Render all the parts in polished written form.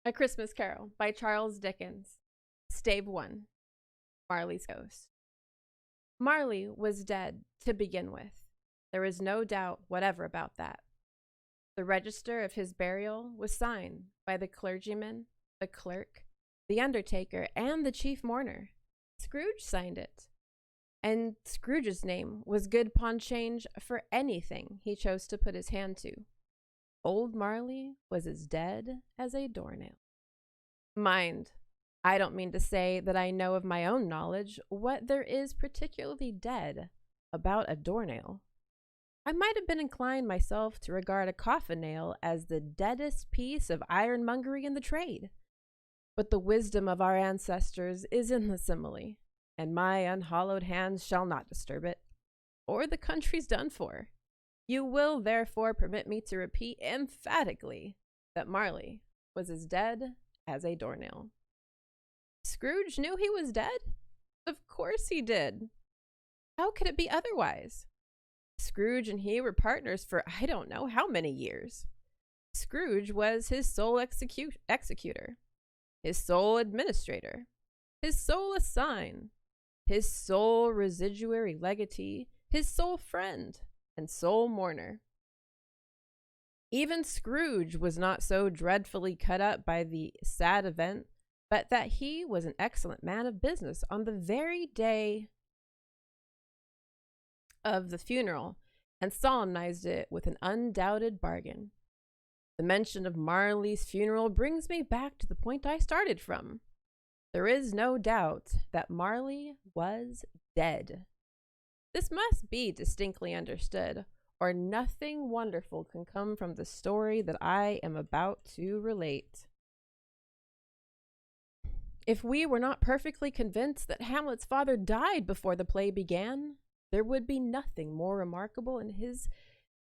A Christmas Carol by Charles Dickens. Stave 1. Marley's Ghost. Marley was dead to begin with. There was no doubt whatever about that. The register of his burial was signed by the clergyman, the clerk, the undertaker, and the chief mourner. Scrooge signed it. And Scrooge's name was good pawn change for anything he chose to put his hand to. Old Marley was as dead as a doornail. Mind, I don't mean to say that I know of my own knowledge what there is particularly dead about a doornail. I might have been inclined myself to regard a coffin nail as the deadest piece of ironmongery in the trade. But the wisdom of our ancestors is in the simile, and my unhallowed hands shall not disturb it, or the country's done for. You will therefore permit me to repeat emphatically that Marley was as dead as a doornail. Scrooge knew he was dead? Of course he did. How could it be otherwise? Scrooge and he were partners for I don't know how many years. Scrooge was his sole executor, his sole administrator, his sole assign, his sole residuary legatee, his sole friend, and sole mourner. Even Scrooge was not so dreadfully cut up by the sad event, but that he was an excellent man of business on the very day of the funeral, and solemnized it with an undoubted bargain. The mention of Marley's funeral brings me back to the point I started from. There is no doubt that Marley was dead. This must be distinctly understood, or nothing wonderful can come from the story that I am about to relate. If we were not perfectly convinced that Hamlet's father died before the play began, there would be nothing more remarkable in his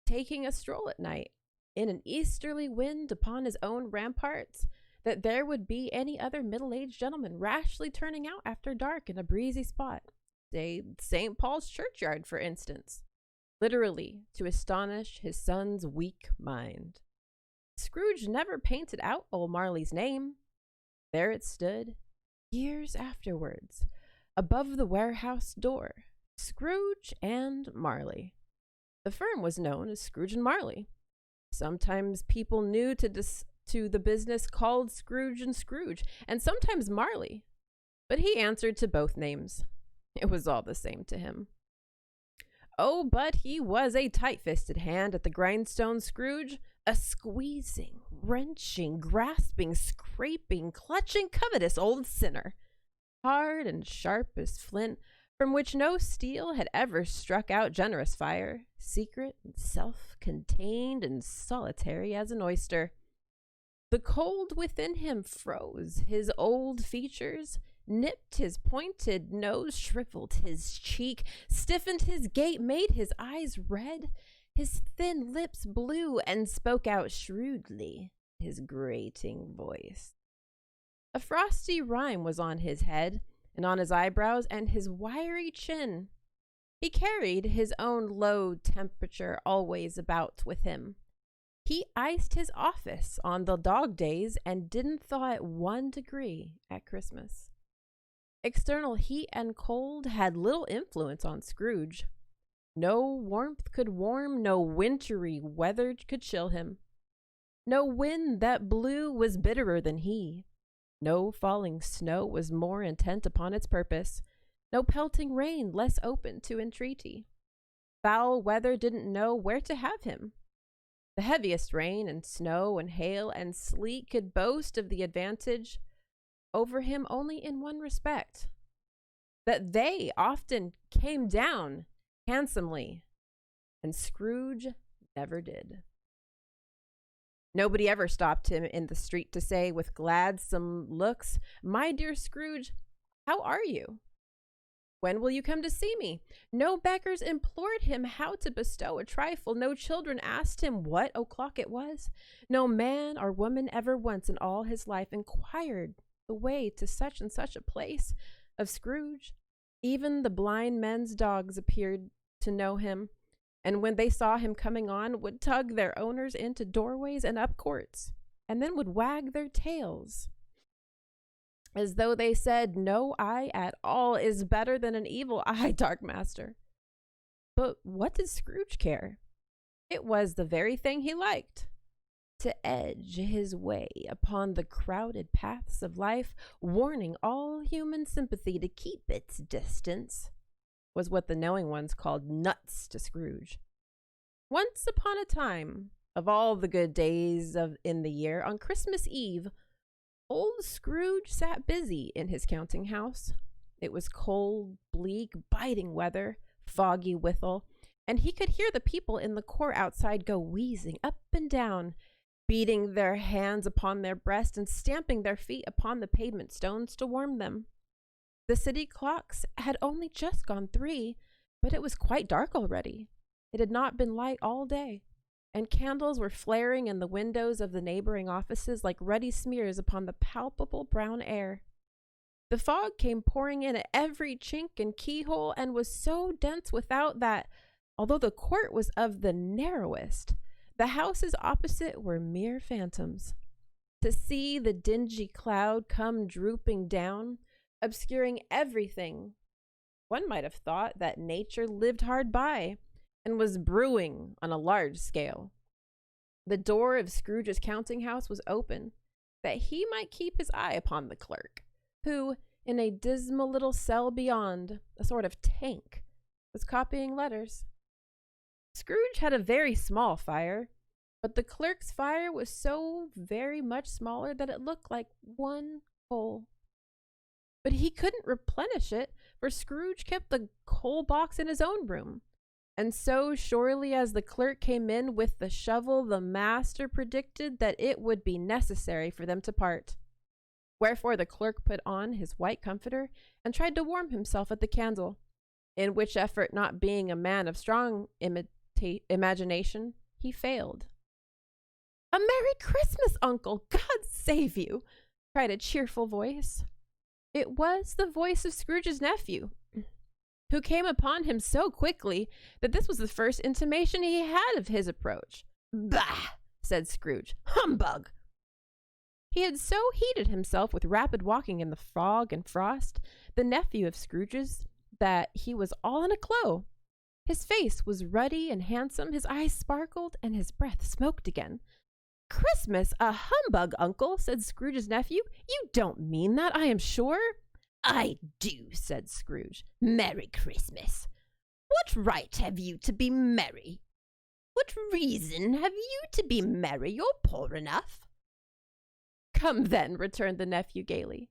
taking a stroll at night, in an easterly wind upon his own ramparts, that there would be any other middle-aged gentleman rashly turning out after dark in a breezy spot, say St. Paul's churchyard, for instance, literally to astonish his son's weak mind. Scrooge never painted out old Marley's name. There it stood, years afterwards, above the warehouse door, Scrooge and Marley. The firm was known as Scrooge and Marley. Sometimes people new to the business called Scrooge and Scrooge, and sometimes Marley, but he answered to both names. It was all the same to him. Oh, but he was a tight-fisted hand at the grindstone, Scrooge, a squeezing, wrenching, grasping, scraping, clutching, covetous old sinner, hard and sharp as flint, from which no steel had ever struck out generous fire, secret and self-contained and solitary as an oyster. The cold within him froze his old features, nipped his pointed nose, shriveled his cheek, stiffened his gait, made his eyes red, his thin lips blue, and spoke out shrewdly his grating voice. A frosty rime was on his head, and on his eyebrows, and his wiry chin. He carried his own low temperature always about with him. He iced his office on the dog days and didn't thaw it 1 degree at Christmas. External heat and cold had little influence on Scrooge. No warmth could warm, no wintry weather could chill him. No wind that blew was bitterer than he. No falling snow was more intent upon its purpose. No pelting rain less open to entreaty. Foul weather didn't know where to have him. The heaviest rain and snow and hail and sleet could boast of the advantage over him only in one respect, that they often came down handsomely, and Scrooge never did. Nobody ever stopped him in the street to say with gladsome looks, "My dear Scrooge, how are you? When will you come to see me?" No beggars implored him how to bestow a trifle. No children asked him what o'clock it was. No man or woman ever once in all his life inquired the way to such and such a place of Scrooge. Even the blind men's dogs appeared to know him, and when they saw him coming on, would tug their owners into doorways and up courts. and then would wag their tails, as though they said, "No eye at all is better than an evil eye, Dark Master." But what did Scrooge care? It was the very thing he liked. To edge his way upon the crowded paths of life, warning all human sympathy to keep its distance, was what the knowing ones called nuts to Scrooge. Once upon a time, of all the good days in the year, on Christmas Eve, old Scrooge sat busy in his counting house. It was cold, bleak, biting weather, foggy withal, and he could hear the people in the court outside go wheezing up and down, beating their hands upon their breast and stamping their feet upon the pavement stones to warm them. The city clocks had only just gone 3, but it was quite dark already. It had not been light all day, and candles were flaring in the windows of the neighboring offices like ruddy smears upon the palpable brown air. The fog came pouring in at every chink and keyhole and was so dense without that, although the court was of the narrowest, the houses opposite were mere phantoms. To see the dingy cloud come drooping down, obscuring everything, one might have thought that nature lived hard by and was brewing on a large scale. The door of Scrooge's counting house was open, that he might keep his eye upon the clerk, who, in a dismal little cell beyond, a sort of tank, was copying letters. Scrooge had a very small fire, but the clerk's fire was so very much smaller that it looked like one coal. But he couldn't replenish it, for Scrooge kept the coal box in his own room. And so surely as the clerk came in with the shovel, the master predicted that it would be necessary for them to part. Wherefore the clerk put on his white comforter and tried to warm himself at the candle, in which effort, not being a man of strong imagination, he failed. "A Merry Christmas, Uncle! God save you!" cried a cheerful voice. It was the voice of Scrooge's nephew, who came upon him so quickly that this was the first intimation he had of his approach. "Bah!" said Scrooge. "Humbug!" He had so heated himself with rapid walking in the fog and frost, the nephew of Scrooge's, that he was all in a glow. His face was ruddy and handsome, his eyes sparkled, and his breath smoked again. "Christmas, a humbug, Uncle," said Scrooge's nephew. "You don't mean that, I am sure." "I do," said Scrooge. "Merry Christmas. What right have you to be merry? What reason have you to be merry? You're poor enough." "Come then," returned the nephew gaily.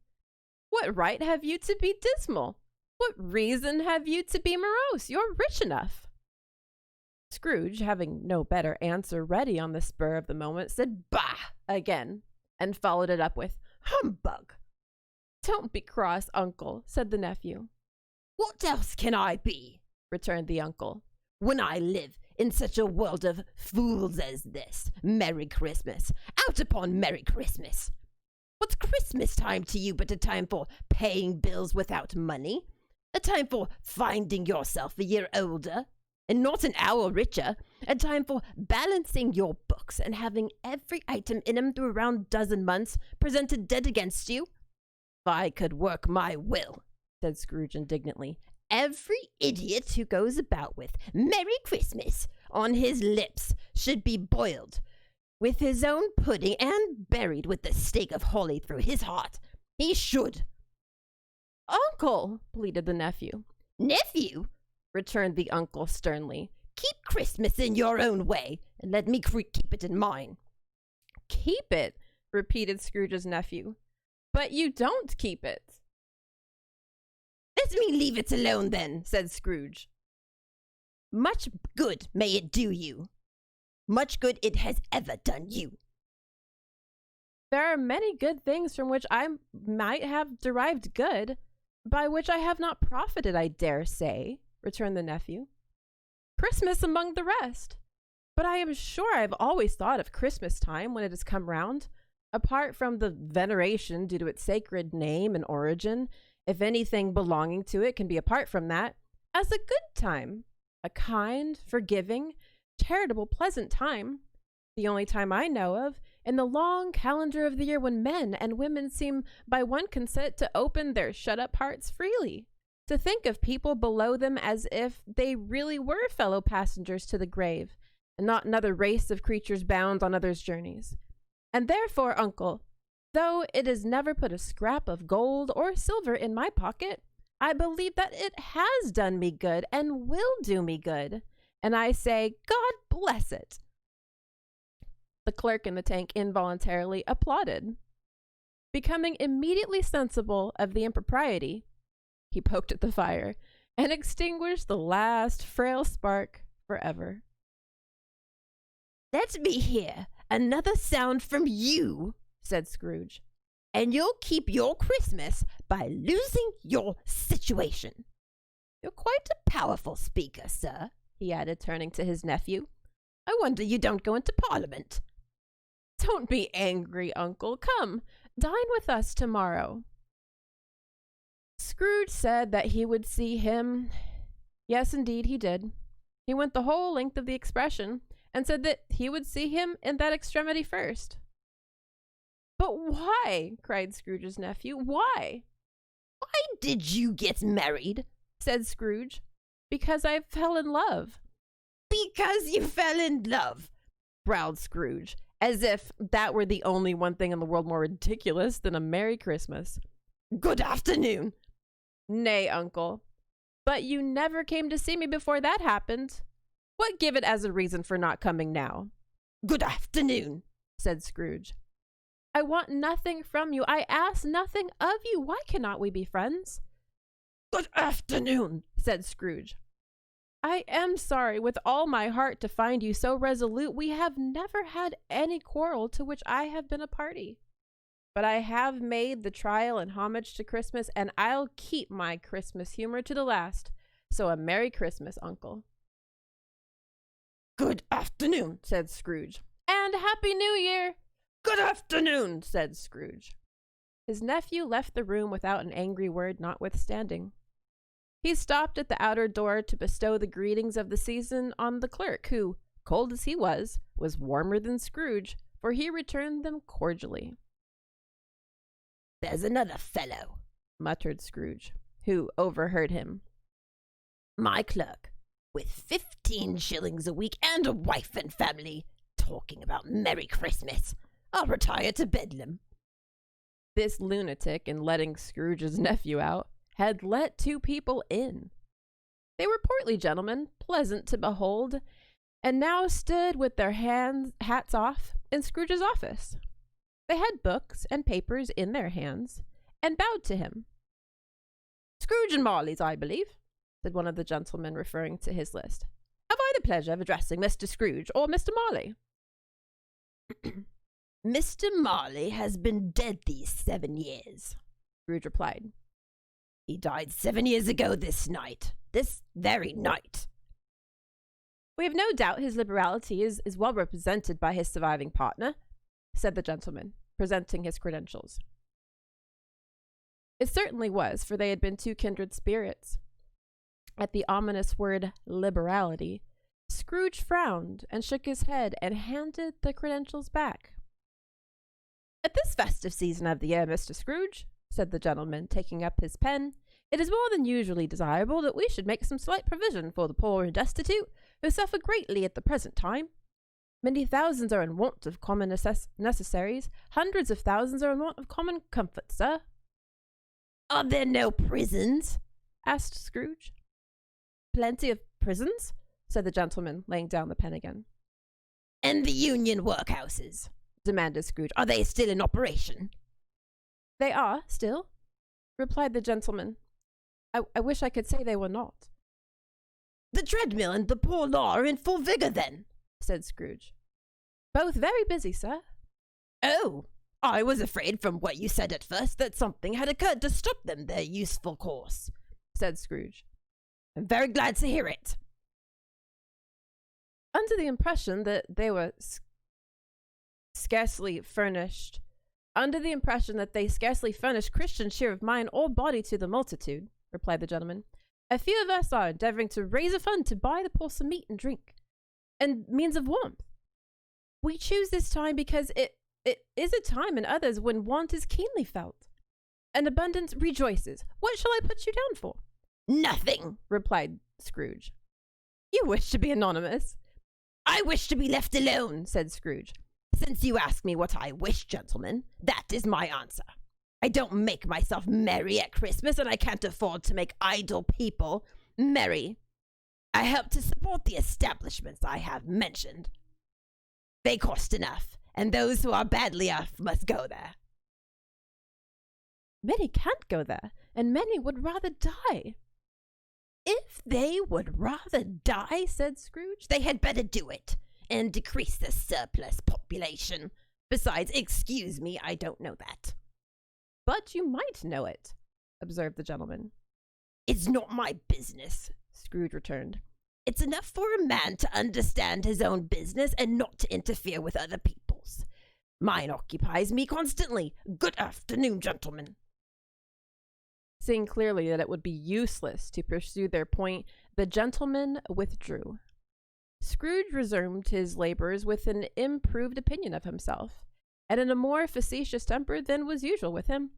"What right have you to be dismal? What reason have you to be morose? You're rich enough." Scrooge, having no better answer ready on the spur of the moment, said "Bah!" again, and followed it up with "Humbug." "Don't be cross, Uncle," said the nephew. "What else can I be?" returned the uncle, "when I live in such a world of fools as this? Merry Christmas! Out upon Merry Christmas! What's Christmas time to you but a time for paying bills without money? A time for finding yourself a year older, and not an hour richer? A time for balancing your books and having every item in 'em through a round dozen months presented dead against you? If I could work my will," said Scrooge indignantly, "every idiot who goes about with 'Merry Christmas' on his lips should be boiled with his own pudding and buried with the stake of holly through his heart. He should." "Uncle," pleaded the nephew. "Nephew," returned the uncle sternly, "keep Christmas in your own way, and let me keep it in mine." "Keep it?" repeated Scrooge's nephew. "But you don't keep it." "Let me leave it alone, then," said Scrooge. "Much good may it do you. Much good it has ever done you." "There are many good things from which I might have derived good, by which I have not profited, I dare say," returned the nephew. "Christmas among the rest. But I am sure I have always thought of Christmas time when it has come round, apart from the veneration due to its sacred name and origin, if anything belonging to it can be apart from that, as a good time, a kind, forgiving, charitable, pleasant time, the only time I know of in the long calendar of the year when men and women seem by one consent to open their shut-up hearts freely, to think of people below them as if they really were fellow passengers to the grave, and not another race of creatures bound on others' journeys. And therefore, uncle, though it has never put a scrap of gold or silver in my pocket, I believe that it has done me good and will do me good. And I say, God bless it. The clerk in the tank involuntarily applauded. Becoming immediately sensible of the impropriety, he poked at the fire and extinguished the last frail spark forever. Let me hear another sound from you, said Scrooge, and you'll keep your Christmas by losing your situation. You're quite a powerful speaker, sir, he added, turning to his nephew. I wonder you don't go into Parliament. Don't be angry, uncle. Come, dine with us tomorrow. Scrooge said that he would see him. Yes, indeed, he did. He went the whole length of the expression and said that he would see him in that extremity first. But why? Cried Scrooge's nephew. Why? Why did you get married? Said Scrooge. Because I fell in love. Because you fell in love, growled Scrooge, as if that were the only one thing in the world more ridiculous than a Merry Christmas. Good afternoon. Nay, uncle. But you never came to see me before that happened. What give it as a reason for not coming now? Good afternoon, said Scrooge. I want nothing from you. I ask nothing of you. Why cannot we be friends? Good afternoon, said Scrooge. I am sorry with all my heart to find you so resolute. We have never had any quarrel to which I have been a party. But I have made the trial and homage to Christmas, and I'll keep my Christmas humor to the last. So a Merry Christmas, uncle. Good afternoon, said Scrooge. And Happy New Year. Good afternoon, said Scrooge. His nephew left the room without an angry word notwithstanding. He stopped at the outer door to bestow the greetings of the season on the clerk, who, cold as he was warmer than Scrooge, for he returned them cordially. There's another fellow, muttered Scrooge, who overheard him. My clerk, with 15 shillings a week and a wife and family, talking about Merry Christmas. I'll retire to Bedlam. This lunatic, in letting Scrooge's nephew out, had let two people in. They were portly gentlemen, pleasant to behold, and now stood with their hats off in Scrooge's office. They had books and papers in their hands, and bowed to him. Scrooge and Marley's, I believe, said one of the gentlemen, referring to his list. Have I the pleasure of addressing Mr. Scrooge or Mr. Marley? Mr. Marley has been dead these 7 years, Scrooge replied. He died 7 years ago this night, this very night. We have no doubt his liberality is well represented by his surviving partner, said the gentleman, presenting his credentials. It certainly was, for they had been two kindred spirits. At the ominous word liberality, Scrooge frowned and shook his head and handed the credentials back. At this festive season of the year, Mr. Scrooge, said the gentleman, taking up his pen, it is more than usually desirable that we should make some slight provision for the poor and destitute, who suffer greatly at the present time. Many thousands are in want of common necessaries. Hundreds of thousands are in want of common comfort, sir. Are there no prisons? Asked Scrooge. Plenty of prisons, said the gentleman, laying down the pen again. And the union workhouses? Demanded Scrooge. Are they still in operation? They are, still, replied the gentleman. I wish I could say they were not. The treadmill and the poor law are in full vigor, then, said Scrooge. Both very busy, sir. Oh, I was afraid from what you said at first that something had occurred to stop them their useful course, said Scrooge. I'm very glad to hear it. Under the impression that they were scarcely furnished Christian cheer of mind or body to the multitude, replied the gentleman, a few of us are endeavoring to raise a fund to buy the poor some meat and drink, and means of warmth. We choose this time because it It is a time in others when want is keenly felt, and abundance rejoices. What shall I put you down for?" "Nothing," replied Scrooge. "You wish to be anonymous?" "I wish to be left alone," said Scrooge. "Since you ask me what I wish, gentlemen, that is my answer. I don't make myself merry at Christmas, and I can't afford to make idle people merry. I help to support the establishments I have mentioned. They cost enough, and those who are badly off must go there." "Many can't go there, and many would rather die." "If they would rather die," said Scrooge, "they had better do it, and decrease the surplus population. Besides, excuse me, I don't know that." "But you might know it," observed the gentleman. "It's not my business," Scrooge returned. "It's enough for a man to understand his own business and not to interfere with other people's. Mine occupies me constantly. Good afternoon, gentlemen." Seeing clearly that it would be useless to pursue their point, the gentleman withdrew. Scrooge resumed his labors with an improved opinion of himself, and in a more facetious temper than was usual with him.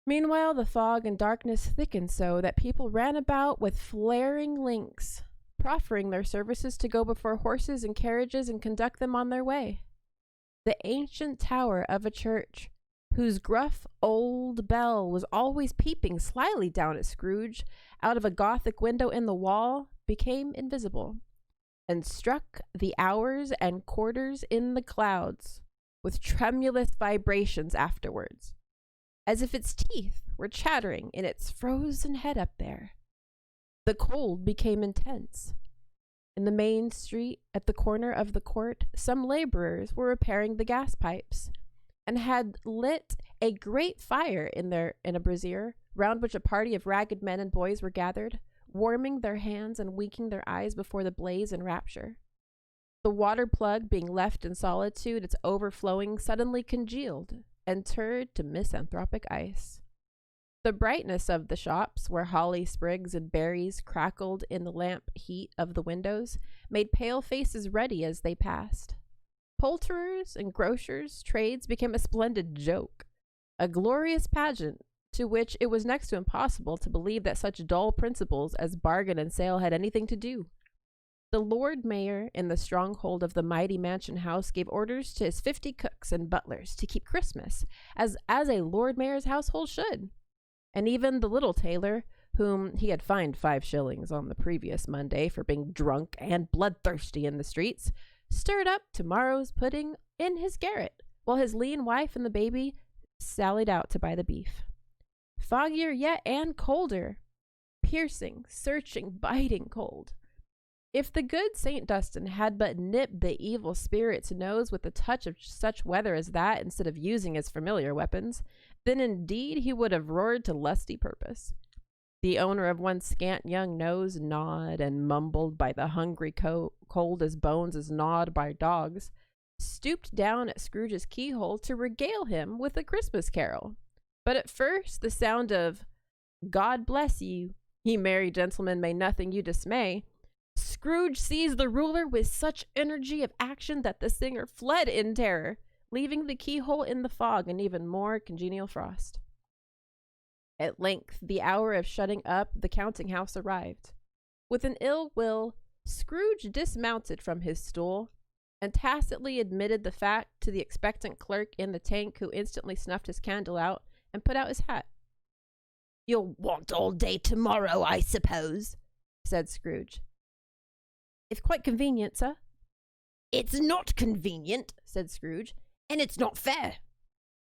Meanwhile, the fog and darkness thickened so that people ran about with flaring links, proffering their services to go before horses and carriages and conduct them on their way. The ancient tower of a church, whose gruff old bell was always peeping slyly down at Scrooge out of a Gothic window in the wall, became invisible, and struck the hours and quarters in the clouds with tremulous vibrations afterwards, as if its teeth were chattering in its frozen head up there. The cold became intense. In the main street, at the corner of the court, some laborers were repairing the gas pipes, and had lit a great fire in a brazier, round which a party of ragged men and boys were gathered, warming their hands and winking their eyes before the blaze in rapture. The water plug being left in solitude, its overflowing suddenly congealed and turned to misanthropic ice. The brightness of the shops, where holly sprigs and berries crackled in the lamp heat of the windows, made pale faces ruddy as they passed. Poulterers and grocers' trades became a splendid joke, a glorious pageant to which it was next to impossible to believe that such dull principles as bargain and sale had anything to do. The Lord Mayor, in the stronghold of the mighty mansion house, gave orders to his 50 cooks and butlers to keep Christmas, as a Lord Mayor's household should. And even the little tailor, whom he had fined 5 shillings on the previous Monday for being drunk and bloodthirsty in the streets, stirred up tomorrow's pudding in his garret, while his lean wife and the baby sallied out to buy the beef. Foggier yet and colder, piercing, searching, biting cold. If the good St. Dunstan had but nipped the evil spirit's nose with a touch of such weather as that instead of using his familiar weapons, then indeed he would have roared to lusty purpose. The owner of one scant young nose gnawed and mumbled by the hungry cold as bones is gnawed by dogs, stooped down at Scrooge's keyhole to regale him with a Christmas carol. But at first the sound of "God bless you, ye merry gentlemen, may nothing you dismay," Scrooge seized the ruler with such energy of action that the singer fled in terror, leaving the keyhole in the fog and even more congenial frost. At length, the hour of shutting up the counting house arrived. With an ill will, Scrooge dismounted from his stool and tacitly admitted the fact to the expectant clerk in the tank, who instantly snuffed his candle out and put out his hat. "You'll want all day tomorrow, I suppose," said Scrooge. "If quite convenient, sir." "It's not convenient," said Scrooge, "and it's not fair.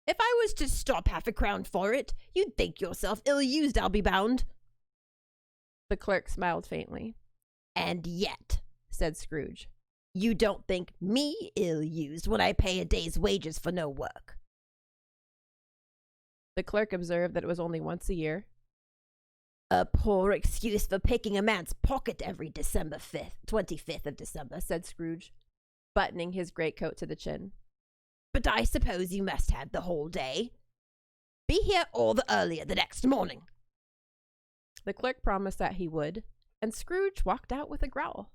If I was to stop half a crown for it, you'd think yourself ill-used, I'll be bound." The clerk smiled faintly. "And yet," said Scrooge, "you don't think me ill-used when I pay a day's wages for no work." The clerk observed that it was only once a year. "A poor excuse for picking a man's pocket every 25th of December," said Scrooge, buttoning his greatcoat to the chin. "But I suppose you must have the whole day. Be here all the earlier the next morning." The clerk promised that he would, and Scrooge walked out with a growl.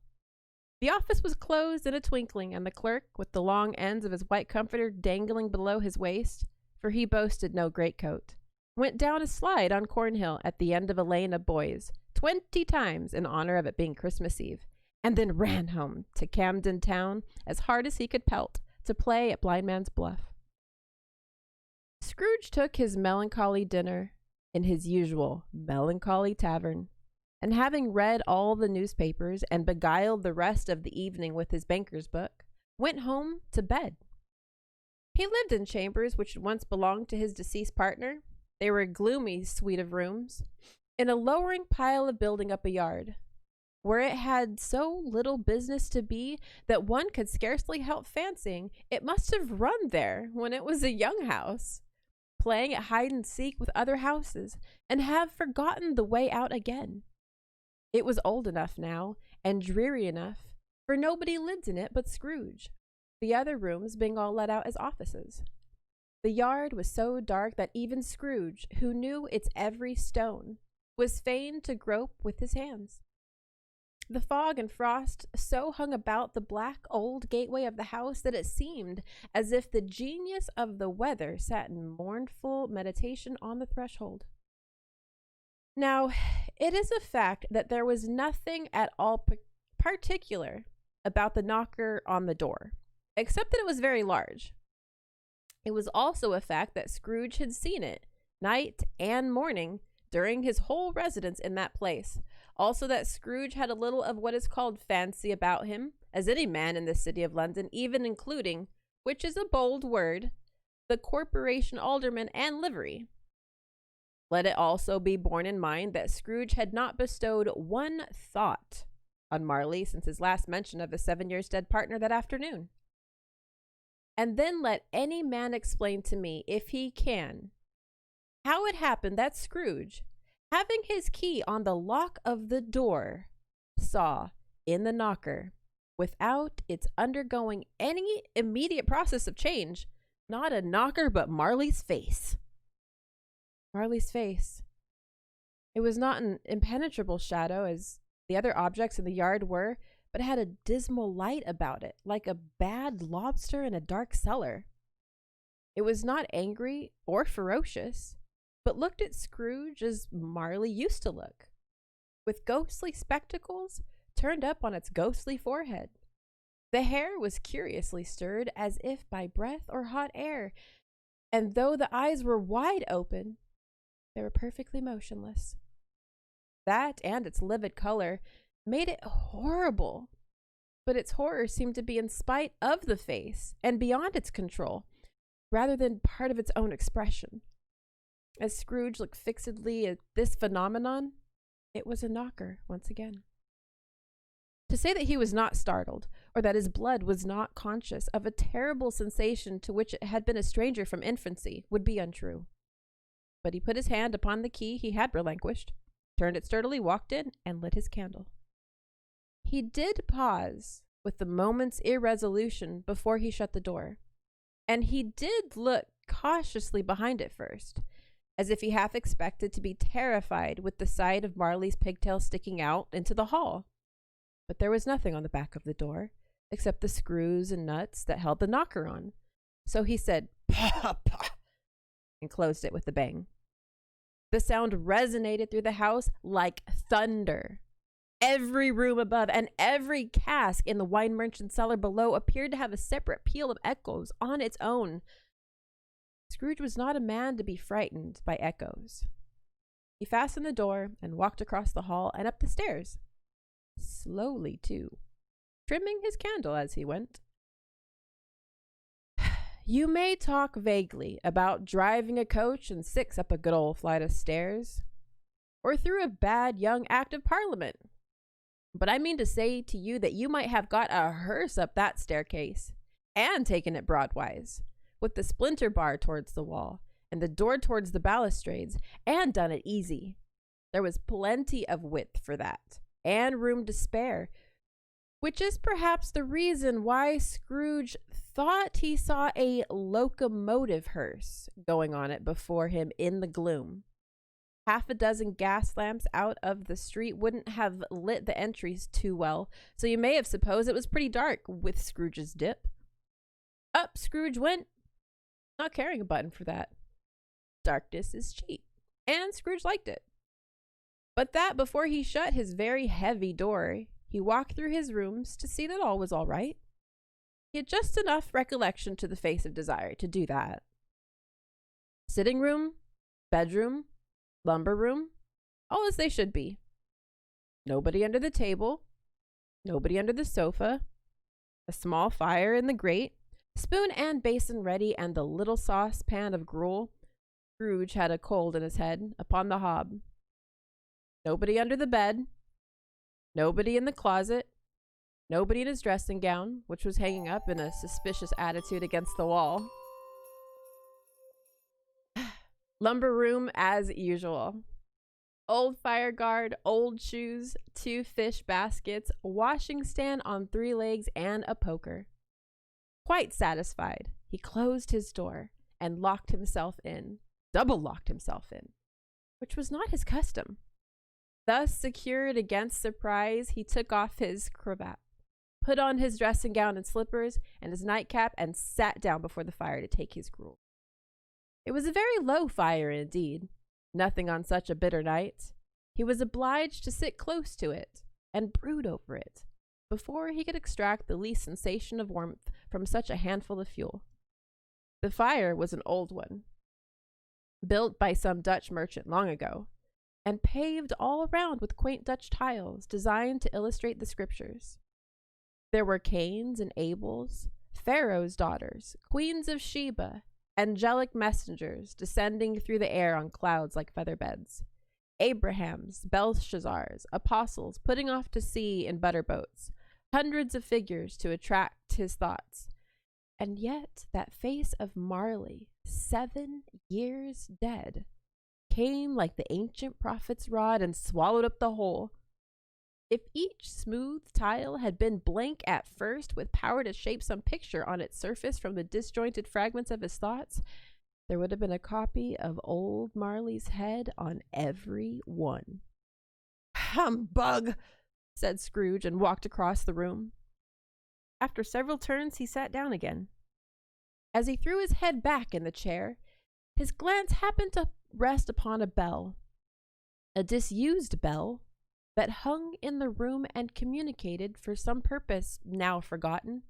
The office was closed in a twinkling, and the clerk, with the long ends of his white comforter dangling below his waist, for he boasted no greatcoat, went down a slide on Cornhill at the end of a lane of boys 20 times in honor of it being Christmas Eve, and then ran home to Camden Town as hard as he could pelt to play at Blind Man's Bluff. Scrooge took his melancholy dinner in his usual melancholy tavern, and having read all the newspapers and beguiled the rest of the evening with his banker's book, went home to bed. He lived in chambers which had once belonged to his deceased partner. They were a gloomy suite of rooms, in a lowering pile of building up a yard, where it had so little business to be that one could scarcely help fancying it must have run there when it was a young house, playing at hide and seek with other houses, and have forgotten the way out again. It was old enough now, and dreary enough, for nobody lived in it but Scrooge, the other rooms being all let out as offices. The yard was so dark that even Scrooge, who knew its every stone, was fain to grope with his hands. The fog and frost so hung about the black old gateway of the house that it seemed as if the genius of the weather sat in mournful meditation on the threshold. Now, it is a fact that there was nothing at all particular about the knocker on the door, except that it was very large. It was also a fact that Scrooge had seen it, night and morning, during his whole residence in that place. Also that Scrooge had a little of what is called fancy about him, as any man in the city of London, even including, which is a bold word, the corporation alderman and livery. Let it also be borne in mind that Scrooge had not bestowed one thought on Marley since his last mention of his 7 years dead partner that afternoon. And then let any man explain to me, if he can, how it happened that Scrooge, having his key on the lock of the door, saw in the knocker, without its undergoing any immediate process of change, not a knocker but Marley's face. Marley's face. It was not an impenetrable shadow as the other objects in the yard were, but had a dismal light about it, like a bad lobster in a dark cellar. It was not angry or ferocious, but looked at Scrooge as Marley used to look, with ghostly spectacles turned up on its ghostly forehead. The hair was curiously stirred as if by breath or hot air, and though the eyes were wide open, they were perfectly motionless. That and its livid color made it horrible, but its horror seemed to be in spite of the face and beyond its control, rather than part of its own expression. As Scrooge looked fixedly at this phenomenon, it was a knocker once again. To say that he was not startled, or that his blood was not conscious of a terrible sensation to which it had been a stranger from infancy, would be untrue. But he put his hand upon the key he had relinquished, turned it sturdily, walked in, and lit his candle. He did pause with the moment's irresolution before he shut the door, and he did look cautiously behind it first, as if he half expected to be terrified with the sight of Marley's pigtails sticking out into the hall. But there was nothing on the back of the door, except the screws and nuts that held the knocker on. So he said, "Pah, pah," and closed it with a bang. The sound resonated through the house like thunder. Every room above and every cask in the wine merchant's cellar below appeared to have a separate peal of echoes on its own. Scrooge was not a man to be frightened by echoes. He fastened the door and walked across the hall and up the stairs. Slowly, too, trimming his candle as he went. You may talk vaguely about driving a coach and six up a good old flight of stairs, or through a bad young Act of Parliament, but I mean to say to you that you might have got a hearse up that staircase, and taken it broadwise, with the splinter bar towards the wall, and the door towards the balustrades, and done it easy. There was plenty of width for that, and room to spare, which is perhaps the reason why Scrooge thought he saw a locomotive hearse going on it before him in the gloom. Half a dozen gas lamps out of the street wouldn't have lit the entries too well, so you may have supposed it was pretty dark with Scrooge's dip. Up Scrooge went, not caring a button for that. Darkness is cheap, and Scrooge liked it. But that before he shut his very heavy door, he walked through his rooms to see that all was all right. He had just enough recollection to the face of desire to do that. Sitting room, bedroom, lumber room, all as they should be. Nobody under the table, nobody under the sofa, a small fire in the grate, spoon and basin ready, and the little saucepan of gruel. Scrooge had a cold in his head upon the hob. Nobody under the bed, nobody in the closet, nobody in his dressing gown, which was hanging up in a suspicious attitude against the wall. Lumber room as usual. Old fire guard, old shoes, 2 fish baskets, washing stand on 3 legs, and a poker. Quite satisfied, he closed his door and locked himself in, double locked himself in, which was not his custom. Thus secured against surprise, he took off his cravat, put on his dressing gown and slippers and his nightcap, and sat down before the fire to take his gruel. It was a very low fire indeed, nothing on such a bitter night. He was obliged to sit close to it and brood over it before he could extract the least sensation of warmth from such a handful of fuel. The fire was an old one, built by some Dutch merchant long ago, and paved all around with quaint Dutch tiles designed to illustrate the scriptures. There were Cains and Abels, Pharaoh's daughters, queens of Sheba, angelic messengers descending through the air on clouds like feather beds, Abrahams, Belshazzars, apostles putting off to sea in butter boats, hundreds of figures to attract his thoughts. And yet that face of Marley, 7 years dead, came like the ancient prophet's rod and swallowed up the whole. If each smooth tile had been blank at first, with power to shape some picture on its surface from the disjointed fragments of his thoughts, there would have been a copy of old Marley's head on every one. "Humbug!" said Scrooge, and walked across the room. After several turns, he sat down again. As he threw his head back in the chair, his glance happened to rest upon a bell, a disused bell that hung in the room and communicated, for some purpose now forgotten,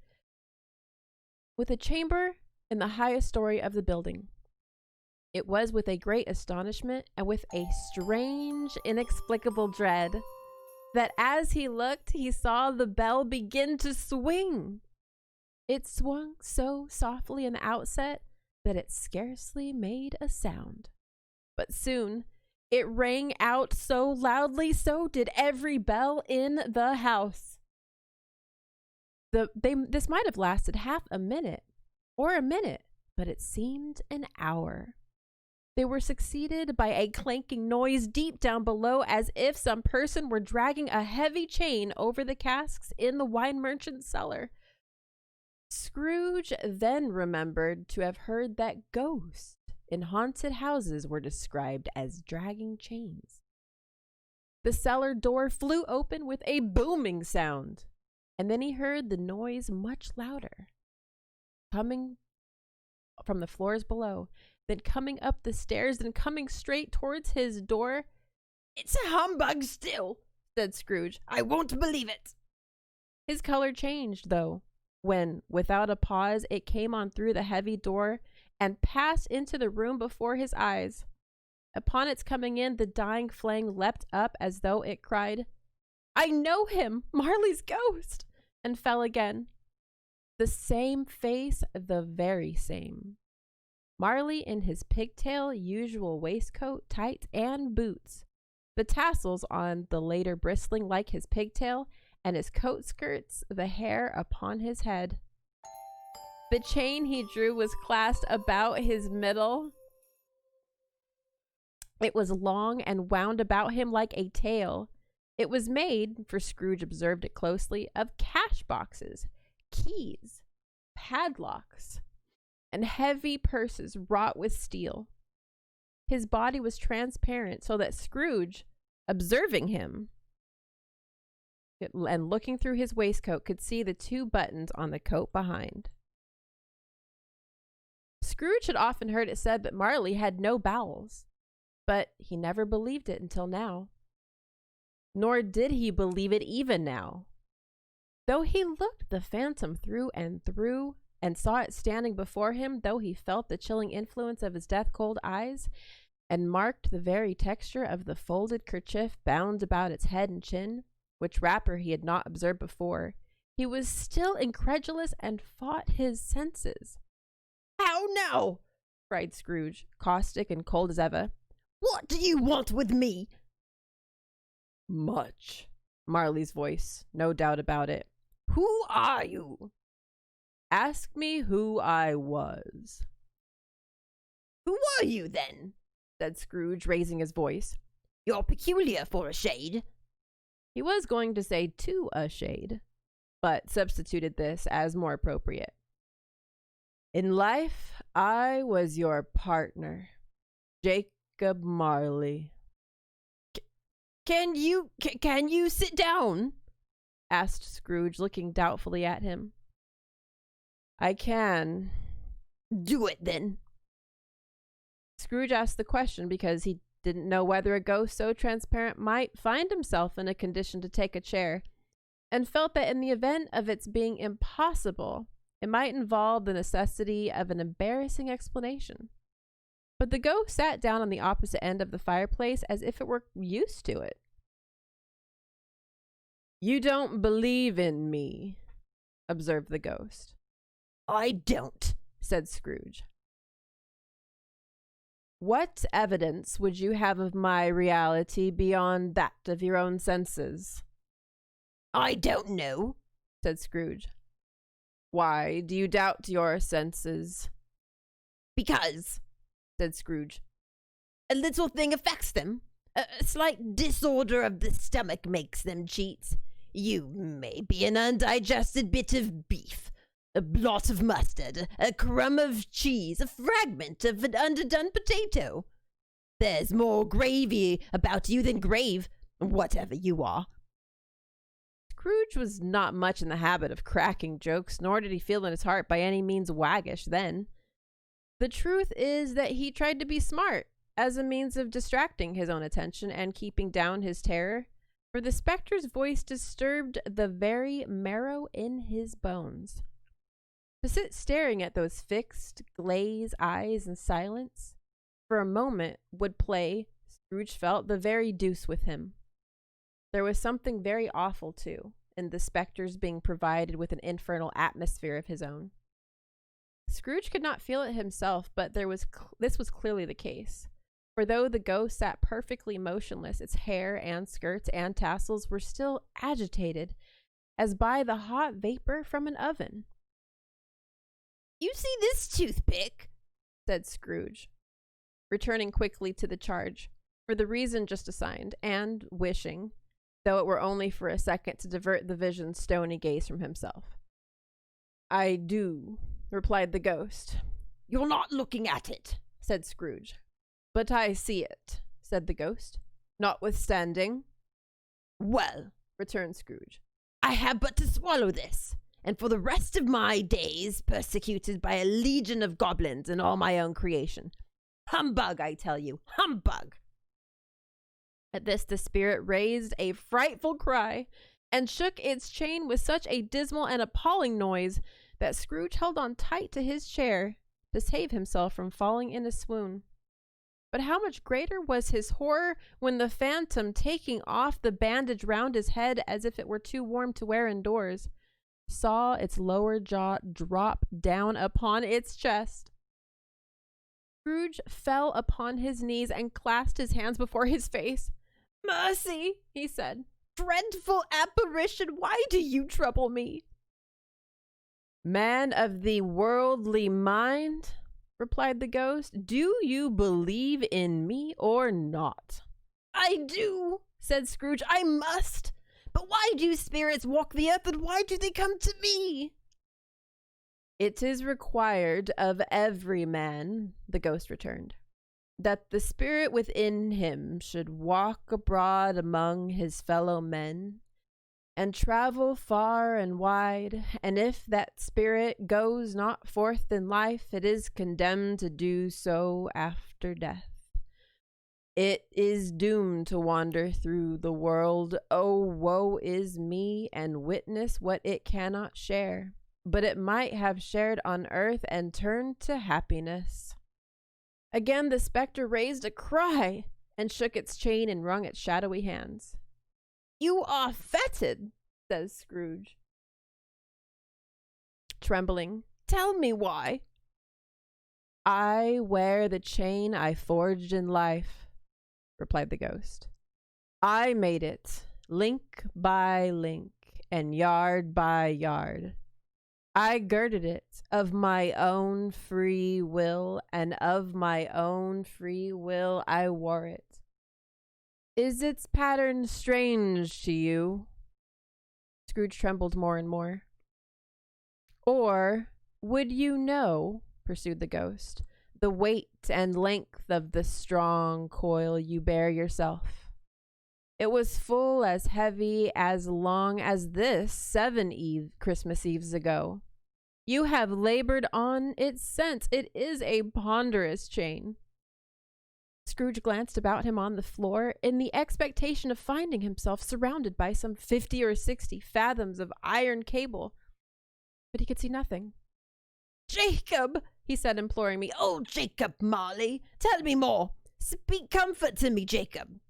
with a chamber in the highest story of the building. It was with a great astonishment and with a strange, inexplicable dread that as he looked, he saw the bell begin to swing. It swung so softly in the outset that it scarcely made a sound. But soon it rang out so loudly, so did every bell in the house. This might have lasted half a minute or a minute, but it seemed an hour. They were succeeded by a clanking noise deep down below, as if some person were dragging a heavy chain over the casks in the wine merchant's cellar. Scrooge then remembered to have heard that ghosts in haunted houses were described as dragging chains. The cellar door flew open with a booming sound, and then he heard the noise much louder, coming from the floors below, then coming up the stairs, then coming straight towards his door. "It's a humbug still," said Scrooge. "I won't believe it." His color changed, though, when, without a pause, it came on through the heavy door and passed into the room before his eyes. Upon its coming in, the dying flame leapt up as though it cried, "I know him, Marley's ghost," and fell again. The same face, the very same. Marley in his pigtail usual waistcoat, tights, and boots, the tassels on the later bristling like his pigtail, and his coat skirts, the hair upon his head. The chain he drew was clasped about his middle. It was long and wound about him like a tail. It was made, for Scrooge observed it closely, of cash boxes, keys, padlocks, and heavy purses wrought with steel. his body was transparent so that Scrooge, observing him and looking through his waistcoat, could see the 2 buttons on the coat behind. Scrooge had often heard it said that Marley had no bowels, but he never believed it until now. Nor did he believe it even now. Though he looked the phantom through and saw it standing before him, though he felt the chilling influence of his death-cold eyes and marked the very texture of the folded kerchief bound about its head and chin, which wrapper he had not observed before, he was still incredulous and fought his senses. "How now?" cried Scrooge, caustic and cold as ever. "What do you want with me?" "Much." Marley's voice, no doubt about it. "Who are you?" "Ask me who I was." "Who are you, then?" said Scrooge, raising his voice. "You're peculiar for a shade." He was going to say to a shade, but substituted this as more appropriate. "In life, I was your partner, Jacob Marley." Can you sit down?" asked Scrooge, looking doubtfully at him. "I can." "Do it, then." Scrooge asked the question because he didn't know whether a ghost so transparent might find himself in a condition to take a chair, and felt that in the event of its being impossible, it might involve the necessity of an embarrassing explanation. But the ghost sat down on the opposite end of the fireplace as if it were used to it. "You don't believe in me," observed the ghost. "I don't," said Scrooge. "What evidence would you have of my reality beyond that of your own senses?" "I don't know," said Scrooge. "Why do you doubt your senses?" "Because," said Scrooge, "a little thing affects them. A slight disorder of the stomach makes them cheats. You may be an undigested bit of beef, a blot of mustard, a crumb of cheese, a fragment of an underdone potato. There's more gravy about you than grave, whatever you are." Scrooge was not much in the habit of cracking jokes, nor did he feel in his heart by any means waggish then. The truth is that he tried to be smart as a means of distracting his own attention and keeping down his terror, for the specter's voice disturbed the very marrow in his bones. To sit staring at those fixed, glazed eyes in silence for a moment would play, Scrooge felt, the very deuce with him. There was something very awful, too, in the specter's being provided with an infernal atmosphere of his own. Scrooge could not feel it himself, but this was clearly the case. For though the ghost sat perfectly motionless, its hair and skirts and tassels were still agitated, as by the hot vapor from an oven. "You see this toothpick?" said Scrooge, returning quickly to the charge, for the reason just assigned, and wishing, though it were only for a second, to divert the vision's stony gaze from himself. "I do," replied the ghost. "You're not looking at it," said Scrooge. "But I see it," said the ghost, "notwithstanding." "Well," returned Scrooge, "I have but to swallow this, and for the rest of my days persecuted by a legion of goblins and all my own creation. Humbug, I tell you, humbug!" At this the spirit raised a frightful cry and shook its chain with such a dismal and appalling noise that Scrooge held on tight to his chair to save himself from falling in a swoon. But how much greater was his horror when the phantom, taking off the bandage round his head as if it were too warm to wear indoors, saw its lower jaw drop down upon its chest. Scrooge fell upon his knees and clasped his hands before his face. "Mercy," he said. "Dreadful apparition, why do you trouble me?" "Man of the worldly mind," replied the ghost, "do you believe in me or not?" "I do," said Scrooge. "I must. But why do spirits walk the earth, and why do they come to me?" "It is required of every man," the ghost returned, that the spirit within him should walk abroad among his fellow men and travel far and wide, and if that spirit goes not forth in life, it is condemned to do so after death. It is doomed to wander through the world. Oh, woe is me, and witness what it cannot share, but it might have shared on earth and turned to happiness. Again the spectre raised a cry and shook its chain and wrung its shadowy hands. "You are fettered," says Scrooge, trembling. "Tell me why." "I wear the chain I forged in life," replied the ghost. "I made it, link by link, and yard by yard. I girded it of my own free will, and of my own free will I wore it. Is its pattern strange to you?" Scrooge trembled more and more. "Or would you know," pursued the ghost, "the weight and length of the strong coil you bear yourself? It was full as heavy as long as this 7 Christmas Eves ago. You have labored on it since. It is a ponderous chain." Scrooge glanced about him on the floor in the expectation of finding himself surrounded by some 50 or 60 fathoms of iron cable, but he could see nothing. "Jacob," he said imploringly. "Oh, Jacob Marley, tell me more. Speak comfort to me, Jacob."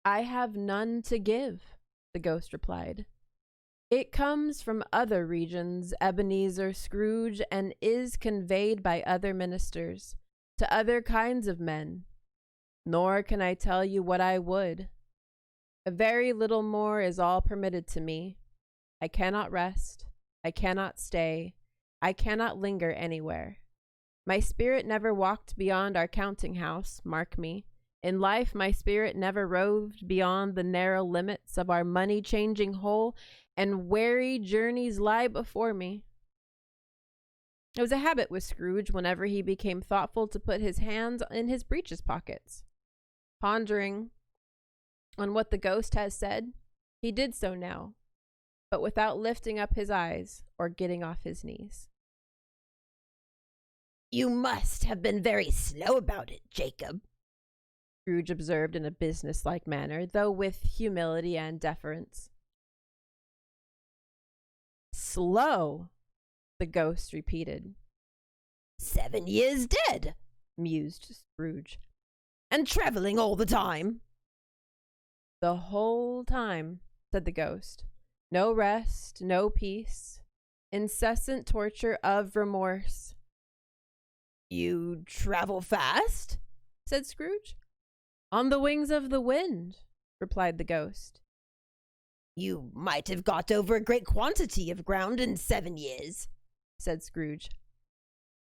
"I have none to give," the ghost replied. "It comes from other regions, Ebenezer Scrooge, and is conveyed by other ministers, to other kinds of men. Nor can I tell you what I would. A very little more is all permitted to me. I cannot rest. I cannot stay. I cannot linger anywhere. My spirit never walked beyond our counting house, mark me. In life, my spirit never roved beyond the narrow limits of our money-changing hole, and weary journeys lie before me." It was a habit with Scrooge, whenever he became thoughtful, to put his hands in his breeches pockets. Pondering on what the ghost has said, he did so now, but without lifting up his eyes or getting off his knees. "You must have been very slow about it, Jacob," Scrooge observed in a businesslike manner, though with humility and deference. "Slow," the ghost repeated. 7 years dead," mused Scrooge. "And traveling all the time." "The whole time," said the ghost. "No rest, no peace, incessant torture of remorse." "You travel fast?" said Scrooge. "On the wings of the wind," replied the ghost. "You might have got over a great quantity of ground in 7 years," said Scrooge.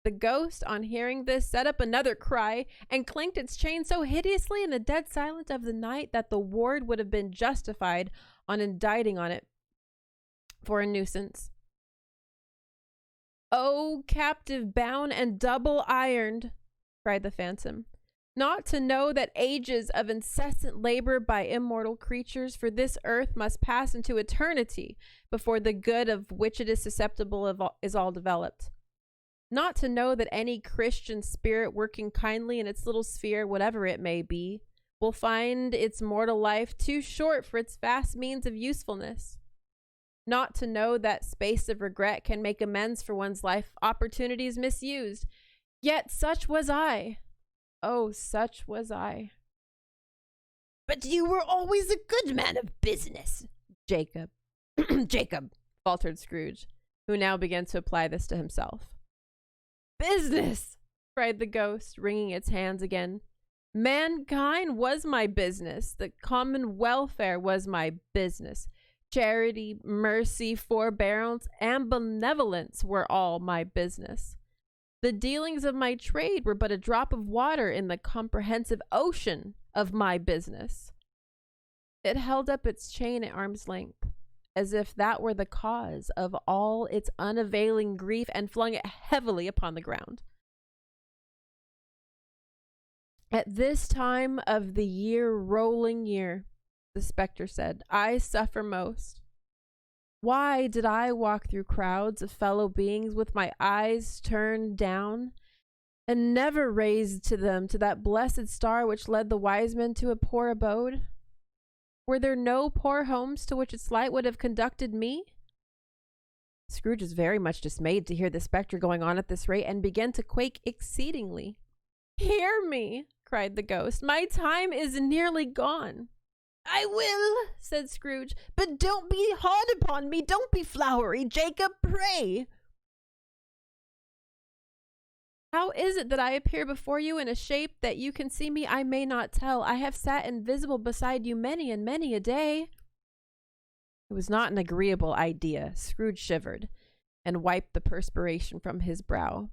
The ghost, on hearing this, set up another cry and clanked its chain so hideously in the dead silence of the night that the ward would have been justified on indicting on it for a nuisance. "Oh, captive bound and double ironed," cried the phantom, "not to know that ages of incessant labor by immortal creatures for this earth must pass into eternity before the good of which it is susceptible is all developed. Not to know that any Christian spirit working kindly in its little sphere, whatever it may be, will find its mortal life too short for its vast means of usefulness. Not to know that space of regret can make amends for one's life opportunities misused. Yet such was I. Oh, such was I." "But you were always a good man of business, Jacob." "Jacob," faltered Scrooge, who now began to apply this to himself. "Business!" cried the ghost, wringing its hands again. "Mankind was my business. The common welfare was my business. Charity, mercy, forbearance, and benevolence were all my business. The dealings of my trade were but a drop of water in the comprehensive ocean of my business." It held up its chain at arm's length, as if that were the cause of all its unavailing grief, and flung it heavily upon the ground. At this time of the year, rolling year, the specter said, I suffer most. Why did I walk through crowds of fellow beings with my eyes turned down and never raised to them to that blessed star which led the wise men to a poor abode? Were there no poor homes to which its light would have conducted me? Scrooge was very much dismayed to hear the spectre going on at this rate and began to quake exceedingly. Hear me, cried the ghost. My time is nearly gone. I will, said Scrooge, but don't be hard upon me. Don't be flowery, Jacob, pray. How is it that I appear before you in a shape that you can see me? I may not tell. I have sat invisible beside you many and many a day. It was not an agreeable idea. Scrooge shivered and wiped the perspiration from his brow.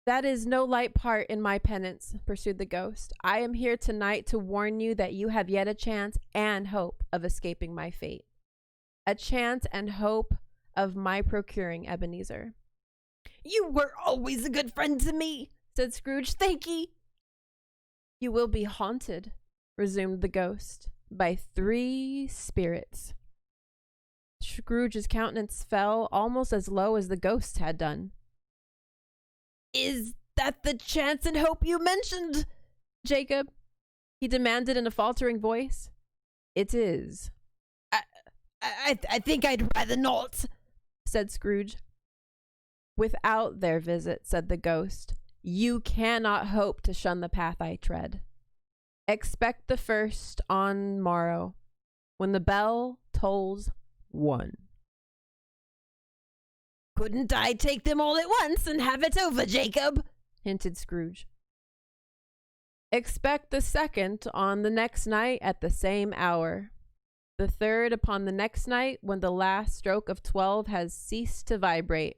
That is no light part in my penance, pursued the ghost. I am here tonight to warn you that you have yet a chance and hope of escaping my fate. A chance and hope of my procuring Ebenezer. You were always a good friend to me, said Scrooge. Thank ye. You will be haunted, resumed the ghost, by 3 spirits. Scrooge's countenance fell almost as low as the ghost's had done. Is that the chance and hope you mentioned, Jacob? He demanded in a faltering voice. It is. I think I'd rather not, said Scrooge. Without their visit, said the ghost, you cannot hope to shun the path I tread. Expect the first on morrow, when the bell tolls 1. Couldn't I take them all at once and have it over, Jacob? Hinted Scrooge. Expect the second on the next night at the same hour. The third upon the next night when the last stroke of 12 has ceased to vibrate.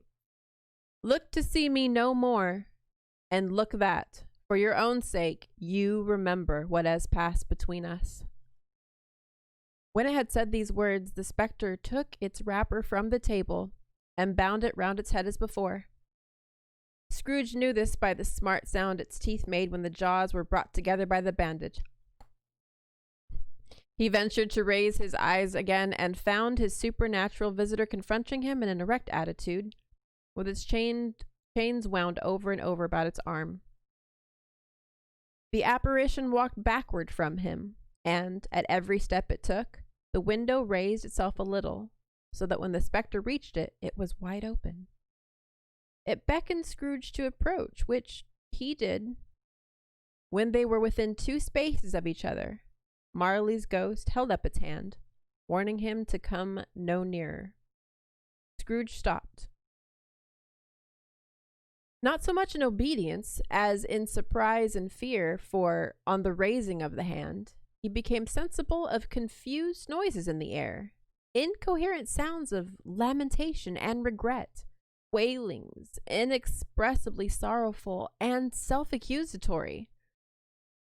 Look to see me no more, and look that, for your own sake, you remember what has passed between us. When it had said these words, the spectre took its wrapper from the table and bound it round its head as before. Scrooge knew this by the smart sound its teeth made when the jaws were brought together by the bandage. He ventured to raise his eyes again and found his supernatural visitor confronting him in an erect attitude, with its chains wound over and over about its arm. The apparition walked backward from him, and, at every step it took, the window raised itself a little, so that when the spectre reached it, it was wide open. It beckoned Scrooge to approach, which he did. When they were within 2 spaces of each other, Marley's ghost held up its hand, warning him to come no nearer. Scrooge stopped. Not so much in obedience as in surprise and fear, for, on the raising of the hand, he became sensible of confused noises in the air, incoherent sounds of lamentation and regret, wailings, inexpressibly sorrowful and self-accusatory.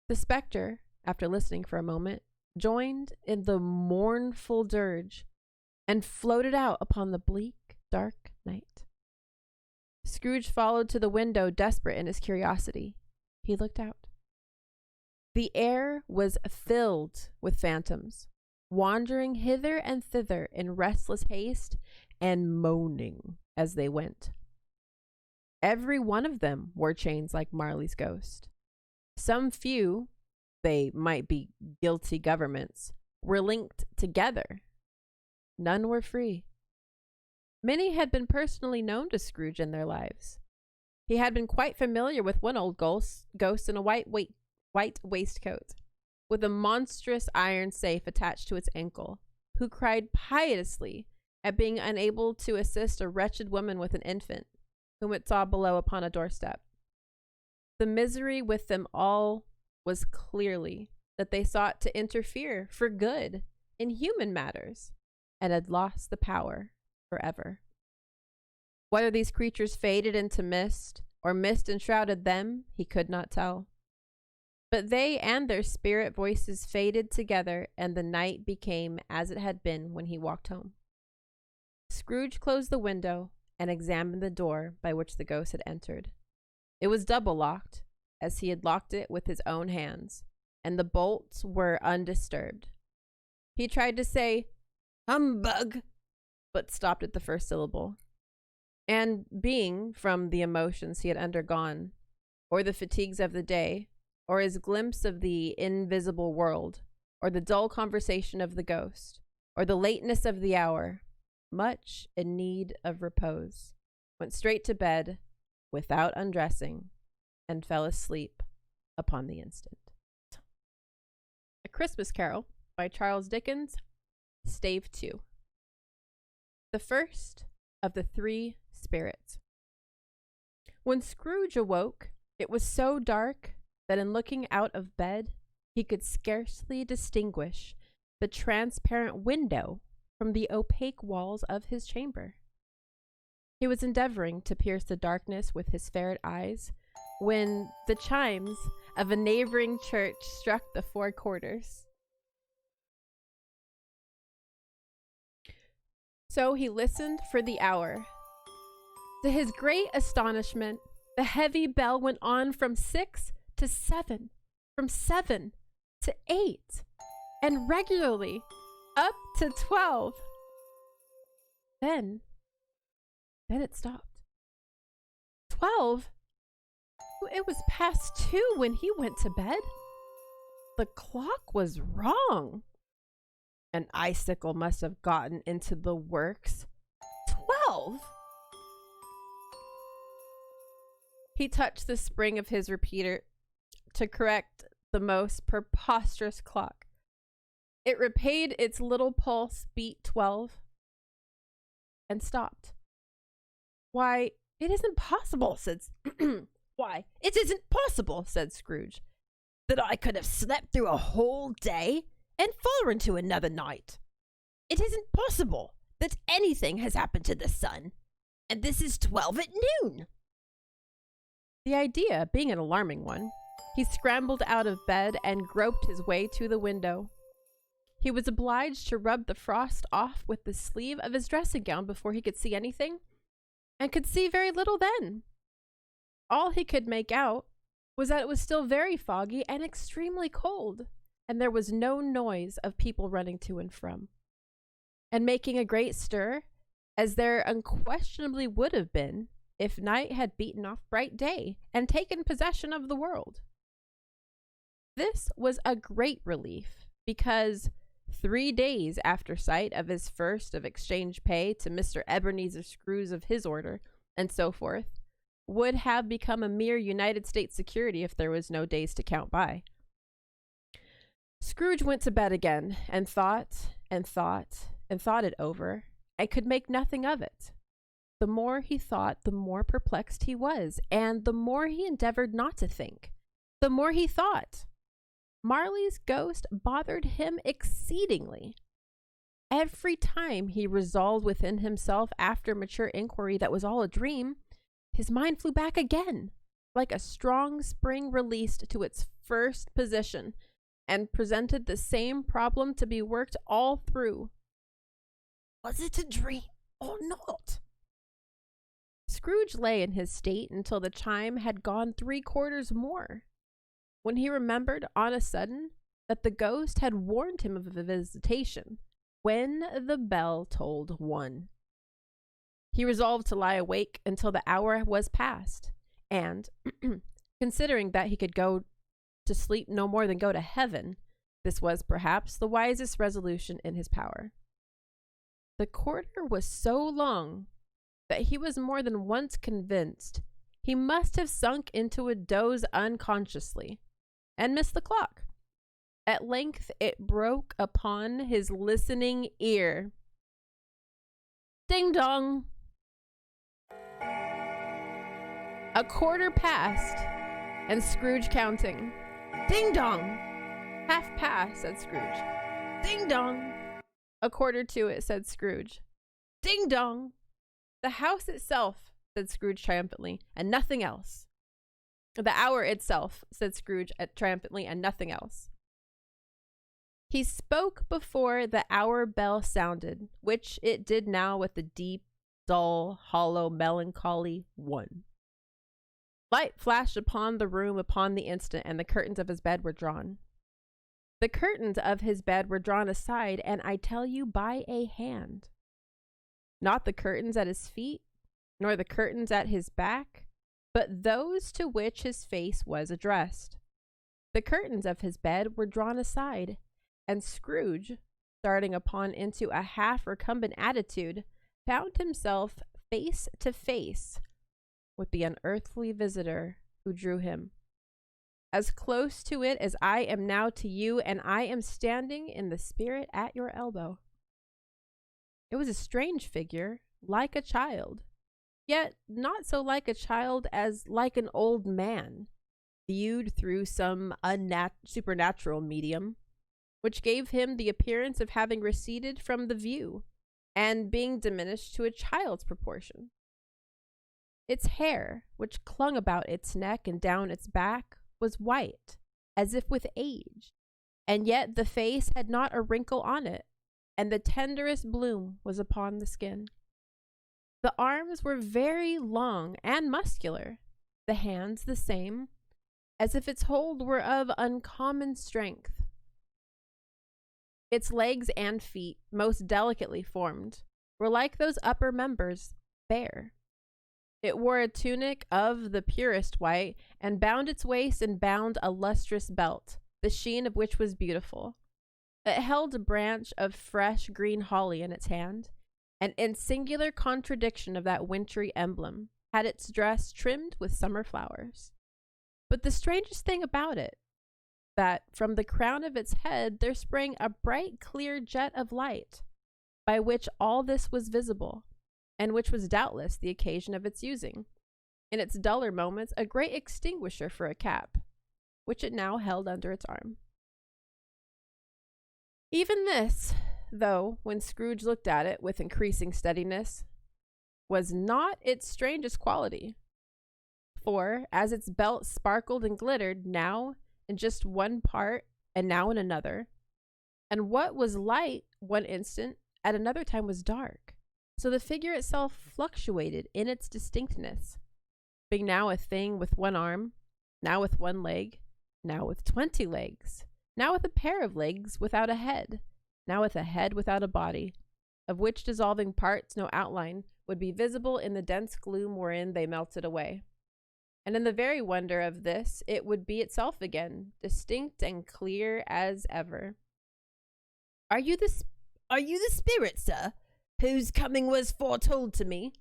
The spectre, after listening for a moment, joined in the mournful dirge and floated out upon the bleak, dark night. Scrooge followed to the window, desperate in his curiosity. He looked out. The air was filled with phantoms, wandering hither and thither in restless haste and moaning as they went. Every one of them wore chains like Marley's ghost. Some few, they might be guilty governments, were linked together. None were free. Many had been personally known to Scrooge in their lives. He had been quite familiar with one old ghost in a white waistcoat, with a monstrous iron safe attached to its ankle, who cried piteously at being unable to assist a wretched woman with an infant, whom it saw below upon a doorstep. The misery with them all was clearly that they sought to interfere for good in human matters, and had lost the power forever. Whether these creatures faded into mist, or mist enshrouded them, he could not tell. But they and their spirit voices faded together, and the night became as it had been when he walked home. Scrooge closed the window and examined the door by which the ghost had entered. It was double locked, as he had locked it with his own hands, and the bolts were undisturbed. He tried to say, "Humbug," but stopped at the first syllable. And being, from the emotions he had undergone, or the fatigues of the day, or his glimpse of the invisible world, or the dull conversation of the ghost, or the lateness of the hour, much in need of repose, went straight to bed without undressing, and fell asleep upon the instant. A Christmas Carol by Charles Dickens, Stave 2. The first of the three spirits. When Scrooge awoke, it was so dark that in looking out of bed, he could scarcely distinguish the transparent window from the opaque walls of his chamber. He was endeavoring to pierce the darkness with his ferret eyes when the chimes of a neighboring church struck the 4 quarters. So he listened for the hour. To his great astonishment, the heavy bell went on from 6 to 7, from 7 to 8, and regularly up to 12. Then it stopped. 12? It was past 2 when he went to bed. The clock was wrong. An icicle must have gotten into the works. 12? He touched the spring of his repeater to correct the most preposterous clock. It repaid its little pulse beat 12 and stopped. Why, it isn't possible, said Why, it isn't possible, said Scrooge, that I could have slept through a whole day and fallen into another night. It isn't possible that anything has happened to the sun, and this is 12 at noon. The idea being an alarming one, he scrambled out of bed and groped his way to the window. He was obliged to rub the frost off with the sleeve of his dressing gown before he could see anything, and could see very little then. All he could make out was that it was still very foggy and extremely cold, and there was no noise of people running to and from, and making a great stir, as there unquestionably would have been if night had beaten off bright day and taken possession of the world. This was a great relief, because 3 days after sight of his first of exchange pay to Mr. Ebenezer Scrooge of his order, and so forth, would have become a mere United States security if there was no days to count by. Scrooge went to bed again, and thought it over, and could make nothing of it. The more he thought, the more perplexed he was, and the more he endeavored not to think, the more he thought. Marley's ghost bothered him exceedingly. Every time he resolved within himself after mature inquiry that was all a dream, his mind flew back again, like a strong spring released to its first position, and presented the same problem to be worked all through. Was it a dream or not? Scrooge lay in his state until the chime had gone 3 quarters more, when he remembered on a sudden that the ghost had warned him of a visitation when the bell tolled 1. He resolved to lie awake until the hour was past, and, considering that he could go to sleep no more than go to heaven, this was perhaps the wisest resolution in his power. The quarter was so long that he was more than once convinced he must have sunk into a doze unconsciously, and missed the clock. At length it broke upon his listening ear. Ding dong! A quarter passed, and Scrooge counting. Ding dong! Half past, said Scrooge. Ding dong! A quarter to it, said Scrooge. Ding dong! The house itself, said Scrooge triumphantly, and nothing else. The hour itself, said Scrooge triumphantly, and nothing else. He spoke before the hour bell sounded, which it did now with a deep, dull, hollow, melancholy 1. Light flashed upon the room upon the instant, and the curtains of his bed were drawn. The curtains of his bed were drawn aside, and I tell you, by a hand. Not the curtains at his feet, nor the curtains at his back, but those to which his face was addressed. The curtains of his bed were drawn aside, and Scrooge, starting upon into a half-recumbent attitude, found himself face to face with the unearthly visitor who drew him. As close to it as I am now to you, and I am standing in the spirit at your elbow. It was a strange figure, like a child, yet not so like a child as like an old man, viewed through some supernatural medium, which gave him the appearance of having receded from the view and being diminished to a child's proportion. Its hair, which clung about its neck and down its back, was white, as if with age, and yet the face had not a wrinkle on it, and the tenderest bloom was upon the skin. The arms were very long and muscular, the hands the same, as if its hold were of uncommon strength. Its legs and feet, most delicately formed, were like those upper members, bare. It wore a tunic of the purest white, and bound its waist and bound a lustrous belt, the sheen of which was beautiful. It held a branch of fresh green holly in its hand, and in singular contradiction of that wintry emblem, had its dress trimmed with summer flowers. But the strangest thing about it, that from the crown of its head there sprang a bright clear jet of light, by which all this was visible, and which was doubtless the occasion of its using, in its duller moments, a great extinguisher for a cap, which it now held under its arm. Even this, though, when Scrooge looked at it with increasing steadiness, was not its strangest quality. For, as its belt sparkled and glittered, now in just one part, and now in another, and what was light one instant, at another time was dark, so the figure itself fluctuated in its distinctness, being now a thing with one arm, now with one leg, now with 20 legs, now with a pair of legs without a head, now with a head without a body, of which dissolving parts no outline would be visible in the dense gloom wherein they melted away. And in the very wonder of this, it would be itself again, distinct and clear as ever. Are you the spirit, sir, whose coming was foretold to me?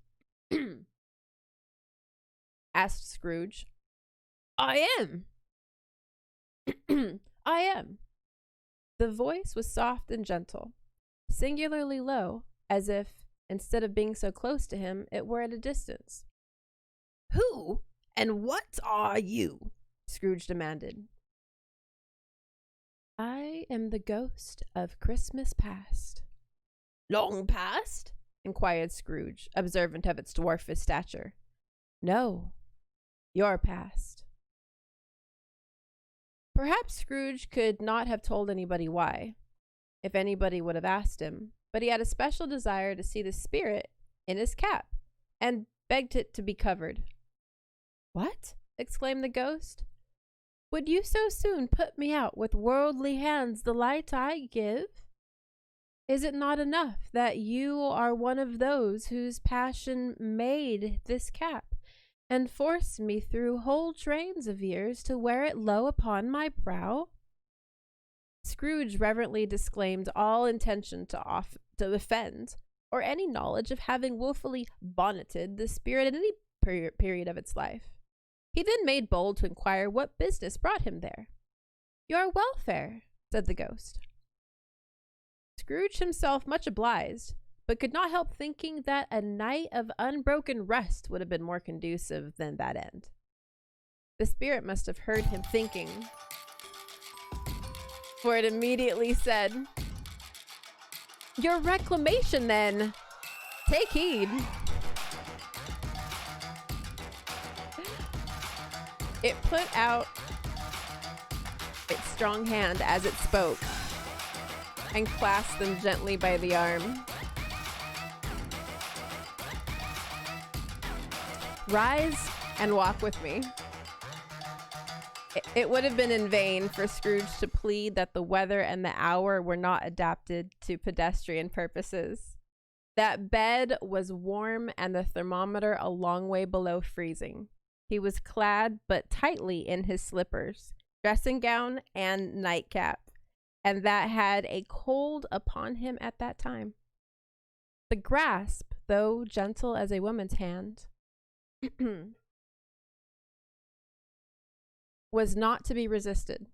asked Scrooge. I am. I am. The voice was soft and gentle, singularly low, as if, instead of being so close to him, it were at a distance. Who and what are you? Scrooge demanded. I am the ghost of Christmas past. Long past? Inquired Scrooge, observant of its dwarfish stature. No, your past. Perhaps Scrooge could not have told anybody why, if anybody would have asked him, but he had a special desire to see the spirit in his cap, and begged it to be covered. What? Exclaimed the ghost. Would you so soon put me out with worldly hands the light I give? Is it not enough that you are one of those whose passion made this cap, and forced me through whole trains of years to wear it low upon my brow? Scrooge reverently disclaimed all intention to offend, or any knowledge of having wilfully bonneted the spirit at any period of its life. He then made bold to inquire what business brought him there. Your welfare, said the ghost. Scrooge himself much obliged, but could not help thinking that a night of unbroken rest would have been more conducive than that end. The spirit must have heard him thinking, for it immediately said, Your reclamation, then. Take heed. It put out its strong hand as it spoke, and clasped them gently by the arm. Rise and walk with me. It would have been in vain for Scrooge to plead that the weather and the hour were not adapted to pedestrian purposes. That bed was warm and the thermometer a long way below freezing. He was clad but tightly in his slippers, dressing gown, and nightcap, and that had a cold upon him at that time. The grasp, though gentle as a woman's hand, was not to be resisted.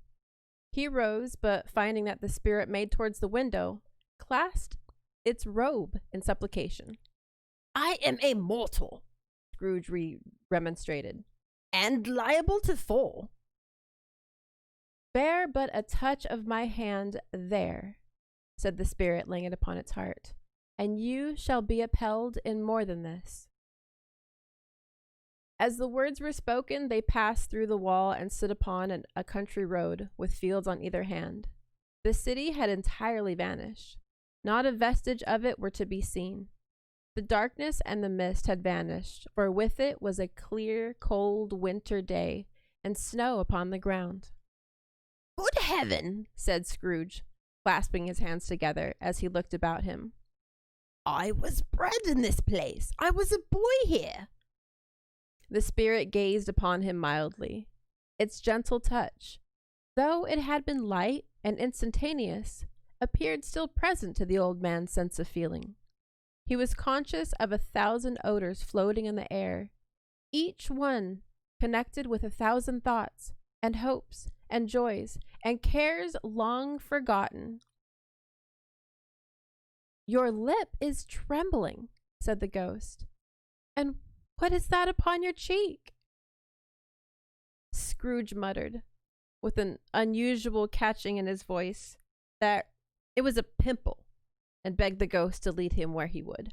He rose, but finding that the spirit made towards the window, clasped its robe in supplication. I am a mortal, Scrooge remonstrated, and liable to fall. Bear but a touch of my hand there, said the spirit, laying it upon its heart, and you shall be upheld in more than this. As the words were spoken, they passed through the wall and stood upon a country road, with fields on either hand. The city had entirely vanished. Not a vestige of it were to be seen. The darkness and the mist had vanished, for with it was a clear, cold winter day, and snow upon the ground. Good heaven, said Scrooge, clasping his hands together as he looked about him. I was bred in this place. I was a boy here. The spirit gazed upon him mildly. Its gentle touch, though it had been light and instantaneous, appeared still present to the old man's sense of feeling. He was conscious of 1,000 odors floating in the air, each one connected with 1,000 thoughts and hopes and joys and cares long forgotten. Your lip is trembling, said the ghost. And what is that upon your cheek? Scrooge muttered, with an unusual catching in his voice, that it was a pimple, and begged the ghost to lead him where he would.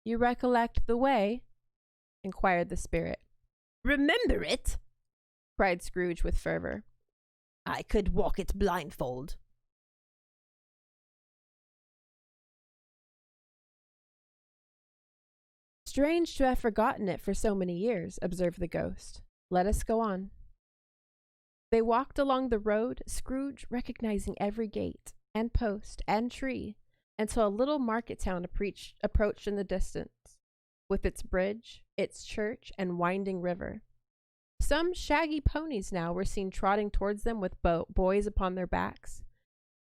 You recollect the way? Inquired the spirit. Remember it? Cried Scrooge with fervor. I could walk it blindfold. Strange to have forgotten it for so many years, observed the ghost. Let us go on. They walked along the road, Scrooge recognizing every gate and post and tree, until a little market town approached in the distance, with its bridge, its church, and winding river. Some shaggy ponies now were seen trotting towards them with boys upon their backs,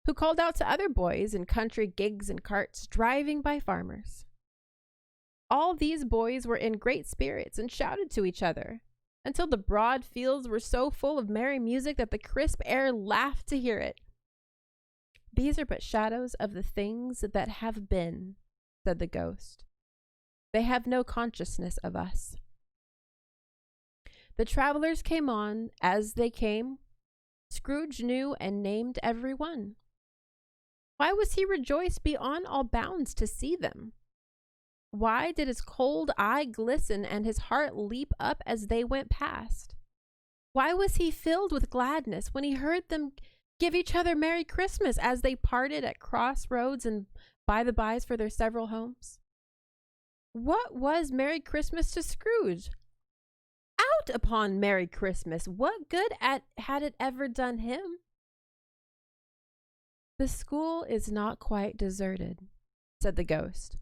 who called out to other boys in country gigs and carts driving by farmers. All these boys were in great spirits and shouted to each other, until the broad fields were so full of merry music that the crisp air laughed to hear it. These are but shadows of the things that have been, said the ghost. They have no consciousness of us. The travelers came on. As they came, Scrooge knew and named every one. Why was he rejoiced beyond all bounds to see them? Why did his cold eye glisten and his heart leap up as they went past? Why was he filled with gladness when he heard them give each other Merry Christmas as they parted at crossroads and by-the-bys for their several homes? What was Merry Christmas to Scrooge? Out upon Merry Christmas! What good had it ever done him? The school is not quite deserted, said the ghost.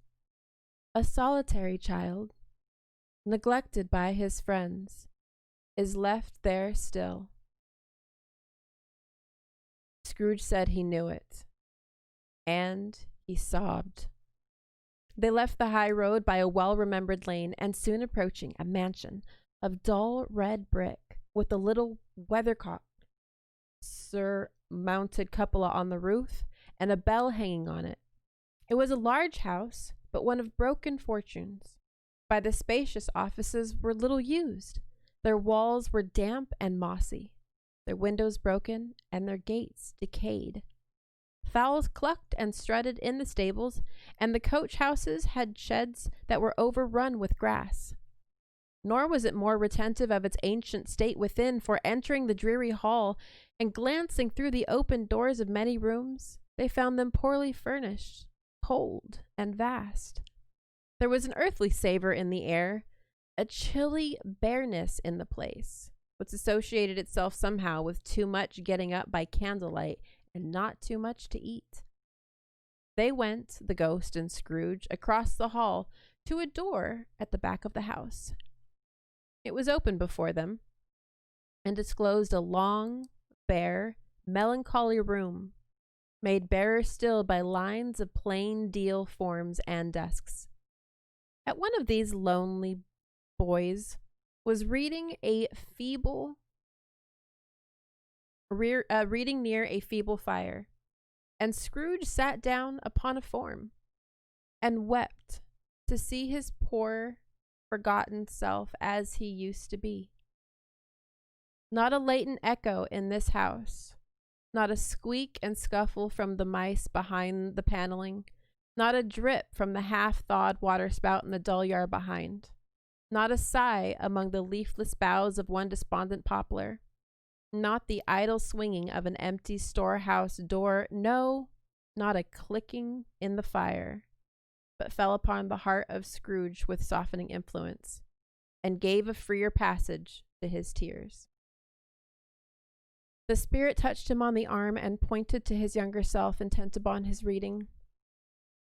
A solitary child, neglected by his friends, is left there still. Scrooge said he knew it, and he sobbed. They left the high road by a well-remembered lane, and soon approaching a mansion of dull red brick, with a little weathercock surmounted cupola on the roof, and a bell hanging on it. It was a large house, but one of broken fortunes. By the spacious offices were little used. Their walls were damp and mossy, their windows broken, and their gates decayed. Fowls clucked and strutted in the stables, and the coach houses had sheds that were overrun with grass. Nor was it more retentive of its ancient state within, for entering the dreary hall and glancing through the open doors of many rooms, they found them poorly furnished, cold and vast. There was an earthly savor in the air, a chilly bareness in the place, which associated itself somehow with too much getting up by candlelight and not too much to eat. They went, the ghost and Scrooge, across the hall to a door at the back of the house. It was open before them and disclosed a long, bare, melancholy room, made barer still by lines of plain deal forms and desks. At one of these lonely boys was reading near a feeble fire, and Scrooge sat down upon a form and wept to see his poor, forgotten self as he used to be. Not a latent echo in this house, not a squeak and scuffle from the mice behind the paneling, not a drip from the half-thawed waterspout in the dull yard behind, not a sigh among the leafless boughs of one despondent poplar, not the idle swinging of an empty storehouse door, no, not a clicking in the fire, but fell upon the heart of Scrooge with softening influence, and gave a freer passage to his tears. The spirit touched him on the arm and pointed to his younger self, intent upon his reading.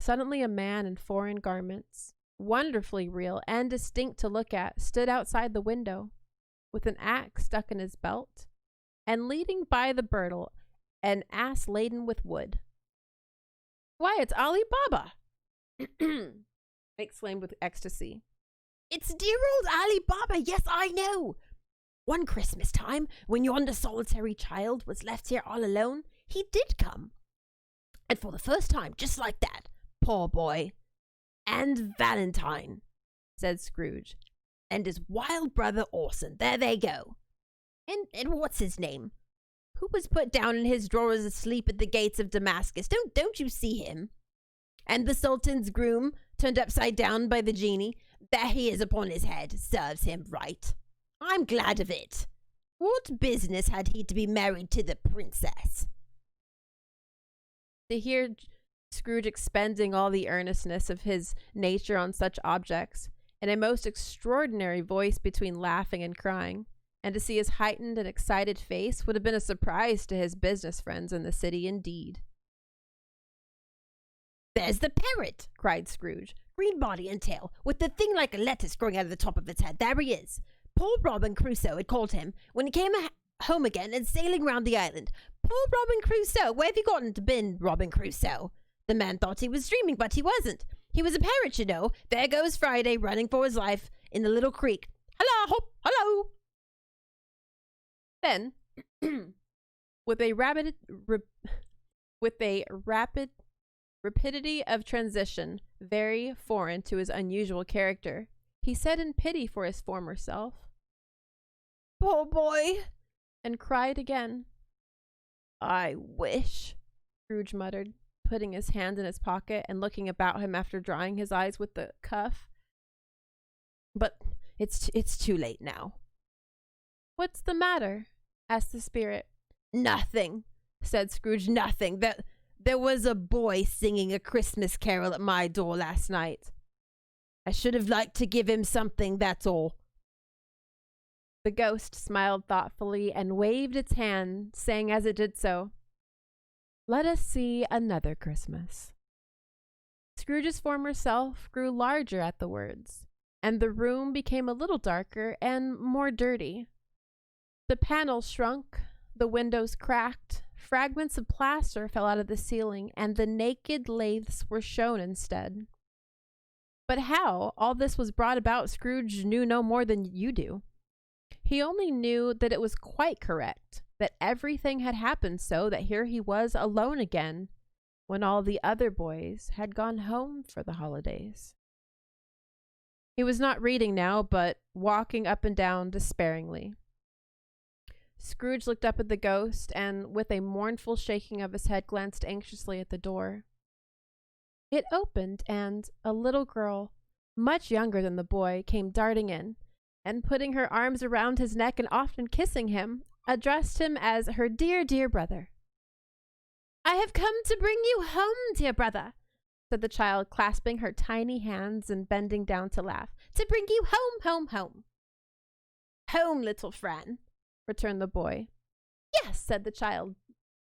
Suddenly a man in foreign garments, wonderfully real and distinct to look at, stood outside the window, with an axe stuck in his belt, and leading by the bridle an ass laden with wood. "Why, it's Ali Baba!" exclaimed with ecstasy. "It's dear old Ali Baba, yes, I know. One Christmas time, when yonder solitary child was left here all alone, he did come. And for the first time, just like that, poor boy. And Valentine," said Scrooge, "and his wild brother Orson, there they go. And what's his name? Who was put down in his drawers asleep at the gates of Damascus? Don't you see him? And the Sultan's groom, turned upside down by the genie, there he is upon his head, serves him right. I'm glad of it. What business had he to be married to the princess?" To hear Scrooge expending all the earnestness of his nature on such objects, in a most extraordinary voice between laughing and crying, and to see his heightened and excited face, would have been a surprise to his business friends in the city indeed. "There's the parrot," cried Scrooge. "Green body and tail, with the thing like a lettuce growing out of the top of its head. There he is. Poor Robin Crusoe had called him when he came home again and sailing round the island. Poor Robin Crusoe, where have you gotten to been, Robin Crusoe? The man thought he was dreaming, but he wasn't. He was a parrot, you know. There goes Friday, running for his life in the little creek. Hello, hop, hello." Then, with a rapid rapidity of transition very foreign to his unusual character, he said in pity for his former self, "Poor boy," and cried again. "I wish," Scrooge muttered, putting his hand in his pocket and looking about him after drying his eyes with the cuff. "But it's too late now." "What's the matter?" asked the spirit. "Nothing," said Scrooge, "nothing. There was a boy singing a Christmas carol at my door last night. I should have liked to give him something, that's all." The ghost smiled thoughtfully and waved its hand, saying as it did so, "Let us see another Christmas." Scrooge's former self grew larger at the words, and the room became a little darker and more dirty. The panels shrunk, the windows cracked, fragments of plaster fell out of the ceiling, and the naked laths were shown instead. But how all this was brought about, Scrooge knew no more than you do. He only knew that it was quite correct, that everything had happened so that here he was alone again, when all the other boys had gone home for the holidays. He was not reading now, but walking up and down despairingly. Scrooge looked up at the ghost, and with a mournful shaking of his head glanced anxiously at the door. It opened, and a little girl, much younger than the boy, came darting in, and putting her arms around his neck and often kissing him, addressed him as her dear, dear brother. "I have come to bring you home, dear brother," said the child, clasping her tiny hands and bending down to laugh. to bring you home, home, home. Home, little Fran, returned the boy. Yes, said the child,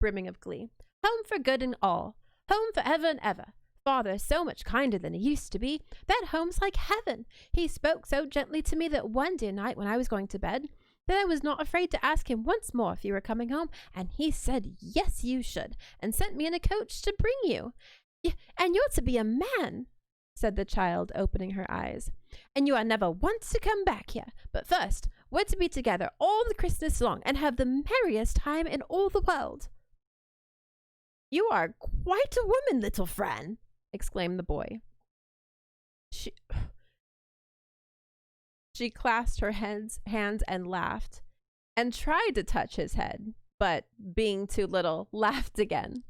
brimming of glee. Home for good and all. Home for ever and ever. Father is so much kinder than he used to be. That home's like heaven. He spoke so gently to me that one dear night when I was going to bed, that I was not afraid to ask him once more if you were coming home, and he said, yes, you should, and sent me in a coach to bring you. And you're to be a man, said the child, opening her eyes. And you are never once to come back here. But first, we're to be together all the Christmas long and have the merriest time in all the world. You are quite a woman, little Fran, exclaimed the boy. She clasped her hands and laughed, and tried to touch his head, but being too little, laughed again,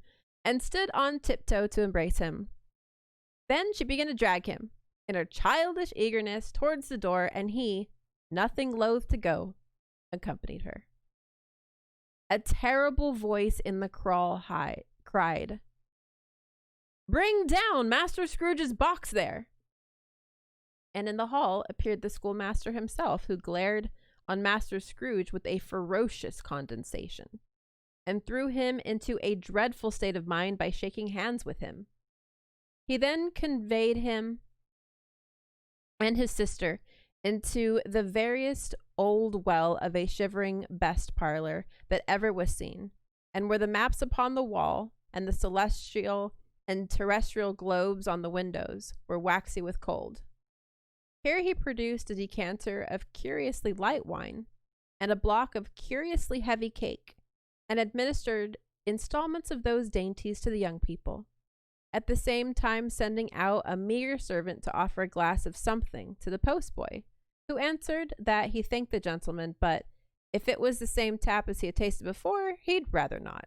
and stood on tiptoe to embrace him. Then she began to drag him, in her childish eagerness, towards the door, and he, nothing loath to go, accompanied her. A terrible voice in the cried, "Bring down Master Scrooge's box there!" And in the hall appeared the schoolmaster himself, who glared on Master Scrooge with a ferocious condescension, and threw him into a dreadful state of mind by shaking hands with him. He then conveyed him and his sister into the veriest old well of a shivering best parlor that ever was seen, and where the maps upon the wall and the celestial and terrestrial globes on the windows were waxy with cold. Here he produced a decanter of curiously light wine and a block of curiously heavy cake, and administered installments of those dainties to the young people, at the same time sending out a meager servant to offer a glass of something to the postboy, who answered that he thanked the gentleman, but if it was the same tap as he had tasted before, he'd rather not.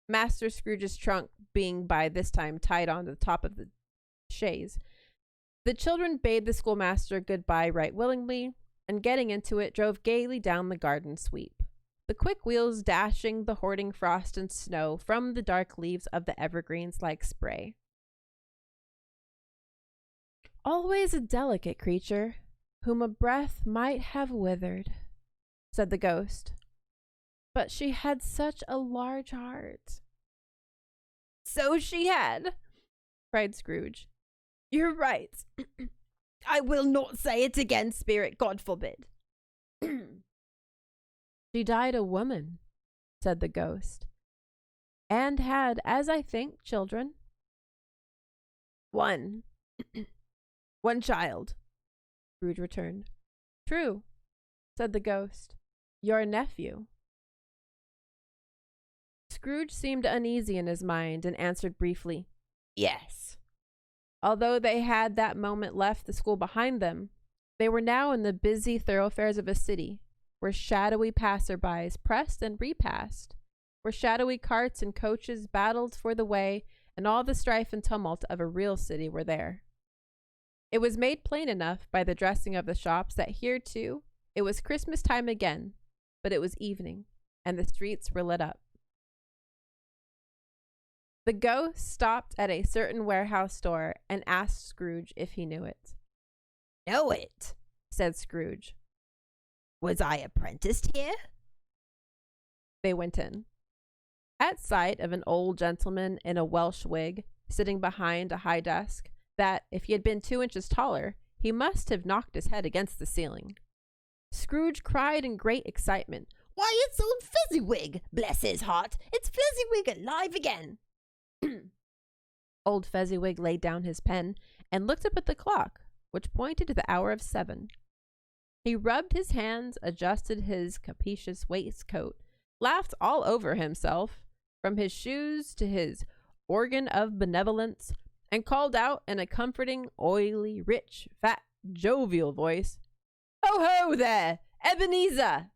Master Scrooge's trunk being by this time tied on to the top of the chaise, the children bade the schoolmaster good-bye right willingly, and getting into it, drove gaily down the garden sweep, the quick wheels dashing the hoarding frost and snow from the dark leaves of the evergreens like spray. Always a delicate creature, whom a breath might have withered, said the ghost. But she had such a large heart. So she had, cried Scrooge. You're right. I will not say it again, spirit, God forbid. She died a woman, said the ghost, and had, as I think, children. One. One child, Scrooge returned. True, said the ghost. Your nephew. Scrooge seemed uneasy in his mind and answered briefly, yes. Although they had that moment left the school behind them, they were now in the busy thoroughfares of a city, where shadowy passerbys pressed and repassed, where shadowy carts and coaches battled for the way, and all the strife and tumult of a real city were there. It was made plain enough by the dressing of the shops that here, too, it was Christmas time again, but it was evening, and the streets were lit up. The ghost stopped at a certain warehouse door and asked Scrooge if he knew it. Know it, said Scrooge. Was I apprenticed here? They went in. At sight of an old gentleman in a Welsh wig sitting behind a high desk that, if he had been 2 inches taller, he must have knocked his head against the ceiling, Scrooge cried in great excitement, Why, it's old Fezziwig! Bless his heart! It's Fezziwig alive again! Old Fezziwig laid down his pen and looked up at the clock, which pointed to the hour of 7. He rubbed his hands, adjusted his capacious waistcoat, laughed all over himself, from his shoes to his organ of benevolence, and called out in a comforting, oily, rich, fat, jovial voice, Ho, ho, there, Ebenezer!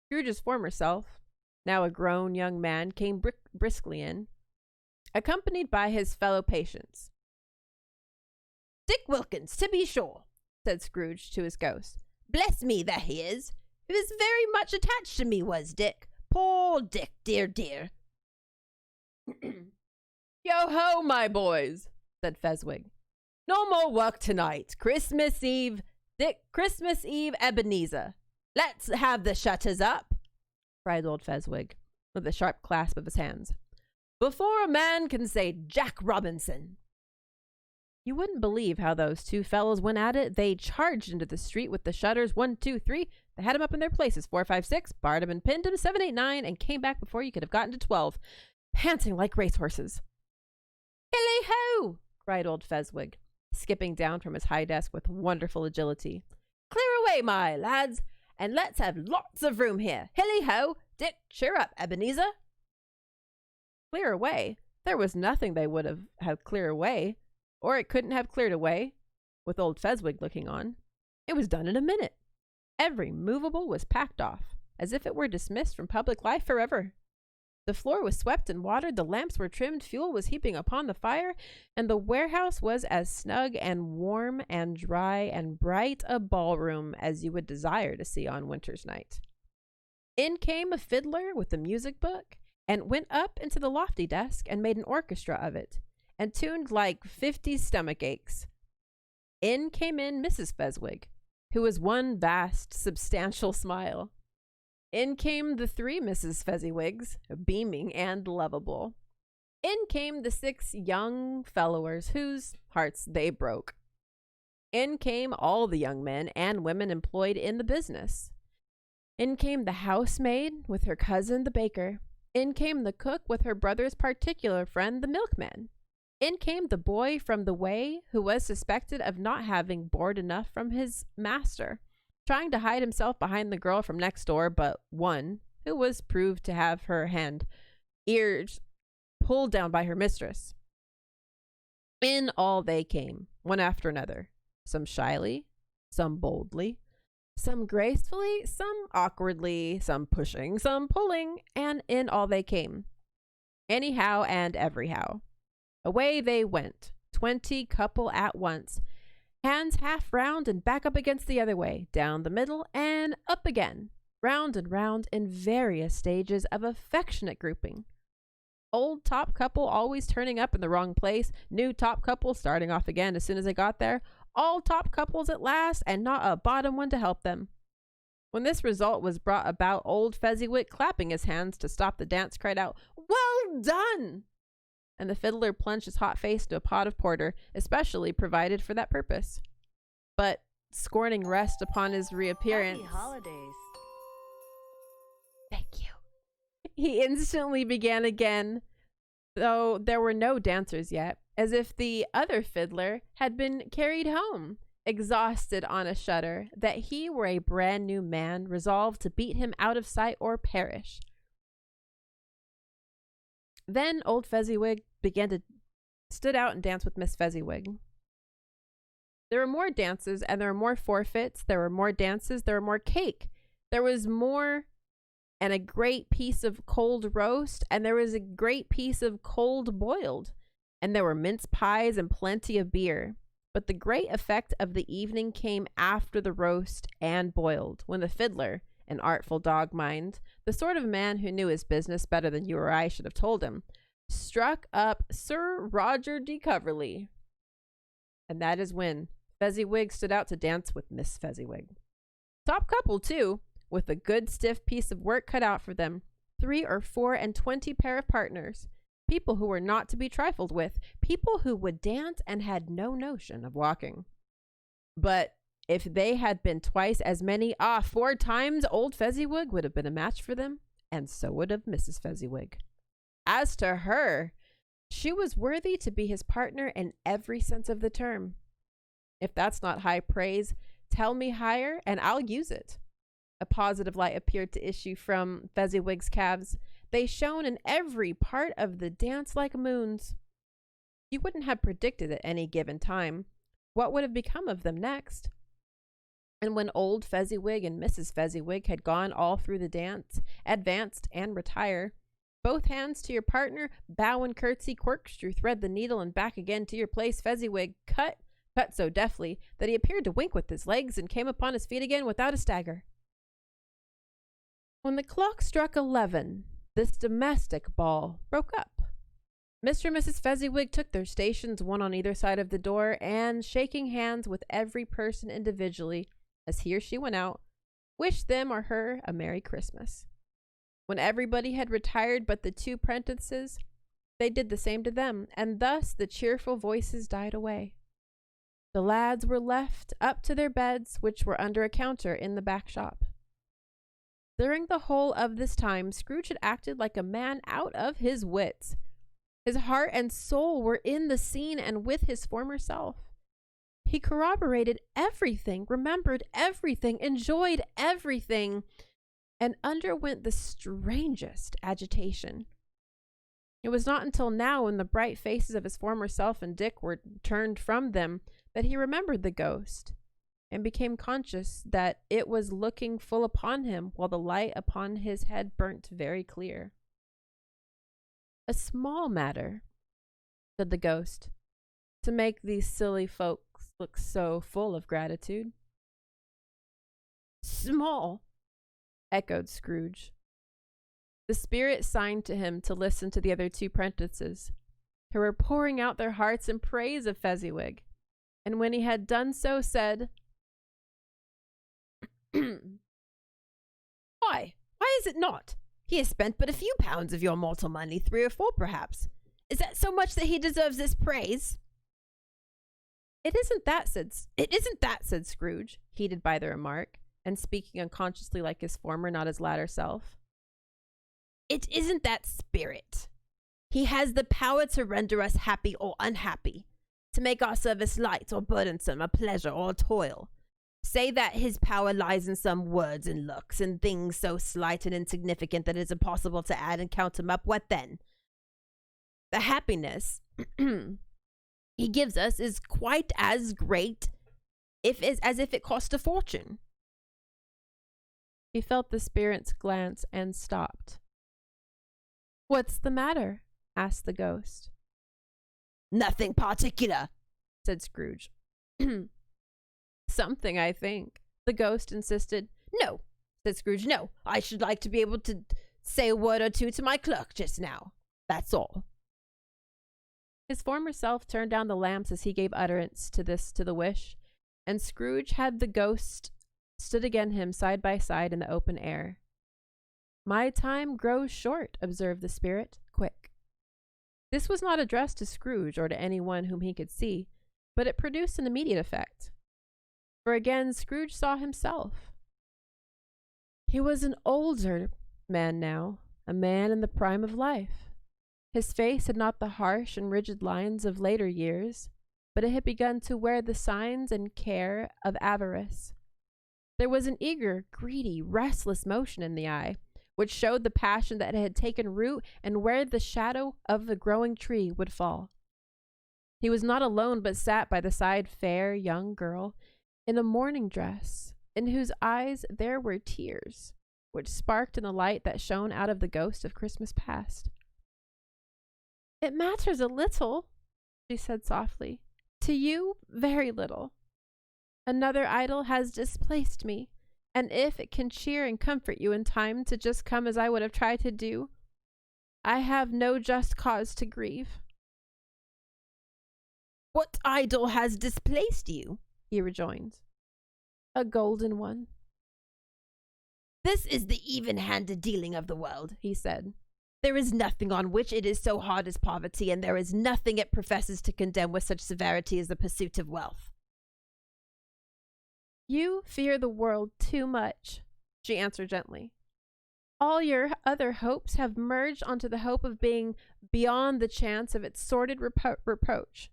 Scrooge's former self, now a grown young man, came briskly in, accompanied by his fellow patients. Dick Wilkins, to be sure, said Scrooge to his ghost. Bless me, there he is. He was very much attached to me, was Dick. Poor Dick, dear, dear. Yo ho, my boys, said Fezziwig. No more work tonight. Christmas Eve, Ebenezer. Let's have the shutters up, cried old Fezziwig, with a sharp clasp of his hands, before a man can say Jack Robinson. You wouldn't believe how those two fellows went at it. They charged into the street with the shutters 1, 2, 3. They had them up in their places 4, 5, 6, barred them and pinned them 7, 8, 9, and came back before you could have gotten to 12, panting like racehorses. Hilly ho! Cried old Fezziwig, skipping down from his high desk with wonderful agility. Clear away, my lads, and let's have lots of room here. Hilly ho! Dick, cheer up, Ebenezer. Clear away? There was nothing they would have had clear away, or it couldn't have cleared away, with old Fezziwig looking on. It was done in a minute. Every movable was packed off, as if it were dismissed from public life forever. The floor was swept and watered, the lamps were trimmed, fuel was heaping upon the fire, and the warehouse was as snug and warm and dry and bright a ballroom as you would desire to see on winter's night. In came a fiddler with a music book, and went up into the lofty desk and made an orchestra of it, and tuned like 50 stomach aches. In came Mrs. Fezziwig, who was one vast, substantial smile. In came the 3 Mrs. Fezziwigs, beaming and lovable. In came the 6 young fellowers whose hearts they broke. In came all the young men and women employed in the business. In came the housemaid with her cousin, the baker. In came the cook with her brother's particular friend, the milkman. In came the boy from the way who was suspected of not having board enough from his master, trying to hide himself behind the girl from next door, but one, who was proved to have her ears pulled down by her mistress. In all they came, one after another, some shyly, some boldly, some gracefully, some awkwardly, some pushing, some pulling, and in all they came, anyhow and everyhow. Away they went, 20 couple at once, hands half round and back up against the other way, down the middle and up again, round and round in various stages of affectionate grouping. Old top couple always turning up in the wrong place, new top couple starting off again as soon as they got there, all top couples at last, and not a bottom one to help them. When this result was brought about, old Fezziwig, clapping his hands to stop the dance, cried out, "Well done!" And the fiddler plunged his hot face into a pot of porter, especially provided for that purpose. But, scorning rest upon his reappearance, Happy holidays. Thank you. He instantly began again, though there were no dancers yet, as if the other fiddler had been carried home, exhausted on a shutter, that he were a brand new man, resolved to beat him out of sight or perish. Then old Fezziwig stood out and dance with Miss Fezziwig. There were more dances, and there were more forfeits. There were more dances. There were more cake. There was more, and a great piece of cold roast, and there was a great piece of cold boiled, and there were mince pies and plenty of beer. But the great effect of the evening came after the roast and boiled, when the fiddler, an artful dog mind, the sort of man who knew his business better than you or I should have told him, struck up Sir Roger de Coverley. And that is when Fezziwig stood out to dance with Miss Fezziwig. Top couple, too, with a good stiff piece of work cut out for them, 3 or 4 and 20 pair of partners, people who were not to be trifled with, people who would dance and had no notion of walking. But if they had been twice as many, 4 times, old Fezziwig would have been a match for them, and so would have Mrs. Fezziwig. As to her, she was worthy to be his partner in every sense of the term. If that's not high praise, tell me higher, and I'll use it. A positive light appeared to issue from Fezziwig's calves. They shone in every part of the dance like moons. You wouldn't have predicted at any given time what would have become of them next. And when old Fezziwig and Mrs. Fezziwig had gone all through the dance, advanced and retire, both hands to your partner, bow and curtsy, corkscrew, thread the needle, and back again to your place, Fezziwig cut so deftly that he appeared to wink with his legs and came upon his feet again without a stagger. When the clock struck 11, this domestic ball broke up. Mr. and Mrs. Fezziwig took their stations, one on either side of the door, and, shaking hands with every person individually as he or she went out, wished them or her a Merry Christmas. When everybody had retired but the two prentices, they did the same to them, and thus the cheerful voices died away. The lads were left up to their beds, which were under a counter in the back shop. During the whole of this time, Scrooge had acted like a man out of his wits. His heart and soul were in the scene and with his former self. He corroborated everything, remembered everything, enjoyed everything, and underwent the strangest agitation. It was not until now, when the bright faces of his former self and Dick were turned from them, that he remembered the ghost, and became conscious that it was looking full upon him, while the light upon his head burnt very clear. "A small matter," said the ghost, "to make these silly folks look so full of gratitude." "Small," echoed Scrooge. The spirit signed to him to listen to the other two prentices, who were pouring out their hearts in praise of Fezziwig, and when he had done so, said, Why is it not? He has spent but a few pounds of your mortal money, 3 or 4 perhaps. Is that so much that he deserves this praise?" It isn't that, said Scrooge, heated by the remark, and speaking unconsciously like his former, not his latter self. "It isn't that, spirit. He has the power to render us happy or unhappy, to make our service light or burdensome, a pleasure or a toil. Say that his power lies in some words and looks, and things so slight and insignificant that it is impossible to add and count them up. What then? The happiness he gives us is quite as great as if it cost a fortune." He felt the spirit's glance and stopped. "What's the matter?" asked the ghost. "Nothing particular," said Scrooge. "Something, I think," the ghost insisted. "No," said Scrooge. "No, I should like to be able to say a word or two to my clerk just now. That's all." His former self turned down the lamps as he gave utterance to the wish, and Scrooge had the ghost stood again him side by side in the open air. "My time grows short," observed the spirit. "Quick." This was not addressed to Scrooge or to anyone whom he could see, but it produced an immediate effect. For again Scrooge saw himself. He was an older man now, a man in the prime of life. His face had not the harsh and rigid lines of later years, but it had begun to wear the signs and care of avarice. There was an eager, greedy, restless motion in the eye, which showed the passion that had taken root and where the shadow of the growing tree would fall. He was not alone, but sat by the side fair young girl in a mourning dress, in whose eyes there were tears, which sparked in the light that shone out of the ghost of Christmas past. "It matters a little," she said softly. "To you, very little. Another idol has displaced me, and if it can cheer and comfort you in time to just come as I would have tried to do, I have no just cause to grieve." "What idol has displaced you?" he rejoined. "A golden one." "This is the even-handed dealing of the world," he said. "There is nothing on which it is so hard as poverty, and there is nothing it professes to condemn with such severity as the pursuit of wealth." "You fear the world too much," she answered gently. "All your other hopes have merged onto the hope of being beyond the chance of its sordid reproach.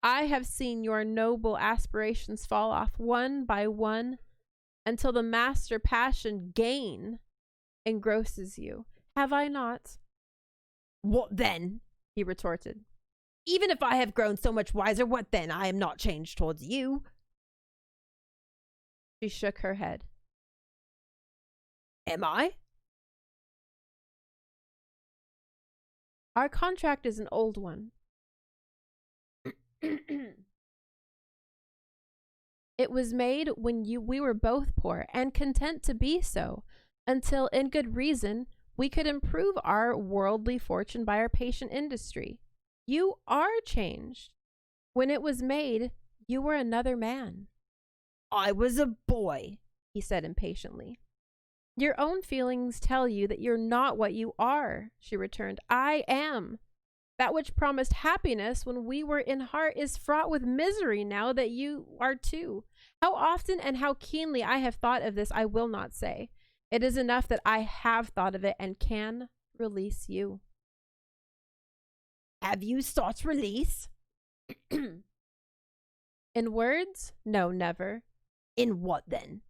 I have seen your noble aspirations fall off one by one until the master passion, gain, engrosses you. Have I not?" "What then?" he retorted. "Even if I have grown so much wiser, what then? I am not changed towards you." She shook her head. "Am I?" "Our contract is an old one." "It was made when we were both poor and content to be so, until, in good reason, we could improve our worldly fortune by our patient industry. You are changed. When it was made, you were another man. I was a boy, He said impatiently. Your own feelings tell you that you're not what you are, she returned. I am. That which promised happiness when we were in heart is fraught with misery now that you are too. How often and how keenly I have thought of this, I will not say. It is enough that I have thought of it and can release you. Have you sought release? In words? No, never. In what then?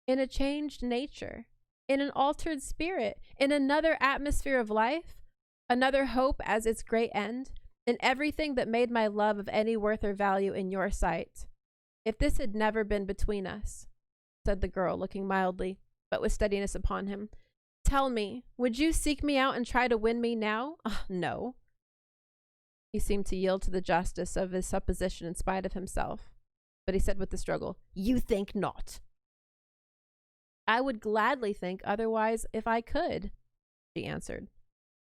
In a changed nature, in an altered spirit, in another atmosphere of life, another hope as its great end, in everything that made my love of any worth or value in your sight. If this had never been between us, said the girl, looking mildly, but with steadiness upon him, tell me, would you seek me out and try to win me now? No. He seemed to yield to the justice of his supposition in spite of himself, but he said with a struggle, You think not. I would gladly think otherwise if I could, she answered.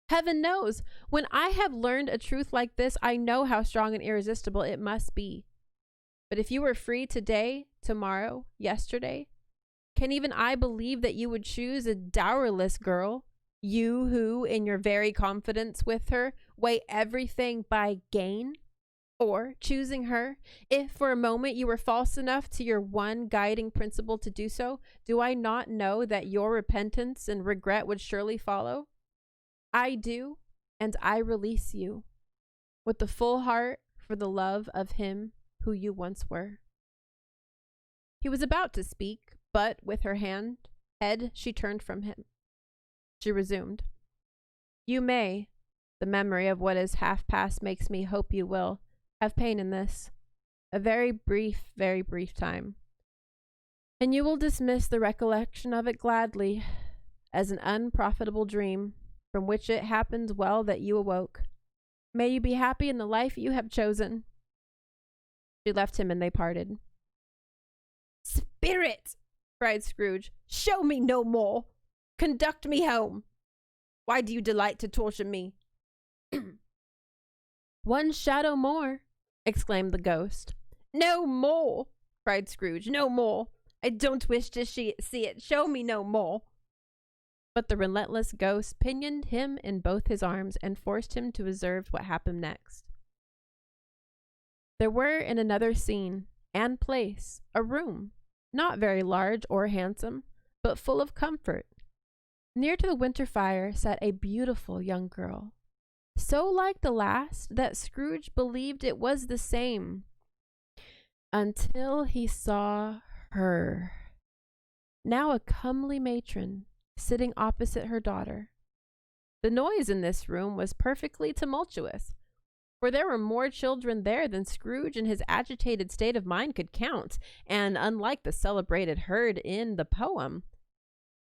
Heaven knows, when I have learned a truth like this, I know how strong and irresistible it must be. But if you were free today, tomorrow, yesterday, can even I believe that you would choose a dowerless girl, you who, in your very confidence with her, weigh everything by gain? Or, choosing her, if for a moment you were false enough to your one guiding principle to do so, do I not know that your repentance and regret would surely follow? I do, and I release you, with the full heart for the love of him who you once were. He was about to speak, but with her head, she turned from him. She resumed. You may, the memory of what is half past makes me hope you will, have pain in this, a very brief time. And you will dismiss the recollection of it gladly, as an unprofitable dream, from which it happened well that you awoke. May you be happy in the life you have chosen. She left him and they parted. Spirit, cried Scrooge, show me no more. Conduct me home. Why do you delight to torture me? One shadow more, exclaimed the ghost. No more, cried Scrooge, no more. I don't wish to see it. Show me no more. But the relentless ghost pinioned him in both his arms and forced him to observe what happened next. There were in another scene and place a room, not very large or handsome, but full of comfort. Near to the winter fire sat a beautiful young girl, so like the last that Scrooge believed it was the same, until he saw her, now a comely matron, sitting opposite her daughter. The noise in this room was perfectly tumultuous, for there were more children there than Scrooge in his agitated state of mind could count, and unlike the celebrated herd in the poem,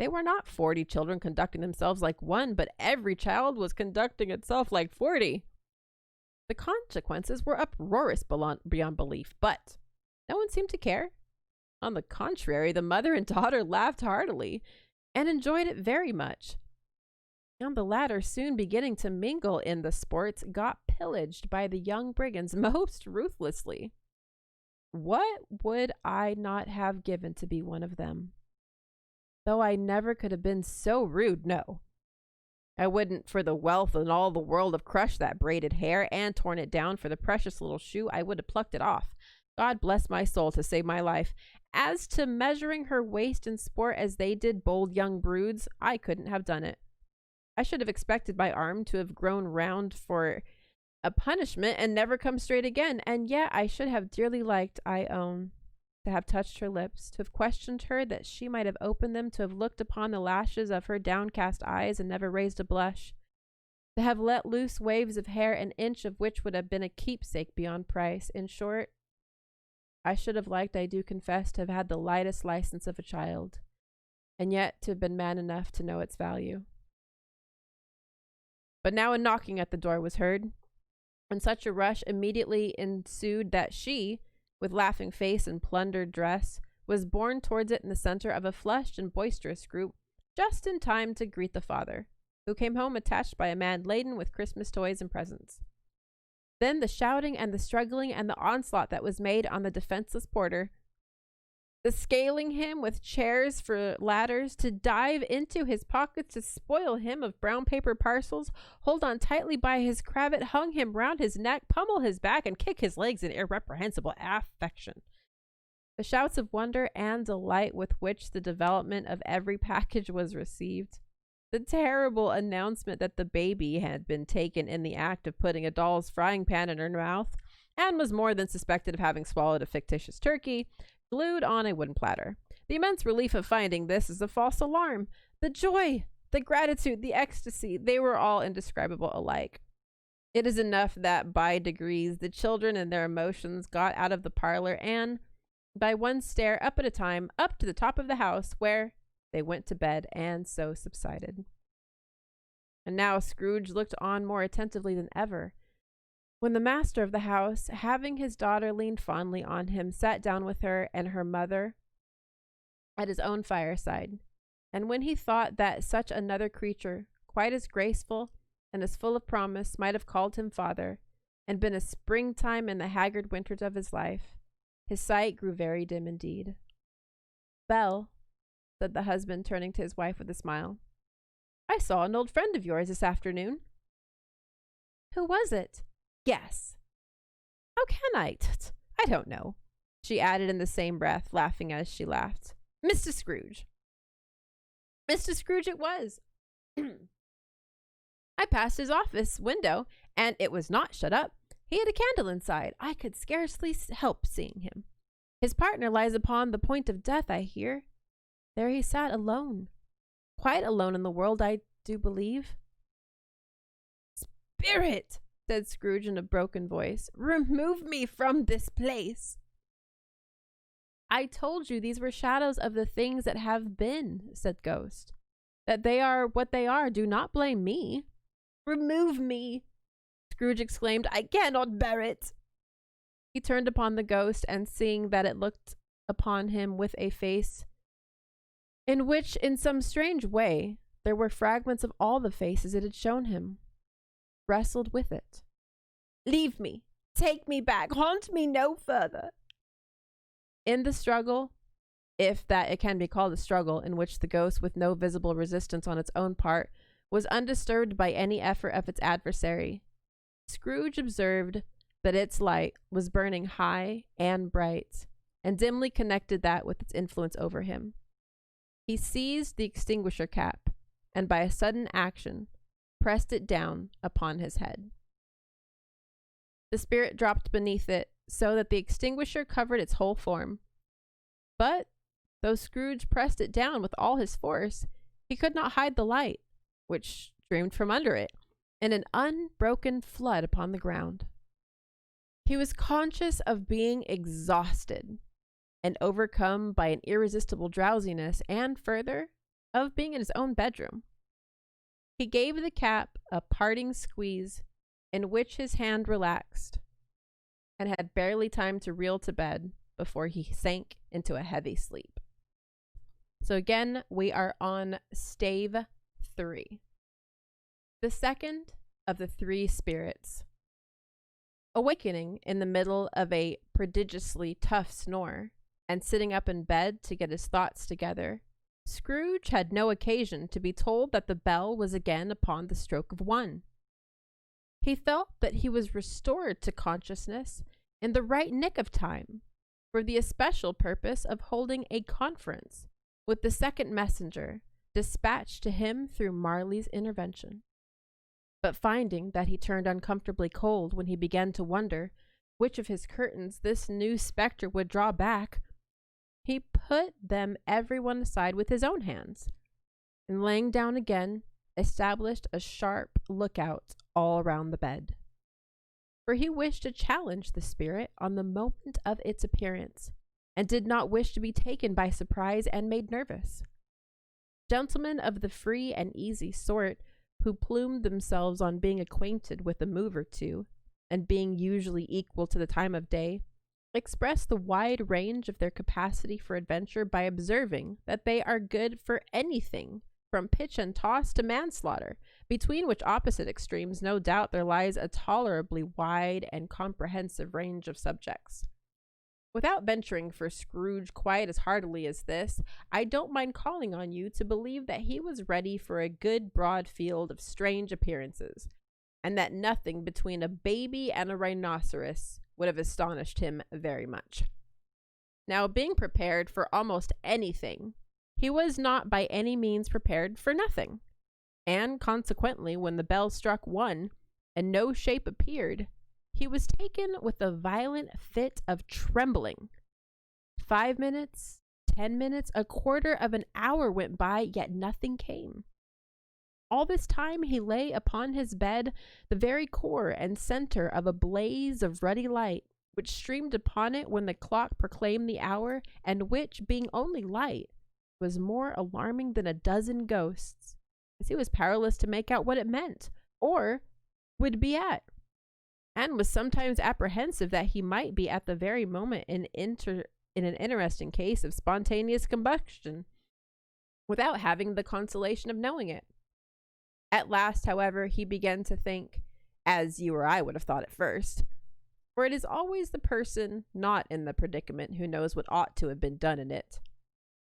they were not 40 children conducting themselves like one, but every child was conducting itself like 40. The consequences were uproarious beyond belief, but no one seemed to care. On the contrary, the mother and daughter laughed heartily and enjoyed it very much. And the latter, soon beginning to mingle in the sports, got pillaged by the young brigands most ruthlessly. What would I not have given to be one of them? Though I never could have been so rude, no. I wouldn't for the wealth in all the world have crushed that braided hair and torn it down for the precious little shoe. I would have plucked it off. God bless my soul to save my life. As to measuring her waist in sport as they did bold young broods, I couldn't have done it. I should have expected my arm to have grown round for a punishment and never come straight again, and yet I should have dearly liked, I own, to have touched her lips, to have questioned her that she might have opened them, to have looked upon the lashes of her downcast eyes and never raised a blush, to have let loose waves of hair, an inch of which would have been a keepsake beyond price. In short, I should have liked, I do confess, to have had the lightest license of a child, and yet to have been man enough to know its value. But now a knocking at the door was heard, and such a rush immediately ensued that she, with laughing face and plundered dress, was borne towards it in the center of a flushed and boisterous group, just in time to greet the father, who came home attached by a man laden with Christmas toys and presents. Then the shouting and the struggling and the onslaught that was made on the defenseless porter. The scaling him with chairs for ladders, to dive into his pockets, to spoil him of brown paper parcels, hold on tightly by his cravat, hung him round his neck, pummel his back, and kick his legs in irreprehensible affection. The shouts of wonder and delight with which the development of every package was received. The terrible announcement that the baby had been taken in the act of putting a doll's frying pan in her mouth, and was more than suspected of having swallowed a fictitious turkey, glued on a wooden platter. The immense relief of finding this is a false alarm. The joy, the gratitude, the ecstasy, they were all indescribable alike. It is enough that by degrees the children and their emotions got out of the parlor, and by one stair up at a time, up to the top of the house, where they went to bed, and so subsided. And now Scrooge looked on more attentively than ever, when the master of the house, having his daughter leaned fondly on him, sat down with her and her mother at his own fireside, and when he thought that such another creature, quite as graceful and as full of promise, might have called him father, and been a springtime in the haggard winters of his life, his sight grew very dim indeed. "Belle," said the husband, turning to his wife with a smile, "I saw an old friend of yours this afternoon." "Who was it?" "Guess." "How can I? I don't know," she added in the same breath, laughing as she laughed. "Mr. Scrooge." Mr. Scrooge it was. I passed his office window, and it was not shut up. He had a candle inside. I could scarcely help seeing him. His partner lies upon the point of death, I hear. There he sat alone. Quite alone in the world, I do believe. "Spirit," said Scrooge in a broken voice, "remove me from this place." "I told you these were shadows of the things that have been," said Ghost. "That they are what they are. Do not blame me." "Remove me," Scrooge exclaimed. "I cannot bear it." He turned upon the ghost, and seeing that it looked upon him with a face in which, in some strange way, there were fragments of all the faces it had shown him, wrestled with it. "Leave me. Take me back. Haunt me no further." In the struggle, if that it can be called a struggle, in which the ghost, with no visible resistance on its own part, was undisturbed by any effort of its adversary, Scrooge observed that its light was burning high and bright, and dimly connected that with its influence over him. He seized the extinguisher cap, and by a sudden action, pressed it down upon his head. The spirit dropped beneath it, so that the extinguisher covered its whole form. But, though Scrooge pressed it down with all his force, he could not hide the light, which streamed from under it, in an unbroken flood upon the ground. He was conscious of being exhausted, and overcome by an irresistible drowsiness, and further, of being in his own bedroom. He gave the cap a parting squeeze, in which his hand relaxed, and had barely time to reel to bed before he sank into a heavy sleep. So again, we are on stave 3. The second of the 3 spirits. Awakening in the middle of a prodigiously tough snore, and sitting up in bed to get his thoughts together, Scrooge had no occasion to be told that the bell was again upon the stroke of 1. He felt that he was restored to consciousness in the right nick of time, for the especial purpose of holding a conference with the second messenger, dispatched to him through Marley's intervention. But finding that he turned uncomfortably cold when he began to wonder which of his curtains this new spectre would draw back, he put them every one aside with his own hands, and laying down again, established a sharp lookout all around the bed. For he wished to challenge the spirit on the moment of its appearance, and did not wish to be taken by surprise and made nervous. Gentlemen of the free and easy sort, who plumed themselves on being acquainted with a move or two, and being usually equal to the time of day, express the wide range of their capacity for adventure by observing that they are good for anything from pitch and toss to manslaughter, between which opposite extremes no doubt there lies a tolerably wide and comprehensive range of subjects. Without venturing for Scrooge quite as heartily as this, I don't mind calling on you to believe that he was ready for a good broad field of strange appearances, and that nothing between a baby and a rhinoceros would have astonished him very much. Now, being prepared for almost anything, he was not by any means prepared for nothing, and consequently, when the bell struck 1 and no shape appeared, he was taken with a violent fit of trembling. 5 minutes, 10 minutes, a quarter of an hour went by, yet nothing came. All this time he lay upon his bed, the very core and center of a blaze of ruddy light, which streamed upon it when the clock proclaimed the hour, and which, being only light, was more alarming than a dozen ghosts, as he was powerless to make out what it meant, or would be at, and was sometimes apprehensive that he might be at the very moment in an interesting case of spontaneous combustion, without having the consolation of knowing it. At last, however, he began to think, as you or I would have thought at first, for it is always the person not in the predicament who knows what ought to have been done in it,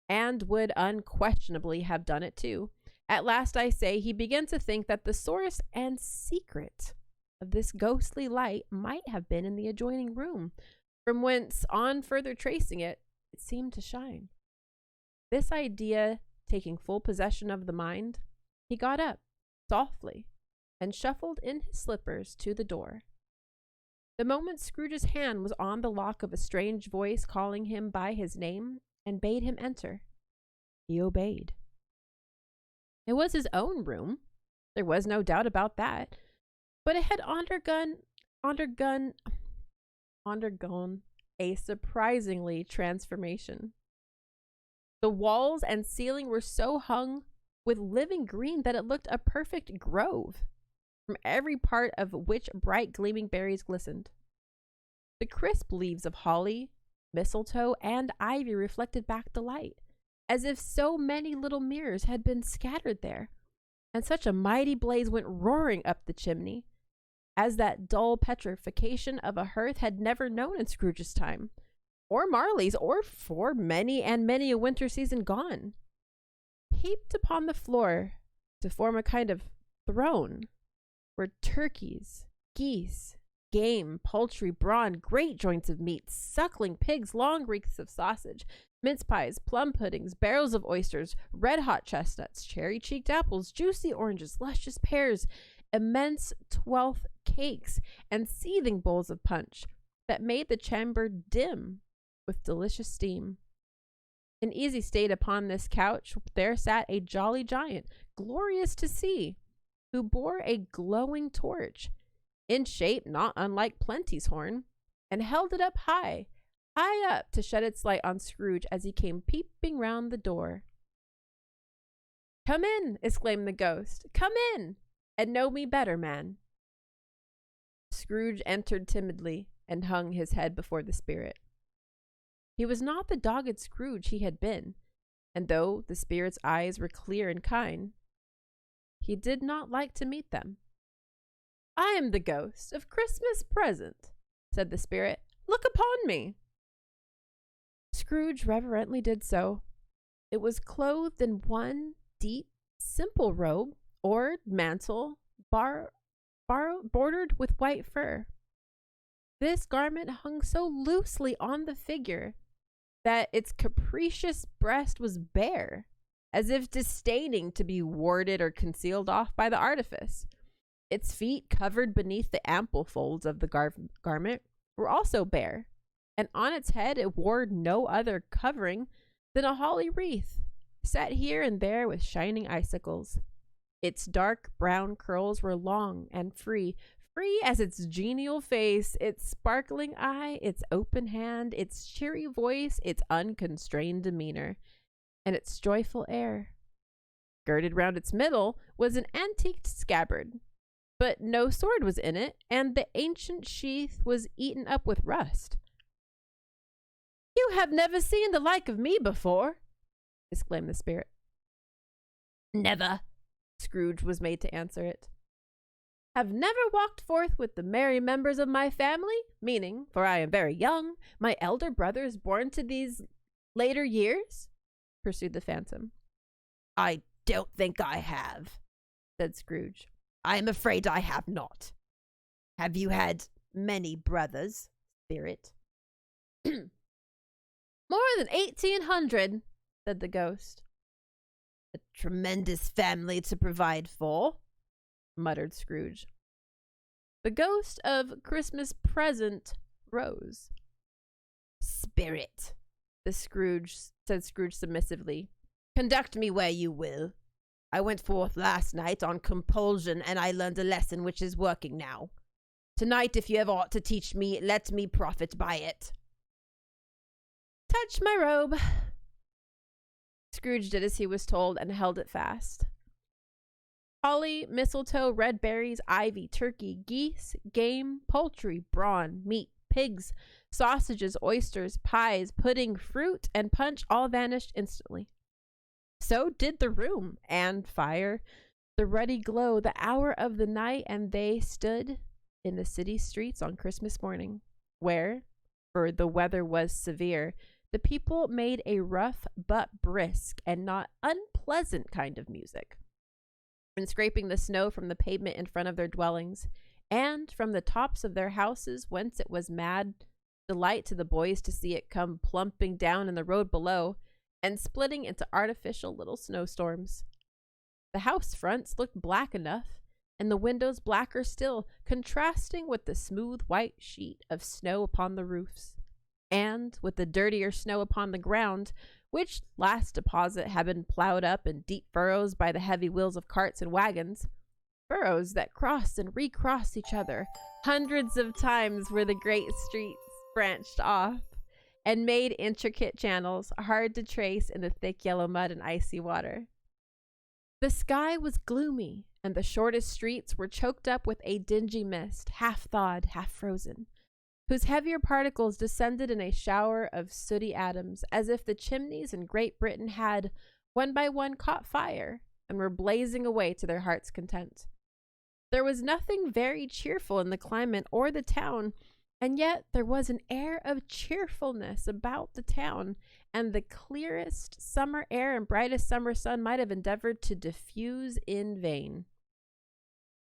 and would unquestionably have done it too. At last, I say, he began to think that the source and secret of this ghostly light might have been in the adjoining room, from whence, on further tracing it, it seemed to shine. This idea taking full possession of the mind, he got up softly and shuffled in his slippers to the door. The moment Scrooge's hand was on the lock of a strange voice calling him by his name and bade him enter, he obeyed. It was his own room, there was no doubt about that, but it had undergone a surprisingly transformation. The walls and ceiling were so hung with living green that it looked a perfect grove, from every part of which bright gleaming berries glistened. The crisp leaves of holly, mistletoe, and ivy reflected back the light, as if so many little mirrors had been scattered there, and such a mighty blaze went roaring up the chimney, as that dull petrification of a hearth had never known in Scrooge's time, or Marley's, or for many and many a winter season gone. Heaped upon the floor to form a kind of throne were turkeys, geese, game, poultry, brawn, great joints of meat, suckling pigs, long wreaths of sausage, mince pies, plum puddings, barrels of oysters, red-hot chestnuts, cherry-cheeked apples, juicy oranges, luscious pears, immense 12th cakes, and seething bowls of punch that made the chamber dim with delicious steam. In easy state upon this couch there sat a jolly giant, glorious to see, who bore a glowing torch, in shape not unlike Plenty's horn, and held it up high up to shed its light on Scrooge as he came peeping round the door. "Come in," exclaimed the ghost. "Come in, and know me better, man." Scrooge entered timidly and hung his head before the spirit. He was not the dogged Scrooge he had been, and though the spirit's eyes were clear and kind, he did not like to meet them. "I am the ghost of Christmas present," said the spirit. "Look upon me." Scrooge reverently did so. It was clothed in one deep, simple robe, or mantle, bordered with white fur. This garment hung so loosely on the figure that its capricious breast was bare, as if disdaining to be warded or concealed off by the artifice. Its feet, covered beneath the ample folds of the garment, were also bare, and on its head it wore no other covering than a holly wreath, set here and there with shining icicles. Its dark brown curls were long and free as its genial face, its sparkling eye, its open hand, its cheery voice, its unconstrained demeanor, and its joyful air. Girded round its middle was an antiqued scabbard, but no sword was in it, and the ancient sheath was eaten up with rust. "You have never seen the like of me before," exclaimed the spirit. Never. Scrooge was made to answer it. Have never walked forth with the merry members of my family, meaning, for I am very young, my elder brothers born to these later years? Pursued the Phantom. I don't think I have, said Scrooge. I am afraid I have not. Have you had many brothers, Spirit? More than 1,800, said the ghost. A tremendous family to provide for, muttered Scrooge. The ghost of Christmas present rose. Spirit, said Scrooge submissively. Conduct me where you will. I went forth last night on compulsion, and I learned a lesson which is working now. Tonight, if you have aught to teach me, let me profit by it. Touch my robe. Scrooge did as he was told and held it fast. Holly, mistletoe, red berries, ivy, turkey, geese, game, poultry, brawn, meat, pigs, sausages, oysters, pies, pudding, fruit, and punch all vanished instantly. So did the room and fire, the ruddy glow, the hour of the night, and they stood in the city streets on Christmas morning, where, for the weather was severe, the people made a rough but brisk and not unpleasant kind of music, and scraping the snow from the pavement in front of their dwellings, and from the tops of their houses, whence it was mad delight to the boys to see it come plumping down in the road below, and splitting into artificial little snowstorms. The house fronts looked black enough, and the windows blacker still, contrasting with the smooth white sheet of snow upon the roofs, and with the dirtier snow upon the ground, which last deposit had been plowed up in deep furrows by the heavy wheels of carts and wagons, furrows that crossed and recrossed each other hundreds of times where the great streets branched off and made intricate channels hard to trace in the thick yellow mud and icy water. The sky was gloomy, and the shortest streets were choked up with a dingy mist, half thawed, half frozen, whose heavier particles descended in a shower of sooty atoms, as if the chimneys in Great Britain had, one by one, caught fire, and were blazing away to their heart's content. There was nothing very cheerful in the climate or the town, and yet there was an air of cheerfulness about the town, and the clearest summer air and brightest summer sun might have endeavored to diffuse in vain.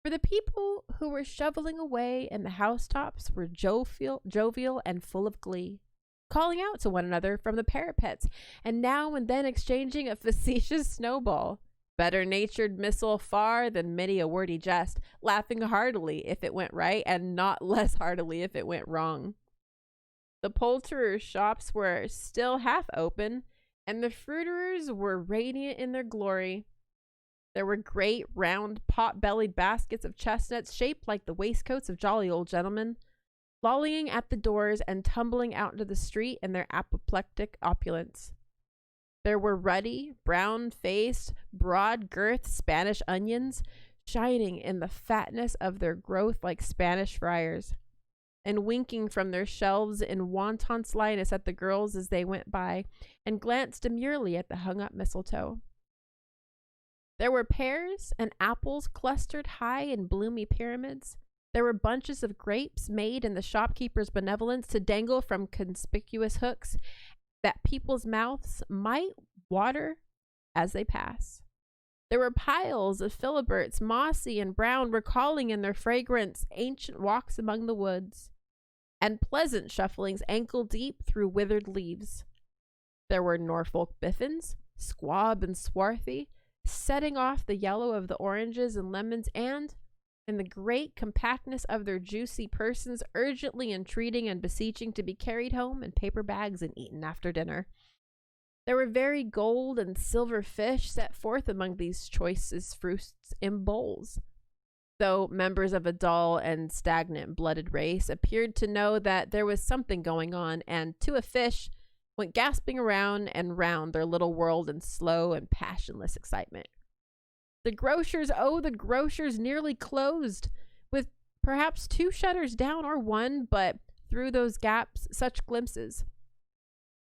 For the people who were shoveling away in the housetops were jovial and full of glee, calling out to one another from the parapets, and now and then exchanging a facetious snowball, better-natured missile far than many a wordy jest, laughing heartily if it went right and not less heartily if it went wrong. The poulterers' shops were still half open, and the fruiterers were radiant in their glory. There were great, round, pot-bellied baskets of chestnuts shaped like the waistcoats of jolly old gentlemen, lollying at the doors and tumbling out into the street in their apoplectic opulence. There were ruddy, brown-faced, broad-girthed Spanish onions, shining in the fatness of their growth like Spanish friars, and winking from their shelves in wanton slyness at the girls as they went by, and glanced demurely at the hung-up mistletoe. There were pears and apples clustered high in bloomy pyramids. There were bunches of grapes made in the shopkeeper's benevolence to dangle from conspicuous hooks that people's mouths might water as they pass. There were piles of filiberts, mossy and brown, recalling in their fragrance ancient walks among the woods, and pleasant shufflings ankle-deep through withered leaves. There were Norfolk biffins, squab and swarthy, setting off the yellow of the oranges and lemons, and, in the great compactness of their juicy persons, urgently entreating and beseeching to be carried home in paper bags and eaten after dinner. There were very gold and silver fish set forth among these choicest fruits in bowls, though members of a dull and stagnant blooded race appeared to know that there was something going on, and to a fish went gasping around and round their little world in slow and passionless excitement. The grocers nearly closed, with perhaps 2 shutters down or 1, but through those gaps such glimpses.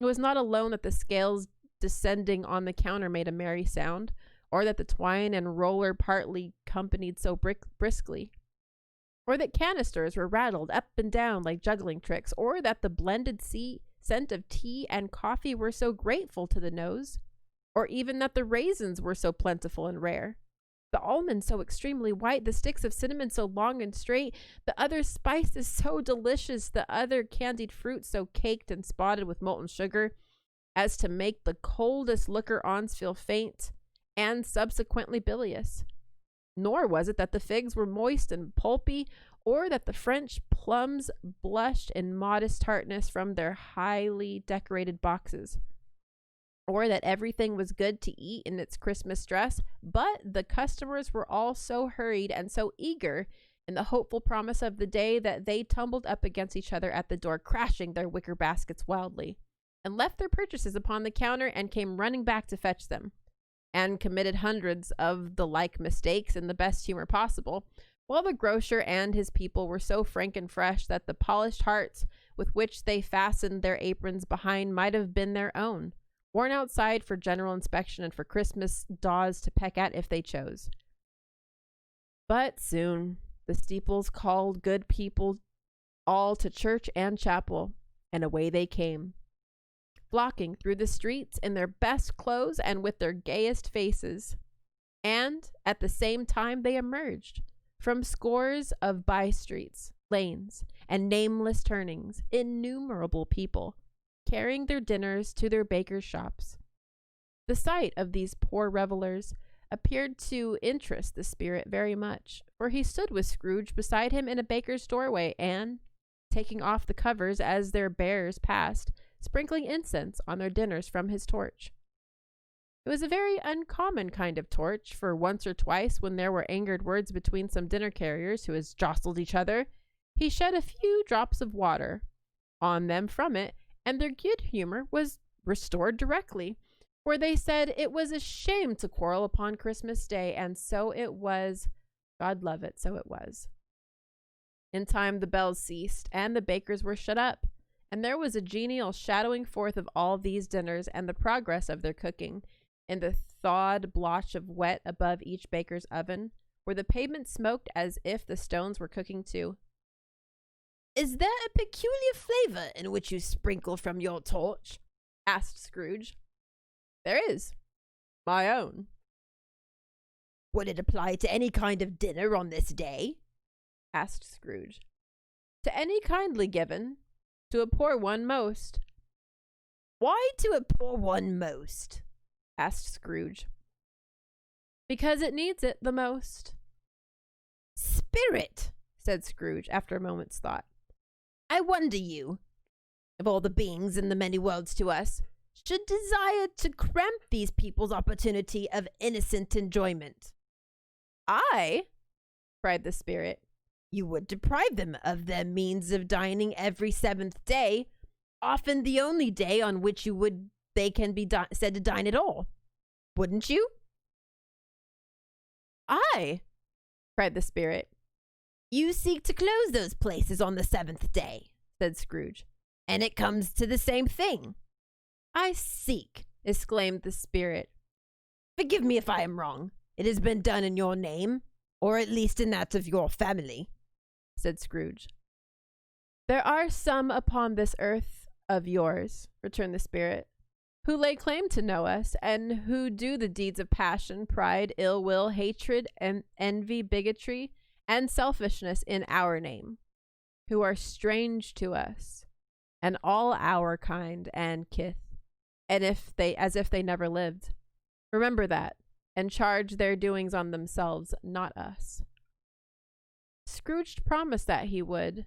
It was not alone that the scales descending on the counter made a merry sound, or that the twine and roller partly accompanied so briskly, or that canisters were rattled up and down like juggling tricks, or that the blended scent of tea and coffee were so grateful to the nose, or even that the raisins were so plentiful and rare, the almonds so extremely white, the sticks of cinnamon so long and straight, the other spices so delicious, the other candied fruit so caked and spotted with molten sugar, as to make the coldest looker-ons feel faint and subsequently bilious. Nor was it that the figs were moist and pulpy, or that the French plums blushed in modest tartness from their highly decorated boxes, or that everything was good to eat in its Christmas dress, but the customers were all so hurried and so eager in the hopeful promise of the day that they tumbled up against each other at the door, crashing their wicker baskets wildly, and left their purchases upon the counter and came running back to fetch them, and committed hundreds of the like mistakes in the best humor possible, while the grocer and his people were so frank and fresh that the polished hearts with which they fastened their aprons behind might have been their own, worn outside for general inspection and for Christmas daws to peck at if they chose. But soon the steeples called good people all to church and chapel, and away they came, flocking through the streets in their best clothes and with their gayest faces. And at the same time they emerged from scores of by-streets, lanes, and nameless turnings, innumerable people, carrying their dinners to their bakers' shops. The sight of these poor revelers appeared to interest the spirit very much, for he stood with Scrooge beside him in a baker's doorway, and, taking off the covers as their bearers passed, sprinkling incense on their dinners from his torch. It was a very uncommon kind of torch, for once or twice, when there were angered words between some dinner carriers who had jostled each other, he shed a few drops of water on them from it, and their good humor was restored directly, for they said it was a shame to quarrel upon Christmas Day, and so it was. God love it, so it was. In time the bells ceased, and the bakers were shut up, and there was a genial shadowing forth of all these dinners and the progress of their cooking, in the thawed blotch of wet above each baker's oven, where the pavement smoked as if the stones were cooking too. "Is there a peculiar flavor in which you sprinkle from your torch?" asked Scrooge. "There is. My own." "Would it apply to any kind of dinner on this day?" asked Scrooge. "To any kindly given. To a poor one most." "Why to a poor one most?" asked Scrooge. "Because it needs it the most." "Spirit," said Scrooge after a moment's thought, "I wonder you, of all the beings in the many worlds to us, should desire to cramp these people's opportunity of innocent enjoyment." "I?" cried the spirit. "You would deprive them of their means of dining every seventh day, often the only day on which they can be said to dine at all. Wouldn't you?" "I?" cried the spirit. "You seek to close those places on the seventh day," said Scrooge, "and it comes to the same thing." "I seek," exclaimed the spirit. "Forgive me if I am wrong. It has been done in your name, or at least in that of your family," said Scrooge. "There are some upon this earth of yours," returned the spirit, "who lay claim to know us, and who do the deeds of passion, pride, ill will, hatred, and envy, bigotry, and selfishness in our name, who are strange to us, and all our kind and kith, and as if they never lived. Remember that, and charge their doings on themselves, not us." Scrooge promised that he would,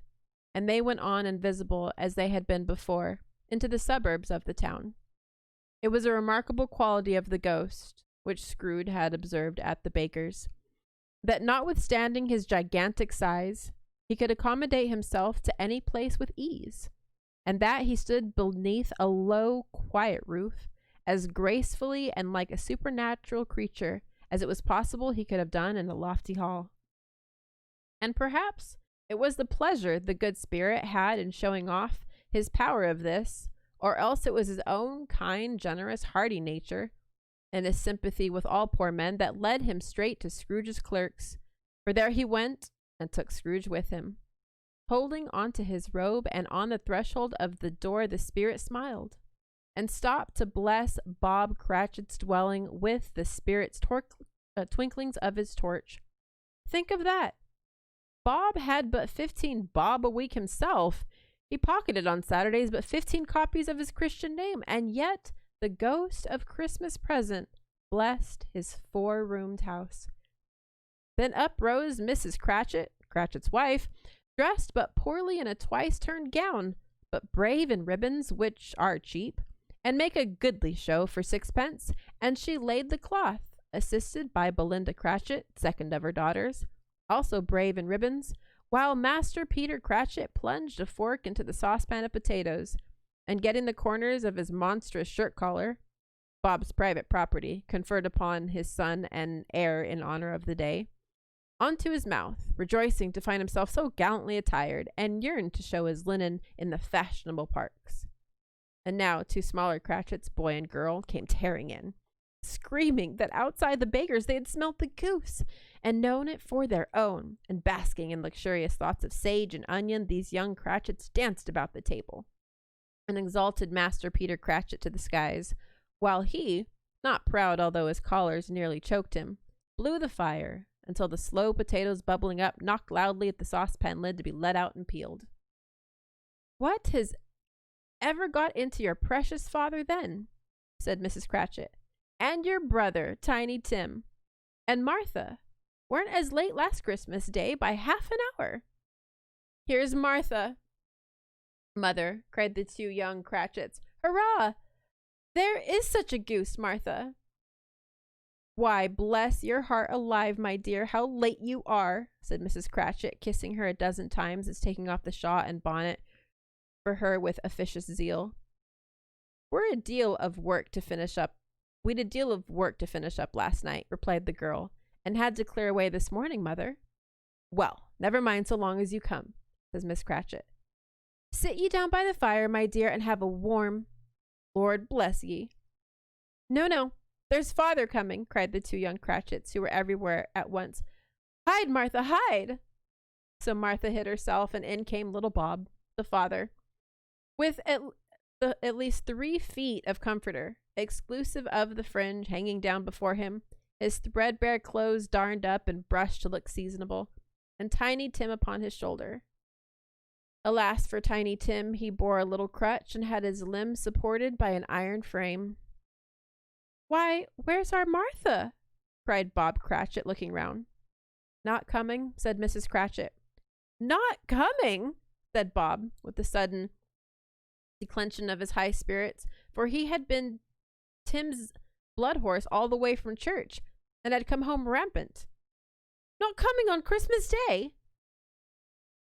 and they went on invisible as they had been before, into the suburbs of the town. It was a remarkable quality of the ghost, which Scrooge had observed at the baker's, that notwithstanding his gigantic size, he could accommodate himself to any place with ease, and that he stood beneath a low, quiet roof as gracefully and like a supernatural creature as it was possible he could have done in a lofty hall. And perhaps it was the pleasure the good spirit had in showing off his power of this, or else it was his own kind, generous, hearty nature, and his sympathy with all poor men that led him straight to Scrooge's clerks, for there he went and took Scrooge with him. Holding onto his robe, and on the threshold of the door the spirit smiled, and stopped to bless Bob Cratchit's dwelling with the spirit's twinklings of his torch. Think of that. Bob had but 15 bob a week himself. He pocketed on Saturdays but 15 copies of his Christian name, and yet the ghost of Christmas present blessed his 4-roomed house. Then up rose Mrs. Cratchit, Cratchit's wife, dressed but poorly in a twice-turned gown, but brave in ribbons, which are cheap, and make a goodly show for 6pence, and she laid the cloth, assisted by Belinda Cratchit, second of her daughters, also brave in ribbons, while Master Peter Cratchit plunged a fork into the saucepan of potatoes, and getting the corners of his monstrous shirt collar, Bob's private property, conferred upon his son and heir in honor of the day, onto his mouth, rejoicing to find himself so gallantly attired, and yearned to show his linen in the fashionable parks. And now 2 smaller Cratchits, boy and girl, came tearing in, screaming that outside the baker's they had smelt the goose, and known it for their own, and basking in luxurious thoughts of sage and onion, these young Cratchits danced about the table, and exalted Master Peter Cratchit to the skies, while he, not proud although his collars nearly choked him, blew the fire, until the slow potatoes bubbling up knocked loudly at the saucepan lid to be let out and peeled. "What has ever got into your precious father then?" said Mrs. Cratchit. "And your brother, Tiny Tim, and Martha weren't as late last Christmas Day by half an hour." "Here's Martha, mother," cried the 2 young Cratchits. "Hurrah! There is such a goose, Martha." "Why, bless your heart alive, my dear, how late you are," said Mrs. Cratchit, kissing her a dozen times as taking off the shawl and bonnet for her with officious zeal. We'd a deal of work to finish up last night," replied the girl, "and had to clear away this morning, mother." "Well, never mind so long as you come," says Miss Cratchit. "Sit ye down by the fire, my dear, and have a warm. Lord bless ye." No, there's father coming," cried the 2 young Cratchits, who were everywhere at once. "Hide, Martha, hide!" So Martha hid herself, and in came little Bob, the father, with at least 3 feet of comforter, exclusive of the fringe, hanging down before him, his threadbare clothes darned up and brushed to look seasonable, and Tiny Tim upon his shoulder. Alas for Tiny Tim, he bore a little crutch, and had his limbs supported by an iron frame. "Why, where's our Martha?" cried Bob Cratchit, looking round. "Not coming," said Mrs. Cratchit. "Not coming!" said Bob, with a sudden declension of his high spirits, for he had been Tim's blood horse all the way from church, and had come home rampant. "Not coming on Christmas Day!"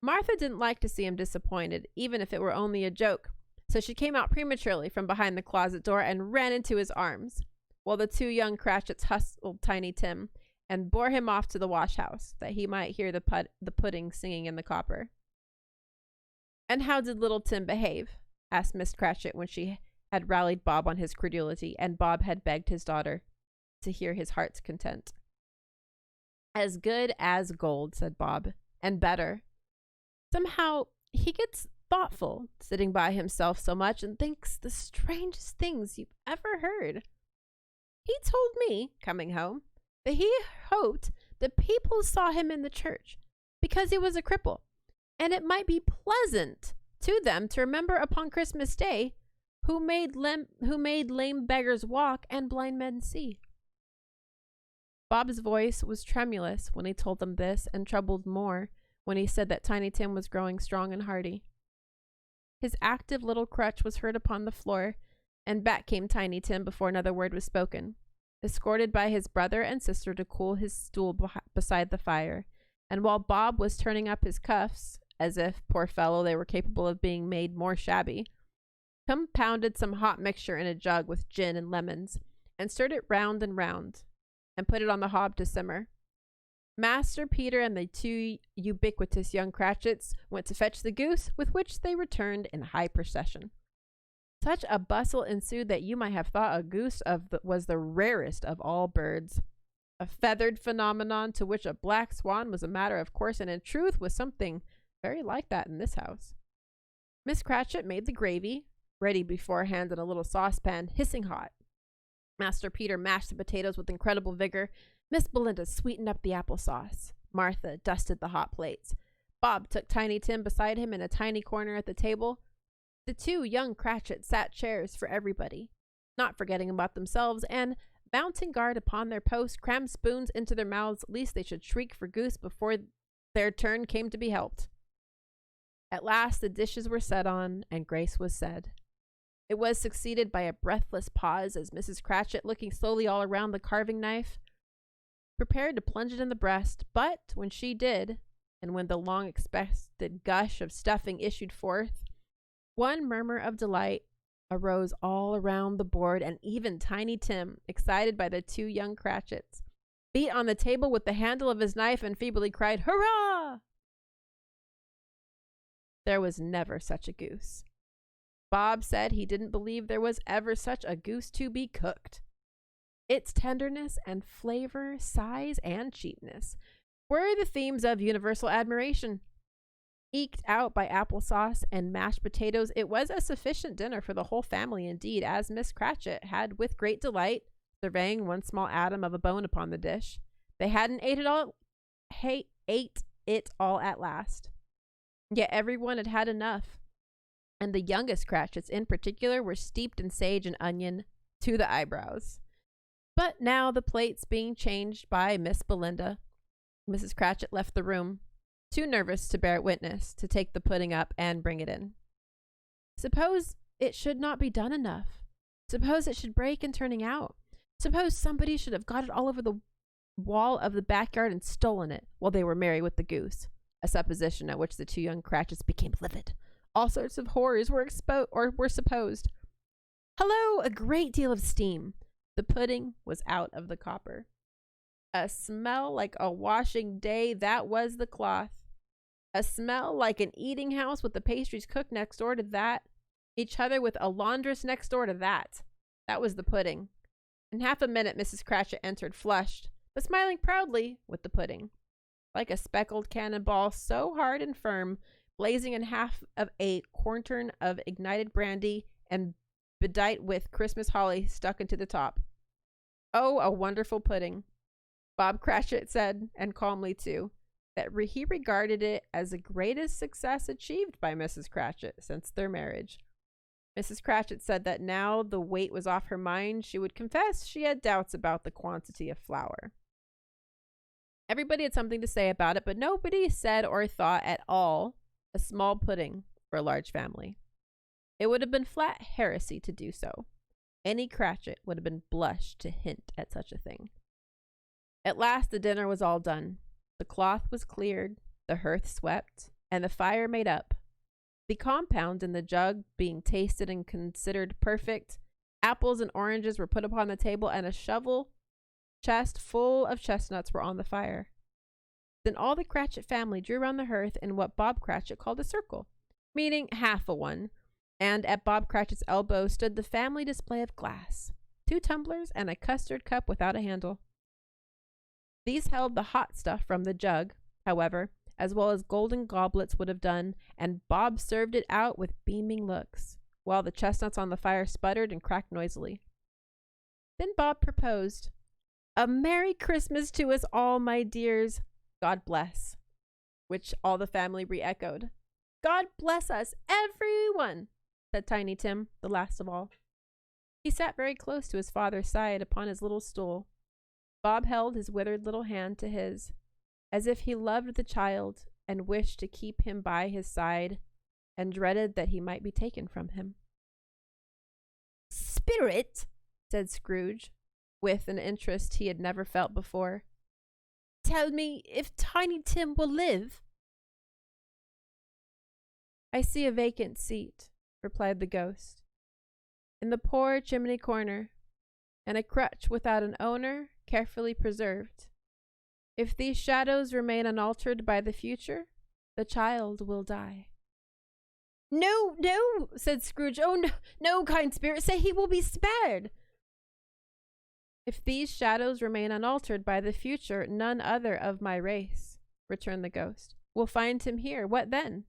Martha didn't like to see him disappointed, even if it were only a joke, so she came out prematurely from behind the closet door and ran into his arms, while the 2 young Cratchits hustled Tiny Tim and bore him off to the wash-house, that he might hear the pudding singing in the copper. "And how did little Tim behave?" asked Miss Cratchit, when she had rallied Bob on his credulity, and Bob had begged his daughter to hear his heart's content. "As good as gold," said Bob, "and better. Somehow he gets thoughtful, sitting by himself so much, and thinks the strangest things you've ever heard. He told me, coming home, that he hoped the people saw him in the church, because he was a cripple, and it might be pleasant to them to remember upon Christmas Day who made lame beggars walk and blind men see." Bob's voice was tremulous when he told them this, and troubled more when he said that Tiny Tim was growing strong and hearty. His active little crutch was heard upon the floor, and back came Tiny Tim before another word was spoken, escorted by his brother and sister to cool his stool beside the fire, and while Bob was turning up his cuffs, as if, poor fellow, they were capable of being made more shabby, compounded some hot mixture in a jug with gin and lemons, and stirred it round and round, and put it on the hob to simmer. Master Peter and the 2 ubiquitous young Cratchits went to fetch the goose, with which they returned in high procession. Such a bustle ensued that you might have thought a goose was the rarest of all birds. A feathered phenomenon to which a black swan was a matter of course, and in truth was something very like that in this house. Miss Cratchit made the gravy, ready beforehand in a little saucepan, hissing hot. Master Peter mashed the potatoes with incredible vigor. Miss Belinda sweetened up the applesauce. Martha dusted the hot plates. Bob took Tiny Tim beside him in a tiny corner at the table. The two young Cratchits sat chairs for everybody, not forgetting about themselves, and, mounting guard upon their post, crammed spoons into their mouths lest they should shriek for goose before their turn came to be helped. At last the dishes were set on, and grace was said. It was succeeded by a breathless pause as Mrs. Cratchit, looking slowly all around the carving knife, prepared to plunge it in the breast, but when she did, and when the long-expected gush of stuffing issued forth, one murmur of delight arose all around the board, and even Tiny Tim, excited by the two young Cratchits, beat on the table with the handle of his knife and feebly cried, "Hurrah!" There was never such a goose. Bob said he didn't believe there was ever such a goose to be cooked. Its tenderness and flavor, size and cheapness were the themes of universal admiration. Eked out by applesauce and mashed potatoes, it was a sufficient dinner for the whole family indeed, as Miss Cratchit had with great delight, surveying one small atom of a bone upon the dish. They hadn't ate it all at last. Yet everyone had had enough, and the youngest Cratchits in particular were steeped in sage and onion to the eyebrows. But now, the plates being changed by Miss Belinda, Mrs. Cratchit left the room, too nervous to bear witness, to take the pudding up and bring it in. Suppose it should not be done enough. Suppose it should break in turning out. Suppose somebody should have got it all over the wall of the backyard and stolen it while they were merry with the goose. A supposition at which the two young Cratchits became livid. All sorts of horrors were supposed. Hello! A great deal of steam. The pudding was out of the copper. A smell like a washing day, that was the cloth. A smell like an eating house with the pastries cooked next door to that. Each other with a laundress next door to that. That was the pudding. In half a minute, Mrs. Cratchit entered, flushed, but smiling proudly, with the pudding. Like a speckled cannonball, so hard and firm, blazing in half of a quartern of ignited brandy and bedight with Christmas holly stuck into the top. Oh, a wonderful pudding. Bob Cratchit said, and calmly too, that he regarded it as the greatest success achieved by Mrs. Cratchit since their marriage. Mrs. Cratchit said that now the weight was off her mind, she would confess she had doubts about the quantity of flour. Everybody had something to say about it, but nobody said or thought at all a small pudding for a large family. It would have been flat heresy to do so. Any Cratchit would have been blushed to hint at such a thing. At last the dinner was all done. The cloth was cleared, the hearth swept, and the fire made up. The compound in the jug being tasted and considered perfect, apples and oranges were put upon the table, and a shovel chest full of chestnuts were on the fire. Then all the Cratchit family drew round the hearth in what Bob Cratchit called a circle, meaning half a one, and at Bob Cratchit's elbow stood the family display of glass, 2 tumblers and a custard cup without a handle. These held the hot stuff from the jug, however, as well as golden goblets would have done, and Bob served it out with beaming looks, while the chestnuts on the fire sputtered and cracked noisily. Then Bob proposed, "A Merry Christmas to us all, my dears. God bless," which all the family re-echoed. "God bless us, everyone," said Tiny Tim, the last of all. He sat very close to his father's side upon his little stool. Bob held his withered little hand to his, as if he loved the child and wished to keep him by his side, and dreaded that he might be taken from him. "Spirit," said Scrooge, with an interest he had never felt before, "tell me if Tiny Tim will live." "I see a vacant seat," replied the ghost, "in the poor chimney corner, and a crutch without an owner, carefully preserved. If these shadows remain unaltered by the future, the child will die." No, no, said Scrooge. Oh, no, no, kind spirit, say he will be spared. If these shadows remain unaltered by the future, none other of my race, returned the ghost, will find him here. What then?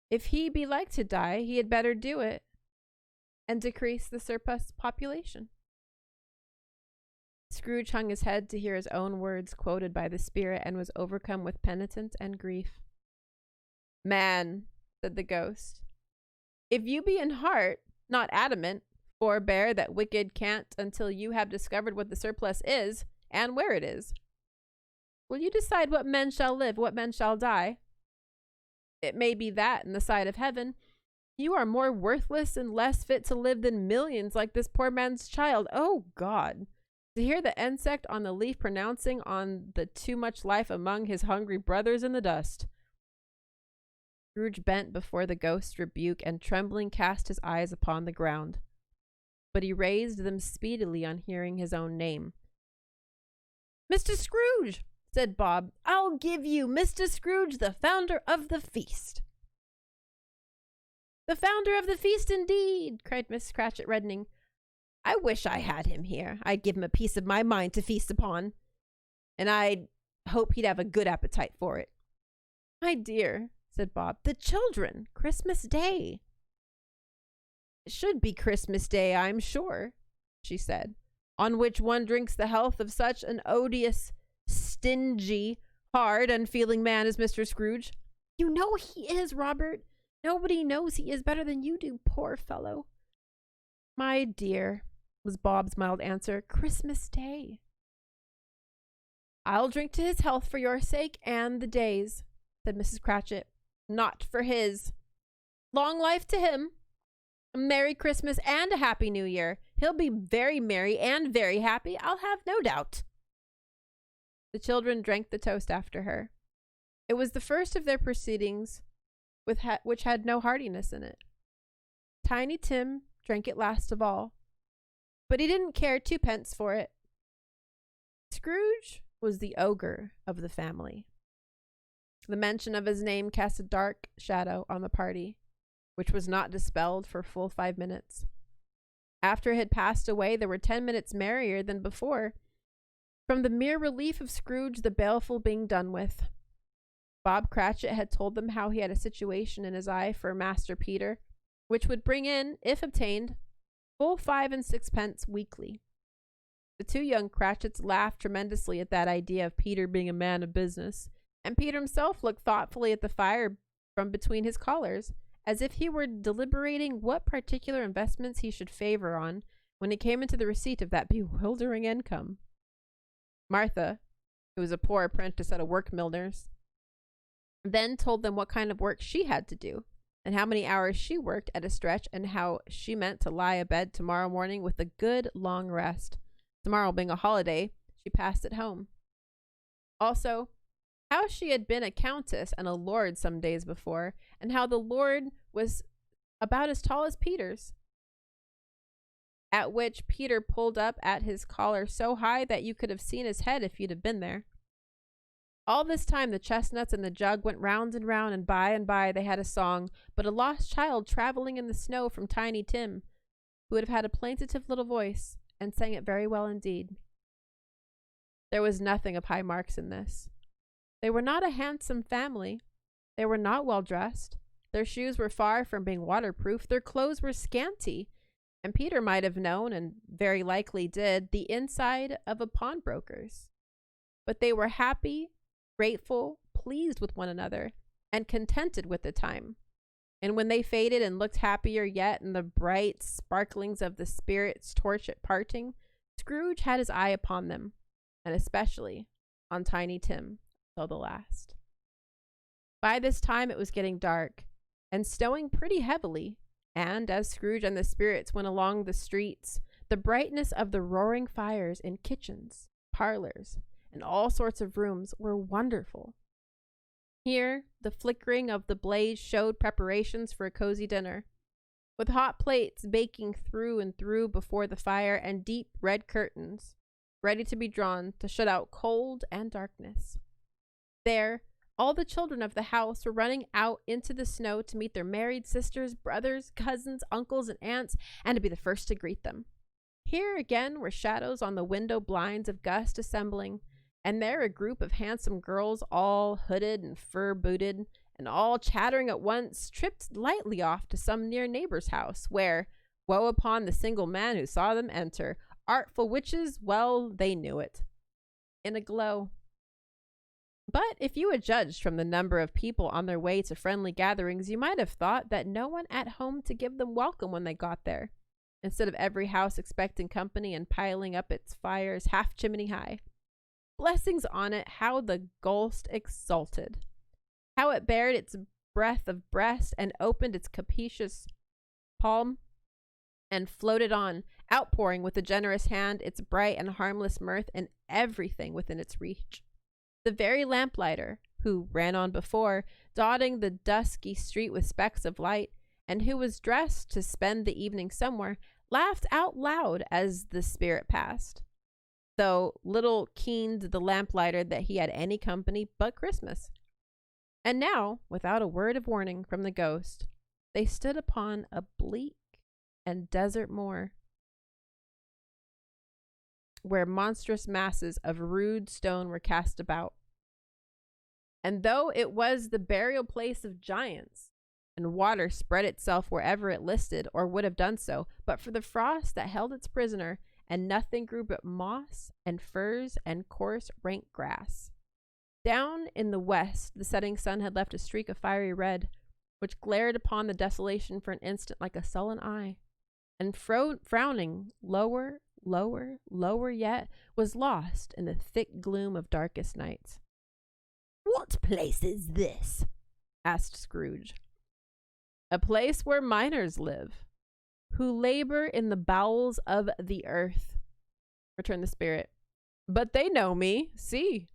If he be like to die, he had better do it and decrease the surplus population. Scrooge hung his head to hear his own words quoted by the spirit and was overcome with penitence and grief. Man, said the ghost, if you be in heart, not adamant, forbear that wicked can't until you have discovered what the surplus is and where it is. Will you decide what men shall live, what men shall die? It may be that, in the sight of heaven, you are more worthless and less fit to live than millions like this poor man's child. Oh, God! To hear the insect on the leaf pronouncing on the too much life among his hungry brothers in the dust. Scrooge bent before the ghost's rebuke and trembling cast his eyes upon the ground. But he raised them speedily on hearing his own name. Mr. Scrooge, said Bob, I'll give you Mr. Scrooge, the founder of the feast. The founder of the feast, indeed, cried Miss Cratchit, reddening. I wish I had him here. I'd give him a piece of my mind to feast upon, and I'd hope he'd have a good appetite for it. My dear, said Bob, the children, Christmas Day. It should be Christmas Day, I'm sure, she said, on which one drinks the health of such an odious, stingy, hard, unfeeling man as Mr. Scrooge. You know he is, Robert. Nobody knows he is better than you do, poor fellow. My dear, was Bob's mild answer, Christmas Day. I'll drink to his health for your sake and the day's, said Mrs. Cratchit. Not for his. Long life to him. A Merry Christmas and a Happy New Year. He'll be very merry and very happy, I'll have no doubt. The children drank the toast after her. It was the first of their proceedings which had no heartiness in it. Tiny Tim drank it last of all, but he didn't care twopence for it. Scrooge was the ogre of the family. The mention of his name cast a dark shadow on the party, which was not dispelled for full 5 minutes. After it had passed away, there were 10 minutes merrier than before, from the mere relief of Scrooge the baleful being done with. Bob Cratchit had told them how he had a situation in his eye for Master Peter, which would bring in, if obtained, full 5 and 6 weekly. The two young Cratchits laughed tremendously at that idea of Peter being a man of business, and Peter himself looked thoughtfully at the fire from between his collars, as if he were deliberating what particular investments he should favor on when he came into the receipt of that bewildering income. Martha, who was a poor apprentice at a work-milliner's, then told them what kind of work she had to do, and how many hours she worked at a stretch, and how she meant to lie abed tomorrow morning with a good long rest. Tomorrow being a holiday, she passed at home. Also, how she had been a countess and a lord some days before, and how the lord was about as tall as Peter's, at which Peter pulled up at his collar so high that you could have seen his head if you'd have been there. All this time the chestnuts and the jug went round, and by they had a song, but a lost child traveling in the snow from Tiny Tim, who would have had a plaintive little voice, and sang it very well indeed. There was nothing of high marks in this. They were not a handsome family. They were not well dressed. Their shoes were far from being waterproof. Their clothes were scanty, and Peter might have known, and very likely did, the inside of a pawnbroker's. But they were happy, grateful, pleased with one another, and contented with the time. And when they faded and looked happier yet in the bright sparklings of the spirit's torch at parting, Scrooge had his eye upon them, and especially on Tiny Tim, till the last. By this time it was getting dark, and snowing pretty heavily, and as Scrooge and the spirits went along the streets, the brightness of the roaring fires in kitchens, parlors, and all sorts of rooms were wonderful. Here, the flickering of the blaze showed preparations for a cozy dinner, with hot plates baking through and through before the fire, and deep red curtains ready to be drawn to shut out cold and darkness. There, All the children of the house were running out into the snow to meet their married sisters, brothers, cousins, uncles, and aunts, and to be the first to greet them. Here again were shadows on the window blinds of Gust assembling, and there a group of handsome girls, all hooded and fur-booted, and all chattering at once, tripped lightly off to some near neighbor's house, where, woe upon the single man who saw them enter, artful witches, well, they knew it. In a glow. But if you had judged from the number of people on their way to friendly gatherings, you might have thought that no one at home to give them welcome when they got there, instead of every house expecting company and piling up its fires half chimney high. Blessings on it, how the ghost exulted, how it bared its breadth of breast and opened its capacious palm and floated on, outpouring with a generous hand its bright and harmless mirth in everything within its reach. The very lamplighter, who ran on before, dotting the dusky street with specks of light, and who was dressed to spend the evening somewhere, laughed out loud as the spirit passed, though little keened the lamplighter that he had any company but Christmas. And now, without a word of warning from the ghost, they stood upon a bleak and desert moor, where monstrous masses of rude stone were cast about. And though it was the burial place of giants, and water spread itself wherever it listed, or would have done so, but for the frost that held its prisoner, and nothing grew but moss and furze and coarse rank grass. Down in the west, the setting sun had left a streak of fiery red, which glared upon the desolation for an instant like a sullen eye, and frowning lower, lower yet, was lost in the thick gloom of darkest nights. "What place is this?" asked Scrooge. "A place where miners live, who labor in the bowels of the earth," returned the spirit. "But they know me. See."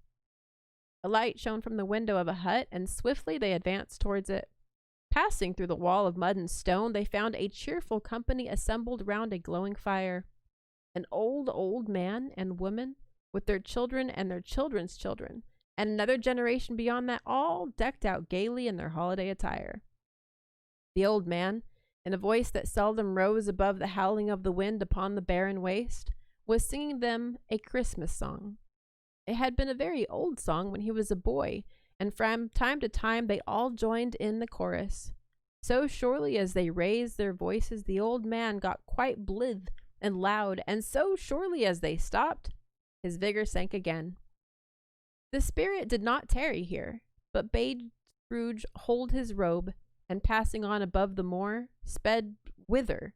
A light shone from the window of a hut, and swiftly they advanced towards it. Passing through the wall of mud and stone, they found a cheerful company assembled round a glowing fire. An old man and woman, with their children and their children's children, and another generation beyond that, all decked out gaily in their holiday attire. The old man, in a voice that seldom rose above the howling of the wind upon the barren waste, was singing them a Christmas song. It had been a very old song when he was a boy, and from time to time they all joined in the chorus. So surely as they raised their voices, the old man got quite blithe and loud, and so surely as they stopped, his vigor sank again. The spirit did not tarry here, but bade Scrooge hold his robe, and passing on above the moor, sped whither?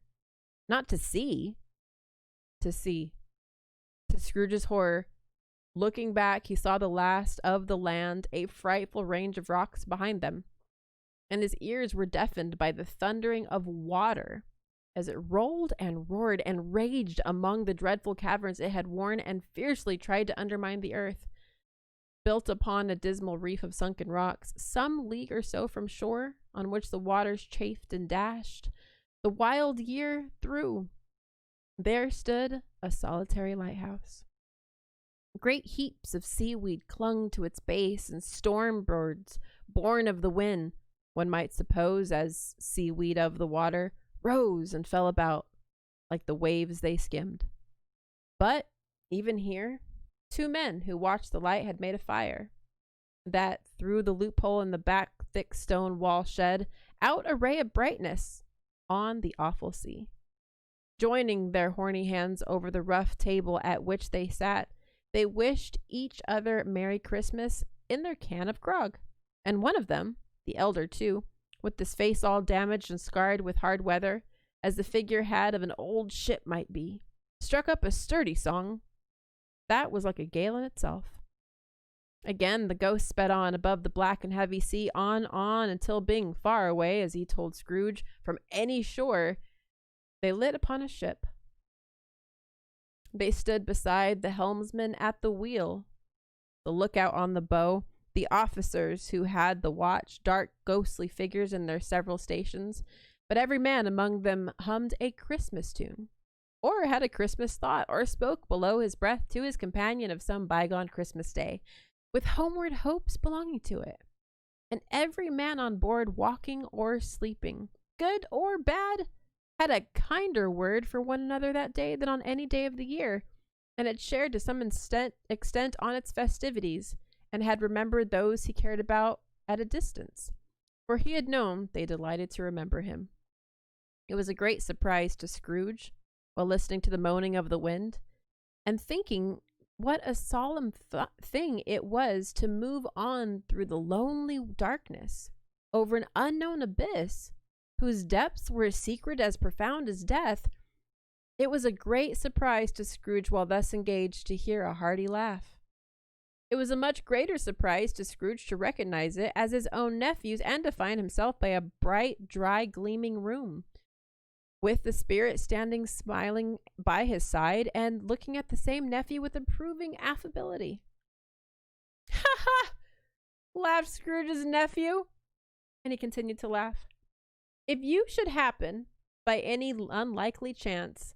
Not to see. To see. To Scrooge's horror, looking back, he saw the last of the land, a frightful range of rocks behind them, and his ears were deafened by the thundering of water as it rolled and roared and raged among the dreadful caverns it had worn and fiercely tried to undermine the earth. Built upon a dismal reef of sunken rocks, some league or so from shore, on which the waters chafed and dashed the wild year through, there stood a solitary lighthouse. Great heaps of seaweed clung to its base, and storm birds, born of the wind, one might suppose as seaweed of the water, rose and fell about, like the waves they skimmed. But, even here, 2 men who watched the light had made a fire, that through the loophole in the back thick stone wall shed out a ray of brightness on the awful sea. Joining their horny hands over the rough table at which they sat, they wished each other Merry Christmas in their can of grog, and one of them, the elder too, with his face all damaged and scarred with hard weather, as the figurehead of an old ship might be, struck up a sturdy song that was like a gale in itself. Again the ghost sped on above the black and heavy sea, on, until being far away, as he told Scrooge, from any shore, they lit upon a ship. They stood beside the helmsman at the wheel, the lookout on the bow, the officers who had the watch, dark ghostly figures in their several stations, but every man among them hummed a Christmas tune, or had a Christmas thought, or spoke below his breath to his companion of some bygone Christmas day, with homeward hopes belonging to it. and every man on board, walking or sleeping, good or bad, had a kinder word for one another that day than on any day of the year, and had shared to some extent on its festivities, and had remembered those he cared about at a distance, for he had known they delighted to remember him. It was a great surprise to Scrooge, while listening to the moaning of the wind, and thinking what a solemn thing it was to move on through the lonely darkness, over an unknown abyss, whose depths were as secret as profound as death. It was a great surprise to Scrooge, while thus engaged, to hear a hearty laugh. It was a much greater surprise to Scrooge to recognize it as his own nephew's, and to find himself by a bright, dry, gleaming room, with the spirit standing smiling by his side and looking at the same nephew with approving affability. "Ha ha!" laughed Scrooge's nephew, and he continued to laugh. "If you should happen, by any unlikely chance,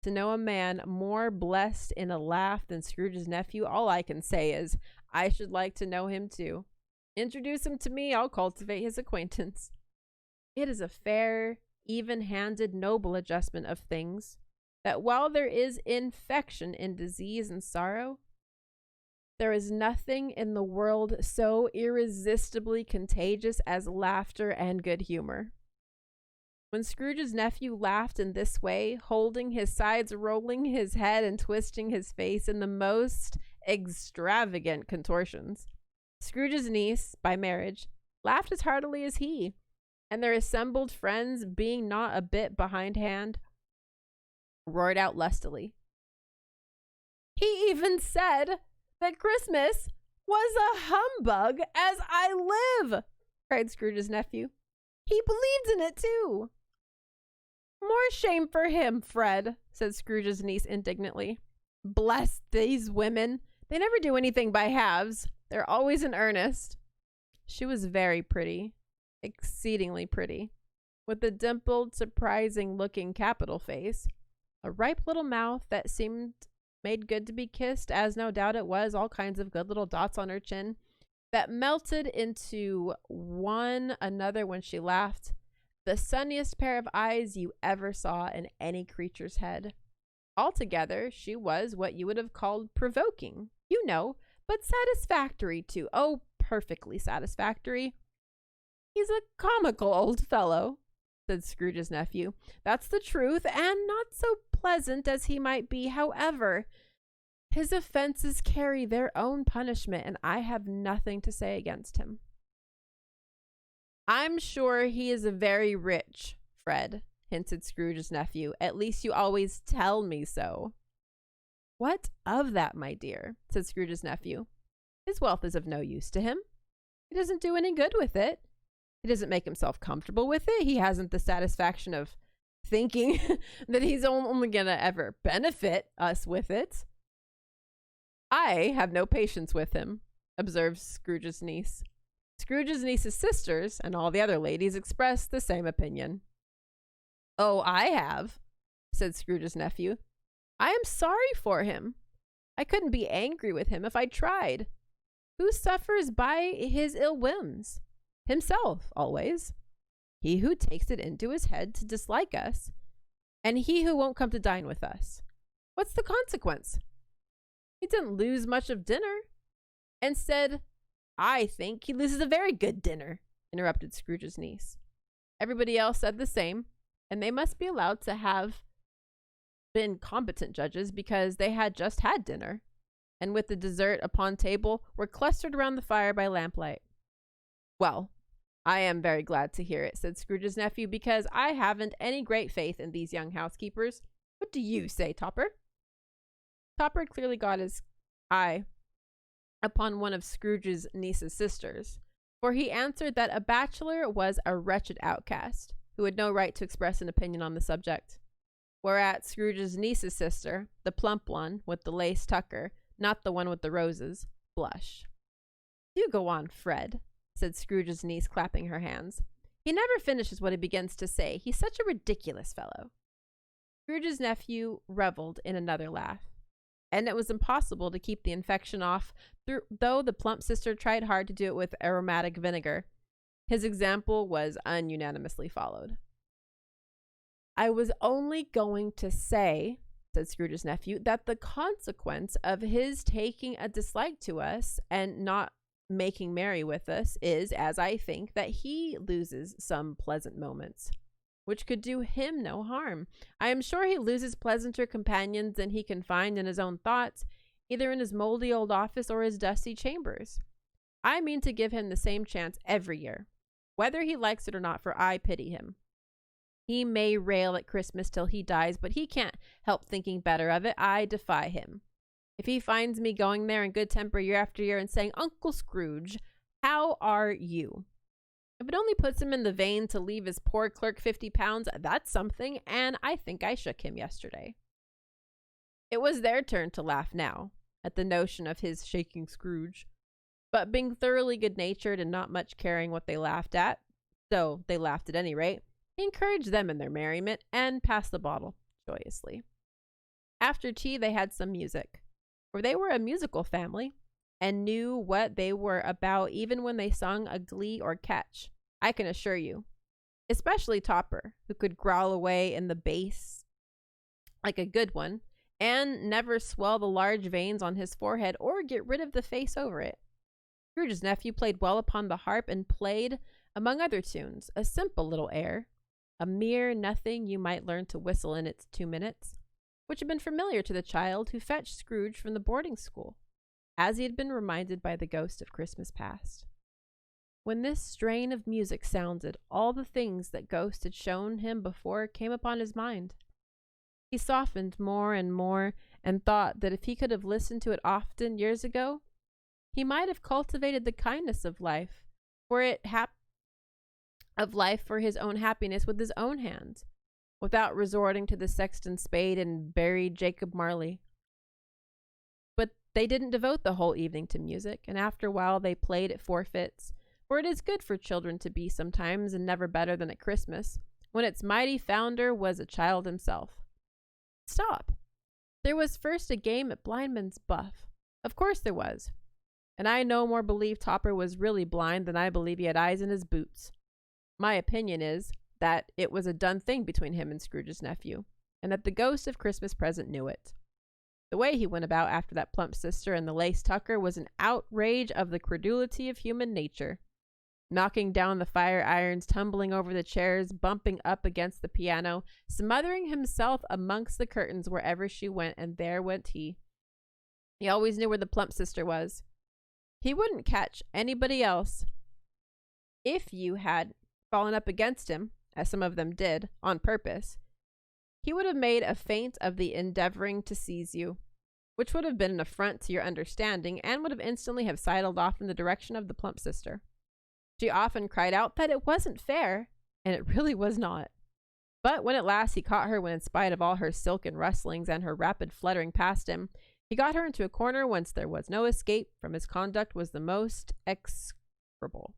to know a man more blessed in a laugh than Scrooge's nephew, all I can say is, I should like to know him too. Introduce him to me, I'll cultivate his acquaintance. It is a fair, even-handed, noble adjustment of things, that while there is infection in disease and sorrow, there is nothing in the world so irresistibly contagious as laughter and good humor." When Scrooge's nephew laughed in this way, holding his sides, rolling his head, and twisting his face in the most extravagant contortions, Scrooge's niece, by marriage, laughed as heartily as he, and their assembled friends, being not a bit behindhand, roared out lustily. "He even said that Christmas was a humbug, as I live!" cried Scrooge's nephew. "He believed in it too." "More shame for him, Fred," said Scrooge's niece indignantly. "Bless these women. They never do anything by halves. They're always in earnest." She was very pretty, exceedingly pretty, with a dimpled, surprising-looking capital face, a ripe little mouth that seemed made good to be kissed, as no doubt it was, all kinds of good little dots on her chin, that melted into one another when she laughed, the sunniest pair of eyes you ever saw in any creature's head. Altogether, she was what you would have called provoking, you know, but satisfactory too. Oh, perfectly satisfactory. "He's a comical old fellow," said Scrooge's nephew. "That's the truth, and not so pleasant as he might be. However, his offenses carry their own punishment, and I have nothing to say against him." "I'm sure he is very rich, Fred," hinted Scrooge's nephew. "At least you always tell me so." "What of that, my dear?" said Scrooge's nephew. "His wealth is of no use to him. He doesn't do any good with it. He doesn't make himself comfortable with it. He hasn't the satisfaction of thinking that he's only going to ever benefit us with it." "I have no patience with him," observed Scrooge's niece. Scrooge's niece's sisters and all the other ladies expressed the same opinion. "Oh, I have," said Scrooge's nephew. "I am sorry for him. I couldn't be angry with him if I tried. Who suffers by his ill whims? Himself, always. He who takes it into his head to dislike us, and he who won't come to dine with us. What's the consequence? He didn't lose much of dinner. Instead, I think he loses a very good dinner," interrupted Scrooge's niece. Everybody else said the same, and they must be allowed to have been competent judges, because they had just had dinner, and with the dessert upon table were clustered around the fire by lamplight. "Well, I am very glad to hear it," said Scrooge's nephew, "because I haven't any great faith in these young housekeepers. What do you say, Topper?" Topper had clearly got his eye upon one of Scrooge's niece's sisters, for he answered that a bachelor was a wretched outcast, who had no right to express an opinion on the subject. Whereat Scrooge's niece's sister, the plump one with the lace tucker, not the one with the roses, blushed. "Do go on, Fred," said Scrooge's niece, clapping her hands. "He never finishes what he begins to say. He's such a ridiculous fellow." Scrooge's nephew revelled in another laugh, and it was impossible to keep the infection off, though the plump sister tried hard to do it with aromatic vinegar, His example was ununanimously followed. I was only going to say, said Scrooge's nephew, that the consequence of his taking a dislike to us and not making merry with us is, as I think, that he loses some pleasant moments, which could do him no harm. I am sure he loses pleasanter companions than he can find in his own thoughts, either in his moldy old office or his dusty chambers. I mean to give him the same chance every year, whether he likes it or not, for I pity him. He may rail at Christmas till he dies, but he can't help thinking better of it. I defy him. If he finds me going there in good temper year after year and saying, Uncle Scrooge, how are you? If it only puts him in the vein to leave his poor clerk 50 pounds, that's something, and I think I shook him yesterday. It was their turn to laugh now, at the notion of his shaking Scrooge. But being thoroughly good-natured and not much caring what they laughed at, though they laughed at any rate, he encouraged them in their merriment and passed the bottle joyously. After tea, they had some music, for they were a musical family and knew what they were about even when they sung a glee or catch, I can assure you. Especially Topper, who could growl away in the bass like a good one and never swell the large veins on his forehead or get rid of the face over it. Scrooge's nephew played well upon the harp and played, among other tunes, a simple little air, a mere nothing you might learn to whistle in its 2 minutes, which had been familiar to the child who fetched Scrooge from the boarding school, as he had been reminded by the ghost of Christmas past. When this strain of music sounded, all the things that Ghost had shown him before came upon his mind. He softened more and more, and thought that if he could have listened to it often years ago, he might have cultivated the kindness of life, for his own happiness with his own hands, without resorting to the sexton spade and buried Jacob Marley. But they didn't devote the whole evening to music, and after a while they played at forfeits, for it is good for children to be sometimes, and never better than at Christmas, when its mighty founder was a child himself. Stop! There was first a game at blindman's buff. Of course there was. And I no more believe Topper was really blind than I believe he had eyes in his boots. My opinion is that it was a done thing between him and Scrooge's nephew, and that the ghost of Christmas present knew it. The way he went about after that plump sister and the lace tucker was an outrage of the credulity of human nature. Knocking down the fire irons, tumbling over the chairs, bumping up against the piano, smothering himself amongst the curtains wherever she went, and there went he. He always knew where the plump sister was. He wouldn't catch anybody else. If you had fallen up against him, as some of them did, on purpose, he would have made a feint of the endeavoring to seize you, which would have been an affront to your understanding, and would have instantly have sidled off in the direction of the plump sister. She often cried out that it wasn't fair, and it really was not. But when at last he caught her, when in spite of all her silken rustlings and her rapid fluttering past him, he got her into a corner whence there was no escape from his conduct, was the most execrable.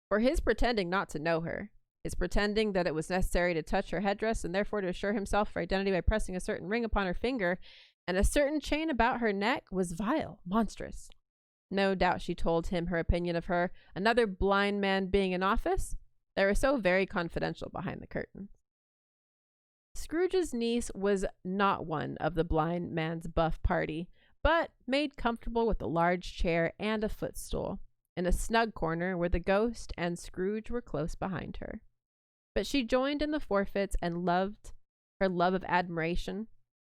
For his pretending not to know her, his pretending that it was necessary to touch her headdress and therefore to assure himself of her identity by pressing a certain ring upon her finger and a certain chain about her neck, was vile, monstrous. No doubt she told him her opinion of her, another blind man being in office. They were so very confidential behind the curtain. Scrooge's niece was not one of the blind man's buff party, but made comfortable with a large chair and a footstool, in a snug corner where the ghost and Scrooge were close behind her. But she joined in the forfeits and loved her love of admiration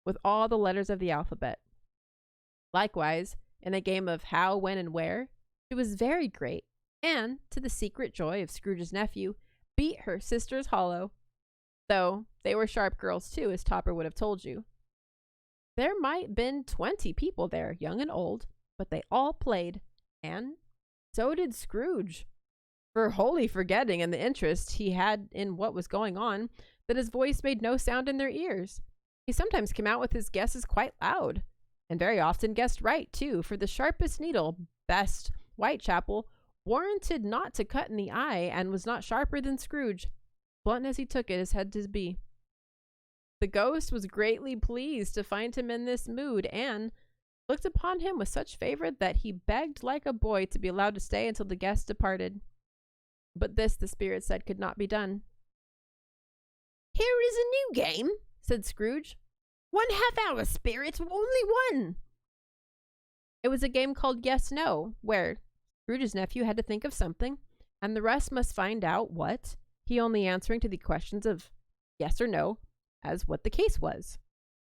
with all the letters of the alphabet. Likewise, in a game of how, when, and where, she was very great, and, to the secret joy of Scrooge's nephew, beat her sisters hollow, though they were sharp girls too, as Topper would have told you. There might been 20 people there, young and old, but they all played, and so did Scrooge, for wholly forgetting in the interest he had in what was going on, that his voice made no sound in their ears. He sometimes came out with his guesses quite loud, and very often guessed right, too, for the sharpest needle, best Whitechapel, warranted not to cut in the eye, and was not sharper than Scrooge, blunt as he took it, as had to be. The ghost was greatly pleased to find him in this mood, and looked upon him with such favor that he begged like a boy to be allowed to stay until the guest departed. But this, the spirit said, could not be done. Here is a new game, said Scrooge. 1/2 hour, spirit, only one. It was a game called Yes, No, where Scrooge's nephew had to think of something, and the rest must find out what, he only answering to the questions of yes or no, as what the case was.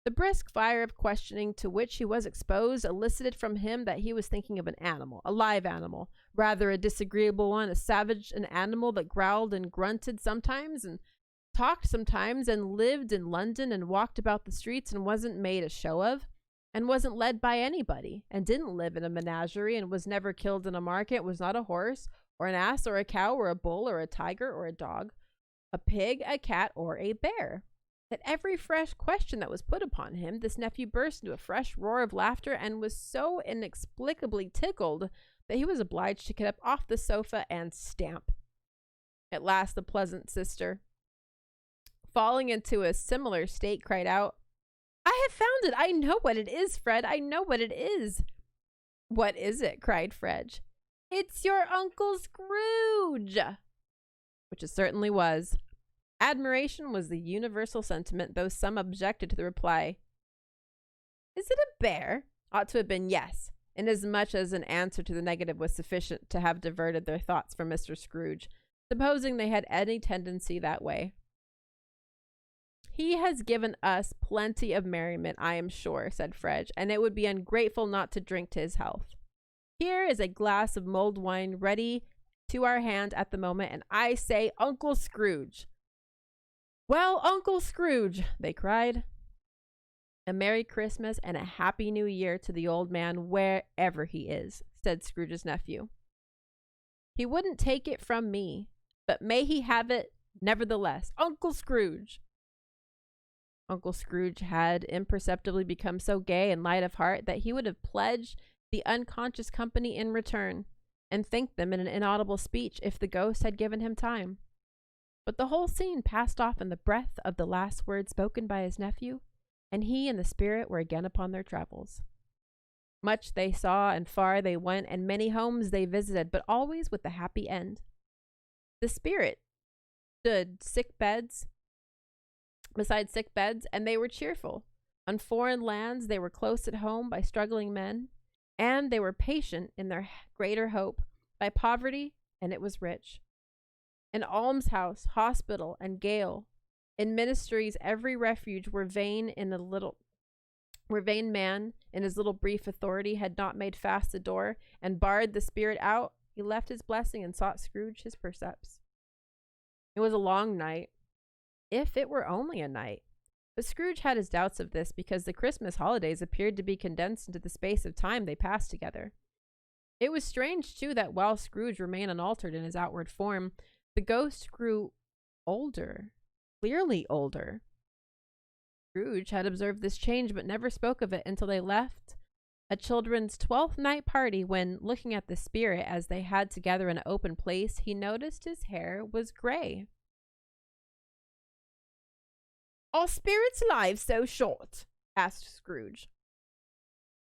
The brisk fire of questioning to which he was exposed elicited from him that he was thinking of an animal, a live animal, rather a disagreeable one, a savage, an animal that growled and grunted sometimes and talked sometimes and lived in London and walked about the streets and wasn't made a show of and wasn't led by anybody and didn't live in a menagerie and was never killed in a market, was not a horse or an ass or a cow or a bull or a tiger or a dog, a pig, a cat, or a bear. At every fresh question that was put upon him, this nephew burst into a fresh roar of laughter and was so inexplicably tickled that he was obliged to get up off the sofa and stamp. At last the pleasant sister, falling into a similar state, cried out, "I have found it! I know what it is, Fred! I know what it is!" "What is it?" cried Fred. "It's your Uncle Scrooge!" Which it certainly was. Admiration was the universal sentiment, though some objected to the reply. "Is it a bear?" ought to have been yes, inasmuch as an answer to the negative was sufficient to have diverted their thoughts from Mr. Scrooge, supposing they had any tendency that way. "He has given us plenty of merriment, I am sure," said Fred, "and it would be ungrateful not to drink to his health. Here is a glass of mulled wine ready to our hand at the moment, and I say, Uncle Scrooge." "Well, Uncle Scrooge," they cried. "A Merry Christmas and a Happy New Year to the old man wherever he is," said Scrooge's nephew. "He wouldn't take it from me, but may he have it nevertheless. Uncle Scrooge!" Uncle Scrooge had imperceptibly become so gay and light of heart that he would have pledged the unconscious company in return, and thanked them in an inaudible speech if the ghost had given him time. But the whole scene passed off in the breath of the last word spoken by his nephew, and he and the spirit were again upon their travels. Much they saw, and far they went, and many homes they visited, but always with a happy end. The spirit stood beside sick beds, and they were cheerful. On foreign lands they were close at home by struggling men, and they were patient in their greater hope by poverty, and it was rich. In almshouse, hospital, and gaol, in ministries, every refuge where vain man in his little brief authority had not made fast the door and barred the spirit out, he left his blessing and sought Scrooge his percepts. It was a long night, if it were only a night, but Scrooge had his doubts of this because the Christmas holidays appeared to be condensed into the space of time they passed together. It was strange, too, that while Scrooge remained unaltered in his outward form, the ghost grew older, clearly older. Scrooge had observed this change, but never spoke of it until they left a children's 12th night party, when, looking at the spirit as they had together in an open place, he noticed his hair was gray. "Are spirits' lives so short?" asked Scrooge.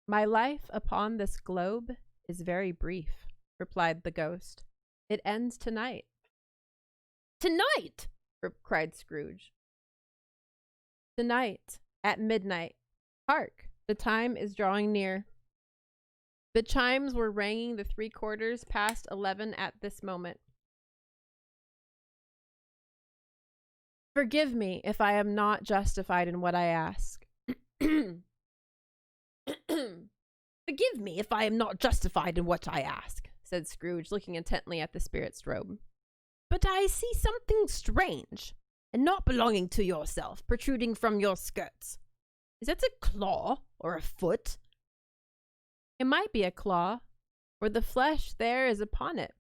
"My life upon this globe is very brief," replied the ghost. "It ends tonight." "Tonight!" cried Scrooge. "Tonight, at midnight. Hark, the time is drawing near." The chimes were ringing the 3/4 past 11 at this moment. "Forgive me if I am not justified in what I ask." "Forgive me if I am not justified in what I ask," said Scrooge, looking intently at the spirit's robe. "But I see something strange, and not belonging to yourself, protruding from your skirts. Is that a claw or a foot?" "It might be a claw, for the flesh there is upon it,"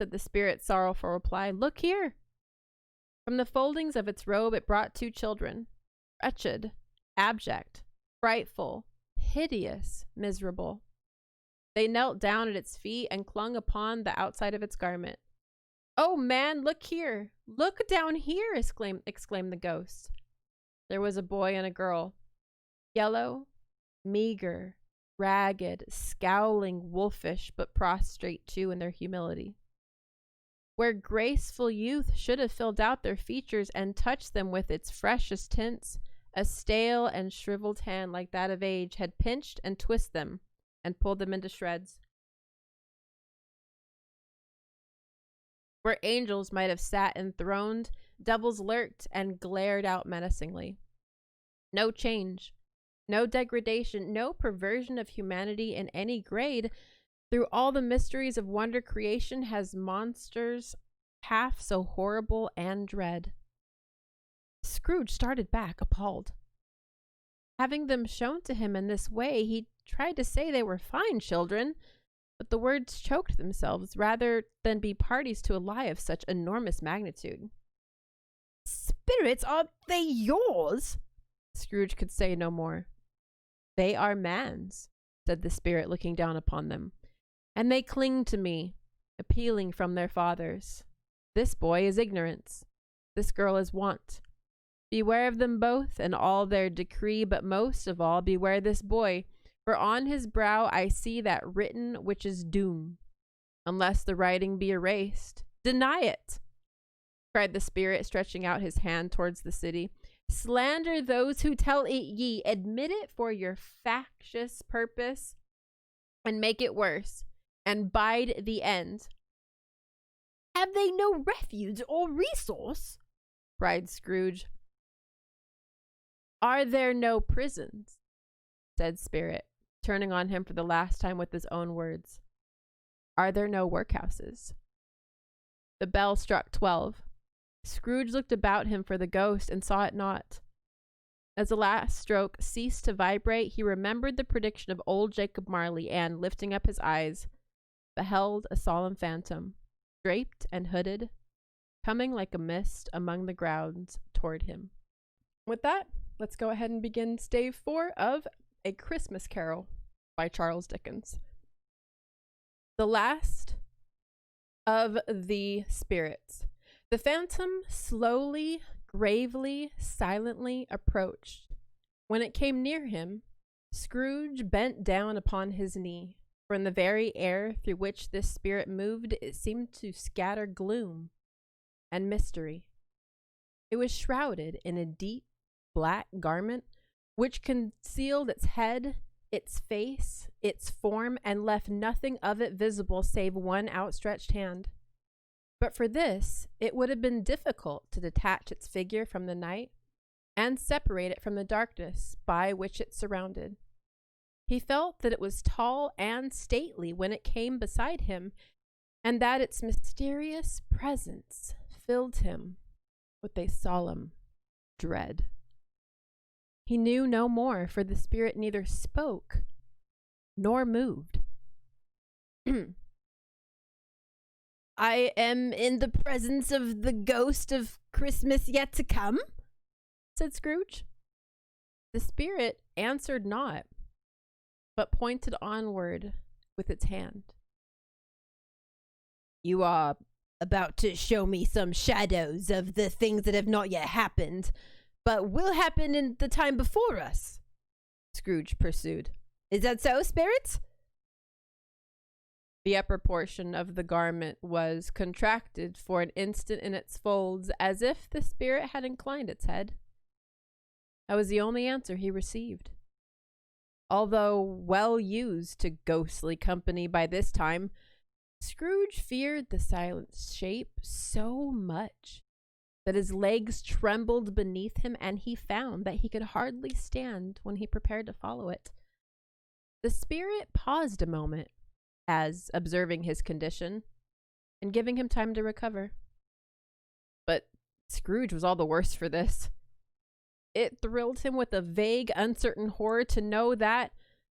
said the spirit's sorrowful reply. "Look here." From the foldings of its robe it brought 2 children, wretched, abject, frightful, hideous, miserable. They knelt down at its feet and clung upon the outside of its garment. "Oh, man, look here! Look down here!" exclaimed the ghost. There was a boy and a girl, yellow, meager, ragged, scowling, wolfish, but prostrate too in their humility. where graceful youth should have filled out their features and touched them with its freshest tints, a stale and shriveled hand like that of age had pinched and twisted them and pulled them into shreds. Where angels might have sat enthroned, devils lurked and glared out menacingly. No change, no degradation, no perversion of humanity in any grade. Through all the mysteries of wonder creation has monsters half so horrible and dread. Scrooge started back, appalled. Having them shown to him in this way, he tried to say they were fine children, but the words choked themselves rather than be parties to a lie of such enormous magnitude. Spirits, are they yours? Scrooge could say no more. They are man's, said the spirit, looking down upon them, and they cling to me, appealing from their fathers. This boy is ignorance, this girl is want. Beware of them both and all their decree, but most of all beware this boy, for on his brow I see that written which is doom. Unless the writing be erased, deny it, cried the spirit, stretching out his hand towards the city. Slander those who tell it ye, admit it for your factious purpose, and make it worse, and bide the end. Have they no refuge or resource? Cried Scrooge. Are there no prisons? Said Spirit, turning on him for the last time with his own words. Are there no workhouses? The bell struck 12. Scrooge looked about him for the ghost and saw it not. As the last stroke ceased to vibrate, he remembered the prediction of old Jacob Marley and, lifting up his eyes, beheld a solemn phantom, draped and hooded, coming like a mist among the grounds toward him. With that, let's go ahead and begin stave 4 of A Christmas Carol by Charles Dickens. The last of the spirits. The phantom slowly, gravely, silently approached. When it came near him, Scrooge bent down upon his knee, for in the very air through which this spirit moved, it seemed to scatter gloom and mystery. It was shrouded in a deep black garment which concealed its head, its face, its form, and left nothing of it visible save one outstretched hand. But for this, it would have been difficult to detach its figure from the night and separate it from the darkness by which it surrounded. He felt that it was tall and stately when it came beside him, and that its mysterious presence filled him with a solemn dread. He knew no more, for the spirit neither spoke nor moved. I am in the presence of the ghost of Christmas yet to come, said Scrooge. The spirit answered not, but pointed onward with its hand. You are about to show me some shadows of the things that have not yet happened, but will happen in the time before us, Scrooge pursued. Is that so, spirits? The upper portion of the garment was contracted for an instant in its folds, as if the spirit had inclined its head. That was the only answer he received. Although well used to ghostly company by this time, Scrooge feared the silent shape so much that his legs trembled beneath him, and he found that he could hardly stand when he prepared to follow it. The spirit paused a moment, as observing his condition and giving him time to recover. But Scrooge was all the worse for this. It thrilled him with a vague, uncertain horror to know that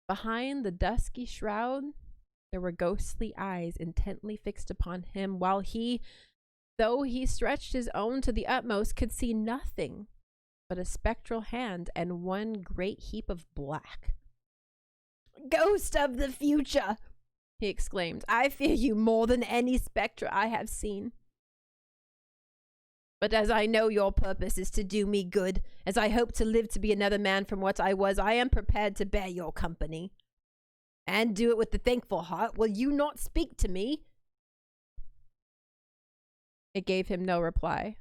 behind the dusky shroud there were ghostly eyes intently fixed upon him, while he, though he stretched his own to the utmost, could see nothing but a spectral hand and one great heap of black. Ghost of the future, he exclaimed, I fear you more than any spectre I have seen. But as I know your purpose is to do me good, as I hope to live to be another man from what I was, I am prepared to bear your company. And do it with a thankful heart. Will you not speak to me? It gave him no reply.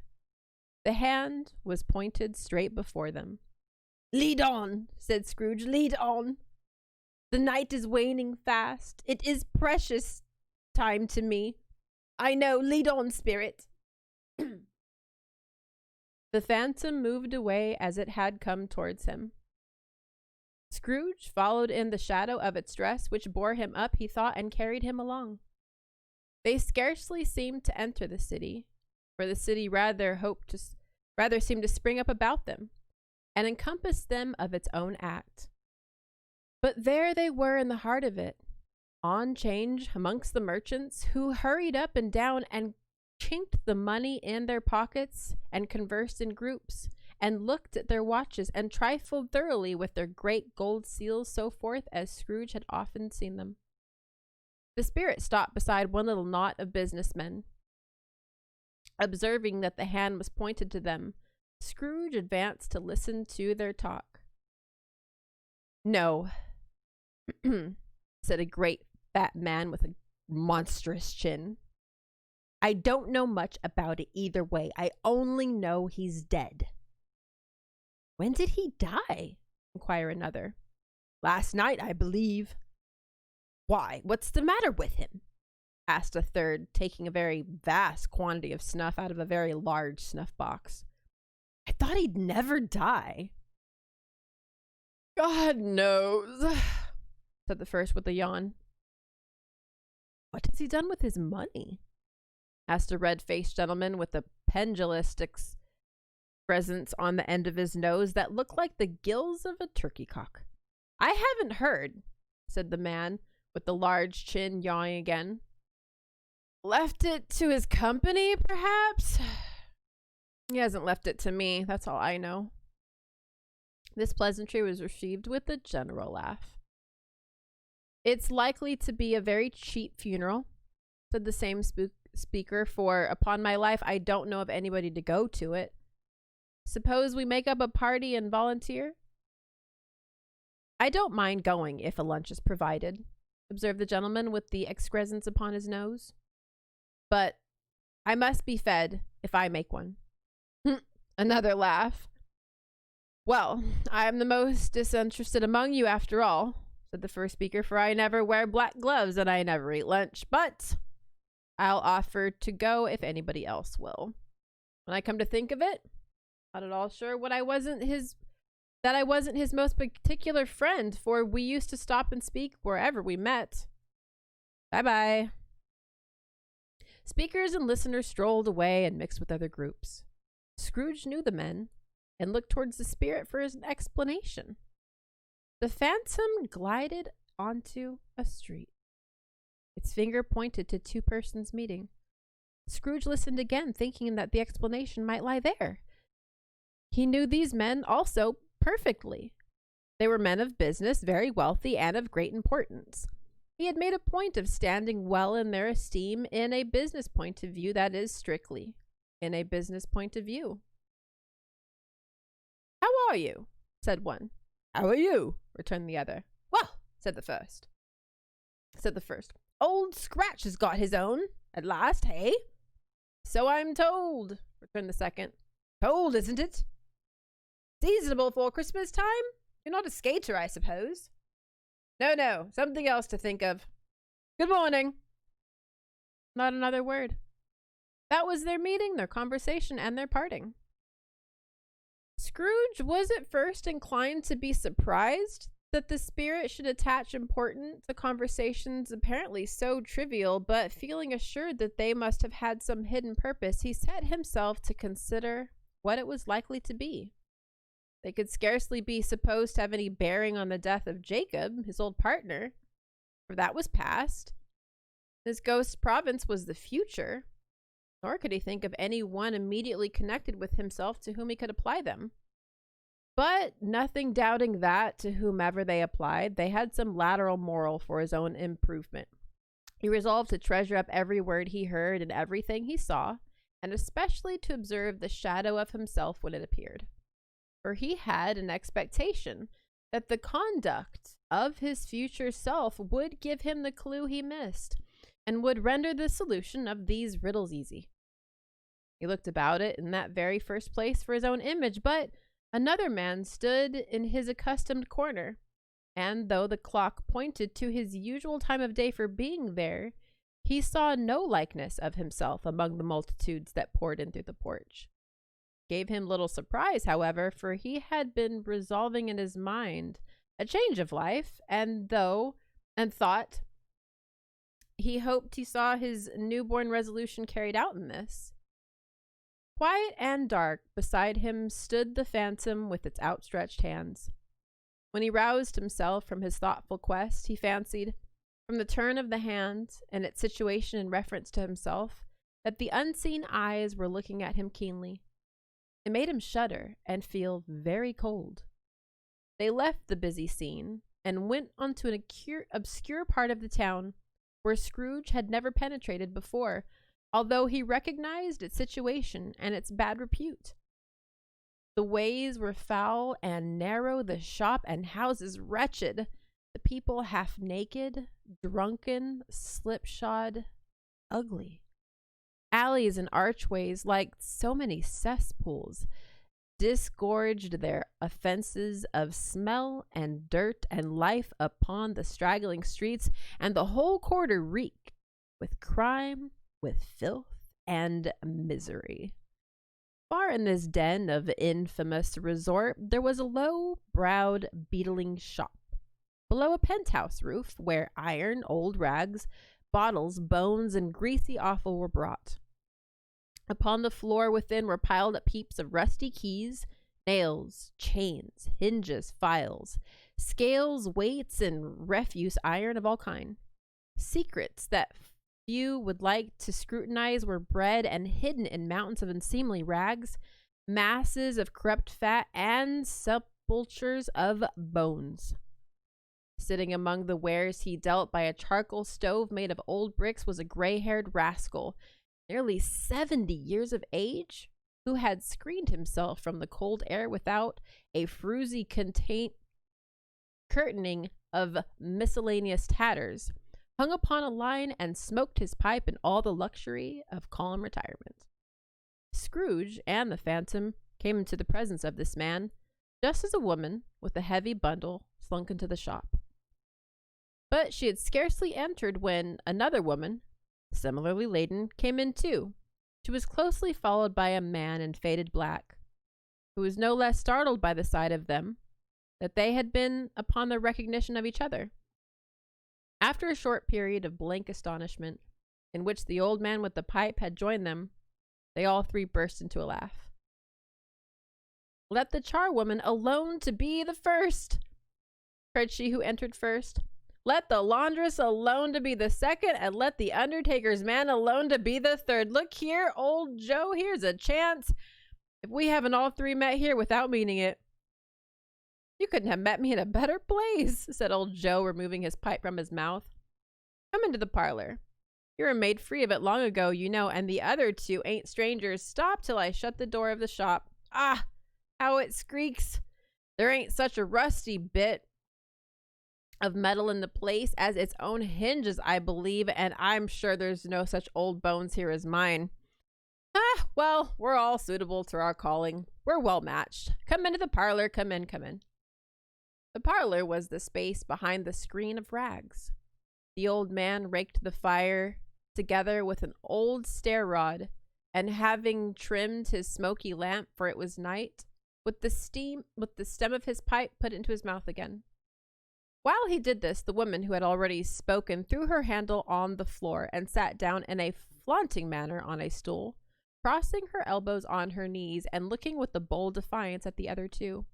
The hand was pointed straight before them. "Lead on," said Scrooge. "Lead on. The night is waning fast. It is precious time to me. I know. Lead on, spirit." The phantom moved away as it had come towards him. Scrooge followed in the shadow of its dress, which bore him up, he thought, and carried him along. They scarcely seemed to enter the city, for the city rather seemed to spring up about them and encompass them of its own act. But there they were in the heart of it, on 'change amongst the merchants, who hurried up and down and chinked the money in their pockets and conversed in groups and looked at their watches and trifled thoroughly with their great gold seals, so forth as Scrooge had often seen them. The spirit stopped beside one little knot of businessmen. Observing that the hand was pointed to them, Scrooge advanced to listen to their talk. "No," said a great fat man with a monstrous chin. "I don't know much about it either way. I only know he's dead." "When did he die?" inquired another. "Last night, I believe." "Why, what's the matter with him?" asked a third, taking a very vast quantity of snuff out of a very large snuff box. "I thought he'd never die." "God knows," said the first with a yawn. "What has he done with his money?" asked a red-faced gentleman with a pendulistic presence on the end of his nose that looked like the gills of a turkey cock. "I haven't heard," said the man with the large chin, yawning again. "Left it to his company, perhaps? He hasn't left it to me, that's all I know." This pleasantry was received with a general laugh. "It's likely to be a very cheap funeral," said the same speaker, "for, upon my life, I don't know of anybody to go to it. Suppose we make up a party and volunteer?" "I don't mind going if a lunch is provided," observed the gentleman with the excrescence upon his nose. "But I must be fed if I make one." Another laugh. "Well, I am the most disinterested among you after all," said the first speaker, "for I never wear black gloves and I never eat lunch, but I'll offer to go if anybody else will. When I come to think of it, not at all sure that I wasn't his most particular friend, for we used to stop and speak wherever we met. Bye-bye." Speakers and listeners strolled away and mixed with other groups. Scrooge knew the men and looked towards the spirit for an explanation. The phantom glided onto a street. Its finger pointed to two persons meeting. Scrooge listened again, thinking that the explanation might lie there. He knew these men also perfectly. They were men of business, very wealthy, and of great importance. He had made a point of standing well in their esteem in a business point of view, that is, strictly in a business point of view. "How are you?" said one. "How are you?" returned the other. "Well," said the first. "Old Scratch has got his own at last, hey?" "So I'm told," returned the second. "Cold, isn't it?" "Seasonable for Christmas time? You're not a skater, I suppose?" No, something else to think of. Good morning." Not another word. That was their meeting, their conversation, and their parting. Scrooge was at first inclined to be surprised that the spirit should attach importance to conversations apparently so trivial, but feeling assured that they must have had some hidden purpose, he set himself to consider what it was likely to be. They could scarcely be supposed to have any bearing on the death of Jacob, his old partner, for that was past. His ghost province was the future, nor could he think of any one immediately connected with himself to whom he could apply them. But nothing doubting that, to whomever they applied, they had some lateral moral for his own improvement. He resolved to treasure up every word he heard and everything he saw, and especially to observe the shadow of himself when it appeared. For he had an expectation that the conduct of his future self would give him the clue he missed, and would render the solution of these riddles easy. He looked about it in that very first place for his own image, but another man stood in his accustomed corner, and though the clock pointed to his usual time of day for being there, he saw no likeness of himself among the multitudes that poured in through the porch. Gave him little surprise, however, for he had been resolving in his mind a change of life, and thought he hoped he saw his newborn resolution carried out in this. Quiet and dark beside him stood the phantom with its outstretched hands. When he roused himself from his thoughtful quest, he fancied, from the turn of the hand and its situation in reference to himself, that the unseen eyes were looking at him keenly. It made him shudder and feel very cold. They left the busy scene and went on to an obscure part of the town where Scrooge had never penetrated before, although he recognized its situation and its bad repute. The ways were foul and narrow, the shop and houses wretched, the people half naked, drunken, slipshod, ugly. Alleys and archways, like so many cesspools, disgorged their offenses of smell and dirt and life upon the straggling streets, and the whole quarter reeked with crime, with filth, and misery. Far in this den of infamous resort, there was a low-browed, beetling shop, below a penthouse roof, where iron, old rags, bottles, bones, and greasy offal were brought. Upon the floor within were piled up heaps of rusty keys, nails, chains, hinges, files, scales, weights, and refuse iron of all kind. Secrets that few would like to scrutinize were bred and hidden in mountains of unseemly rags, masses of corrupt fat, and sepulchres of bones. Sitting among the wares he dealt by a charcoal stove made of old bricks was a gray-haired rascal, nearly 70 years of age, who had screened himself from the cold air without a fruzy curtaining of miscellaneous tatters, hung upon a line and smoked his pipe in all the luxury of calm retirement. Scrooge and the phantom came into the presence of this man, just as a woman with a heavy bundle slunk into the shop. But she had scarcely entered when another woman, similarly laden, came in too. She was closely followed by a man in faded black, who was no less startled by the sight of them that they had been upon the recognition of each other. After a short period of blank astonishment, in which the old man with the pipe had joined them, they all three burst into a laugh. "Let the charwoman alone to be the first," cried she who entered first. "Let the laundress alone to be the second, and let the undertaker's man alone to be the third. Look here, old Joe, here's a chance. If we haven't all three met here without meaning it." "You couldn't have met me in a better place," said old Joe, removing his pipe from his mouth. "Come into the parlor. You were made free of it long ago, you know, and the other two ain't strangers. Stop till I shut the door of the shop. Ah, how it squeaks. There ain't such a rusty bit of metal in the place as its own hinges, I believe, and I'm sure there's no such old bones here as mine. Ah, well, we're all suitable to our calling. We're well matched. Come into the parlor. Come in, come in." The parlor was the space behind the screen of rags. The old man raked the fire together with an old stair rod, and having trimmed his smoky lamp, for it was night, with the stem of his pipe, put it into his mouth again. While he did this, the woman who had already spoken threw her handle on the floor and sat down in a flaunting manner on a stool, crossing her elbows on her knees and looking with a bold defiance at the other two.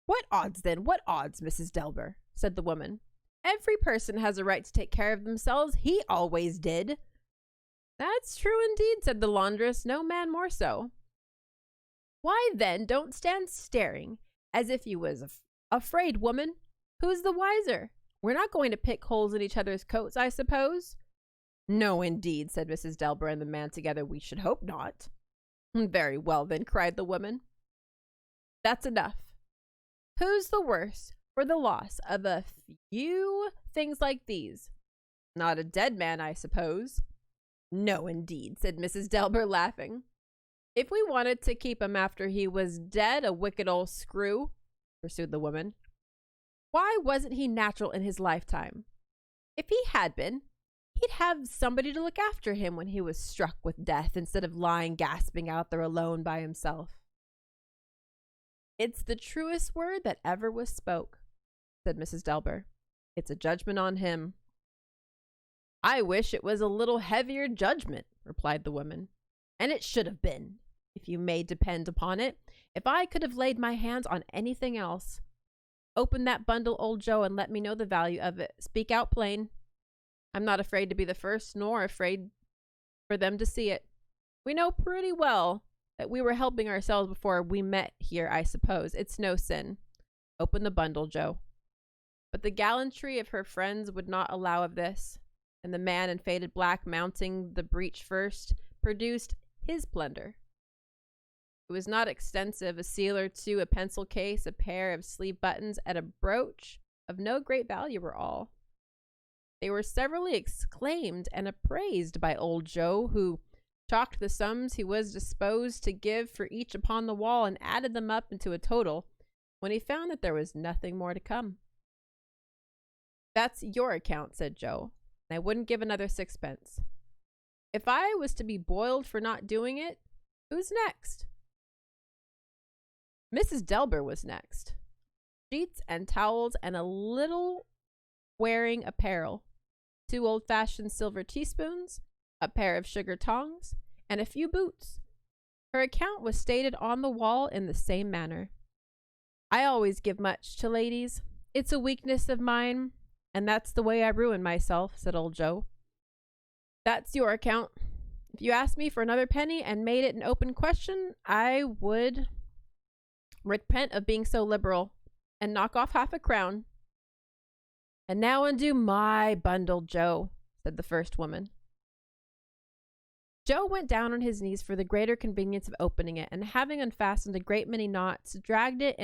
"What odds, then? What odds, Mrs. Delbert?" said the woman. "Every person has a right to take care of themselves. He always did." "That's true indeed," said the laundress, "no man more so." "Why, then, don't stand staring as if you was afraid, woman. Who's the wiser? We're not going to pick holes in each other's coats, I suppose?" "No, indeed," said Mrs. Delbert and the man together. "We should hope not." "Very well, then," cried the woman. "That's enough. Who's the worse for the loss of a few things like these? Not a dead man, I suppose?" No, indeed, said Mrs. Delbert, laughing. If we wanted to keep him after he was dead, a wicked old screw, pursued the woman, why wasn't he natural in his lifetime? If he had been, he'd have somebody to look after him when he was struck with death instead of lying gasping out there alone by himself. It's the truest word that ever was spoke, said Mrs. Delbert. It's a judgment on him. I wish it was a little heavier judgment, replied the woman. And it should have been, if you may depend upon it. If I could have laid my hands on anything else. Open that bundle, old Joe, and let me know the value of it. Speak out plain. I'm not afraid to be the first, nor afraid for them to see it. We know pretty well that we were helping ourselves before we met here, I suppose. It's no sin. Open the bundle, Joe. But the gallantry of her friends would not allow of this, and the man in faded black mounting the breech first produced his plunder. It was not extensive, a seal or two, a pencil case, a pair of sleeve buttons, and a brooch of no great value were all. They were severally exclaimed and appraised by old Joe, who chalked the sums he was disposed to give for each upon the wall and added them up into a total when he found that there was nothing more to come. That's your account, said Joe, and I wouldn't give another sixpence. If I was to be boiled for not doing it, who's next? Mrs. Delbert was next. Sheets and towels and a little wearing apparel, 2 old-fashioned silver teaspoons, a pair of sugar tongs, and a few boots. Her account was stated on the wall in the same manner. I always give much to ladies. It's a weakness of mine, and that's the way I ruin myself, said old Joe. That's your account. If you asked me for another penny and made it an open question, I would repent of being so liberal and knock off half a crown. And now undo my bundle, Joe, said the first woman. Joe went down on his knees for the greater convenience of opening it, and having unfastened a great many knots, dragged out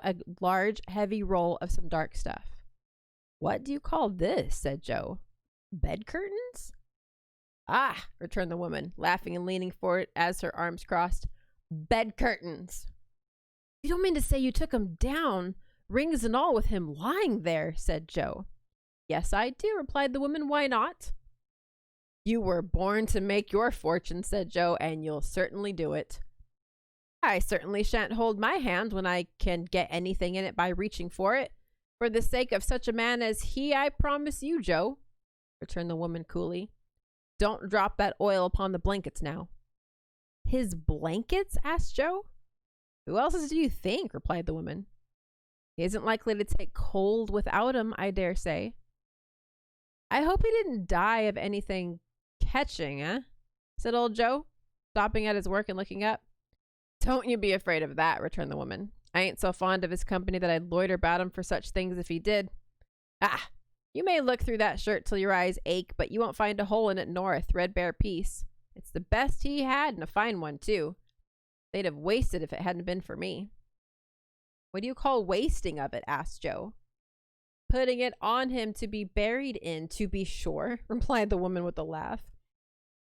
a large, heavy roll of some dark stuff. What do you call this? Said Joe. Bed curtains? Ah, returned the woman, laughing and leaning forward as her arms crossed. Bed curtains. You don't mean to say you took 'em down, rings and all, with him lying there, said Joe. Yes, I do, replied the woman. Why not? You were born to make your fortune, said Joe, and you'll certainly do it. I certainly shan't hold my hand when I can get anything in it by reaching for it. For the sake of such a man as he, I promise you, Joe, returned the woman coolly. Don't drop that oil upon the blankets now. His blankets? Asked Joe. Who else's do you think? Replied the woman. He isn't likely to take cold without 'em, I dare say. I hope he didn't die of anything catching, eh? Said old Joe, stopping at his work and looking up. Don't you be afraid of that, returned the woman. I ain't so fond of his company that I'd loiter about him for such things if he did. Ah, you may look through that shirt till your eyes ache, but you won't find a hole in it nor a threadbare piece. It's the best he had, and a fine one, too. They'd have wasted if it hadn't been for me. What do you call wasting of it? Asked Joe. Putting it on him to be buried in, to be sure, replied the woman with a laugh.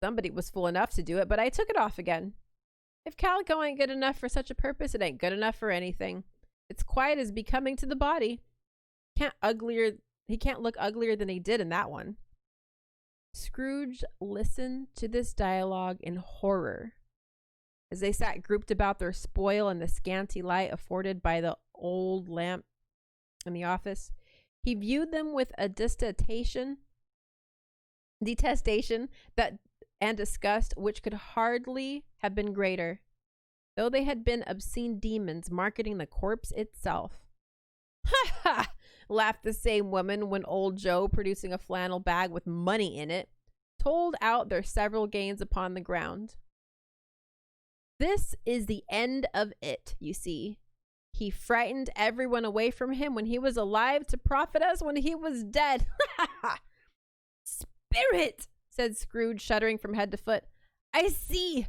Somebody was fool enough to do it, but I took it off again. If calico ain't good enough for such a purpose, it ain't good enough for anything. It's quite as becoming to the body. He can't look uglier than he did in that one. Scrooge listened to this dialogue in horror. As they sat grouped about their spoil in the scanty light afforded by the old lamp in the office, he viewed them with a detestation that and disgust which could hardly have been greater, though they had been obscene demons marketing the corpse itself. Ha ha! Laughed the same woman when old Joe, producing a flannel bag with money in it, told out their several gains upon the ground. This is the end of it, you see. He frightened everyone away from him when he was alive to profit us when he was dead. Ha ha! Spirit! Said Scrooge, shuddering from head to foot. I see!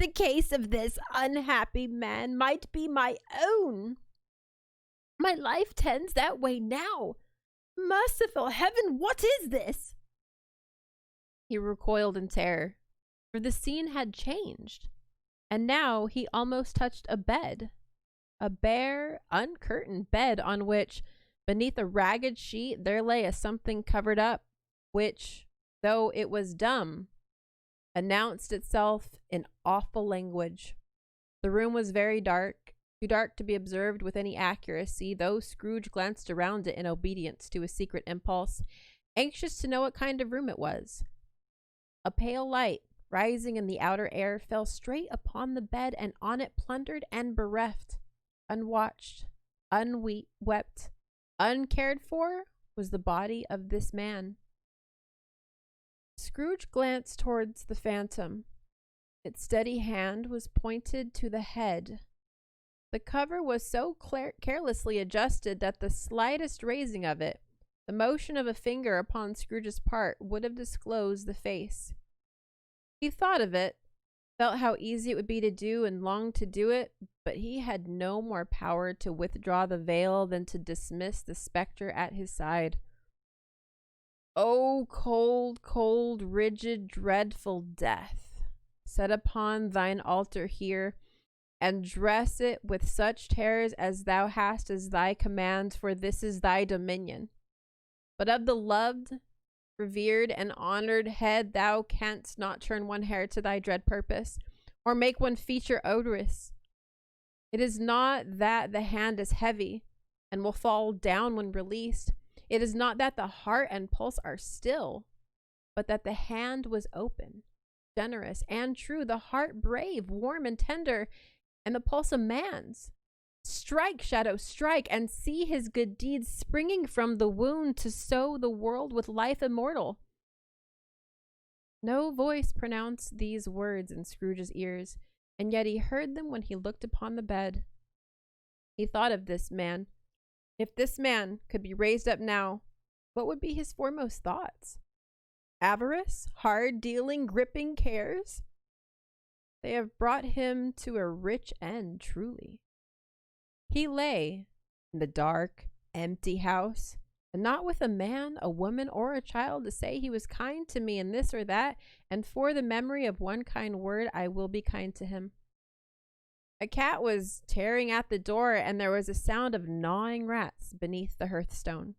The case of this unhappy man might be my own. My life tends that way now. Merciful heaven, what is this? He recoiled in terror, for the scene had changed, and now he almost touched a bed, a bare, uncurtained bed on which, beneath a ragged sheet, there lay a something covered up, which, though it was dumb, announced itself in awful language. The room was very dark, too dark to be observed with any accuracy, though Scrooge glanced around it in obedience to a secret impulse, anxious to know what kind of room it was. A pale light, rising in the outer air, fell straight upon the bed, and on it, plundered and bereft, unwatched, unwept, uncared for, was the body of this man. Scrooge glanced towards the phantom. Its steady hand was pointed to the head. The cover was so carelessly adjusted that the slightest raising of it, the motion of a finger upon Scrooge's part, would have disclosed the face. He thought of it, felt how easy it would be to do, and longed to do it, but he had no more power to withdraw the veil than to dismiss the spectre at his side. O cold, cold, rigid, dreadful death, set upon thine altar here, and dress it with such terrors as thou hast as thy command, for this is thy dominion. But of the loved, revered, and honored head thou canst not turn one hair to thy dread purpose, or make one feature odorous. It is not that the hand is heavy, and will fall down when released. It is not that the heart and pulse are still, but that the hand was open, generous, and true, the heart brave, warm, and tender, and the pulse a man's. Strike, shadow, strike, and see his good deeds springing from the wound to sow the world with life immortal. No voice pronounced these words in Scrooge's ears, and yet he heard them when he looked upon the bed. He thought of this man. If this man could be raised up now, what would be his foremost thoughts? Avarice, hard-dealing, gripping cares? They have brought him to a rich end, truly. He lay in the dark, empty house, and not with a man, a woman, or a child to say he was kind to me in this or that, and for the memory of one kind word I will be kind to him. A cat was tearing at the door, and there was a sound of gnawing rats beneath the hearthstone.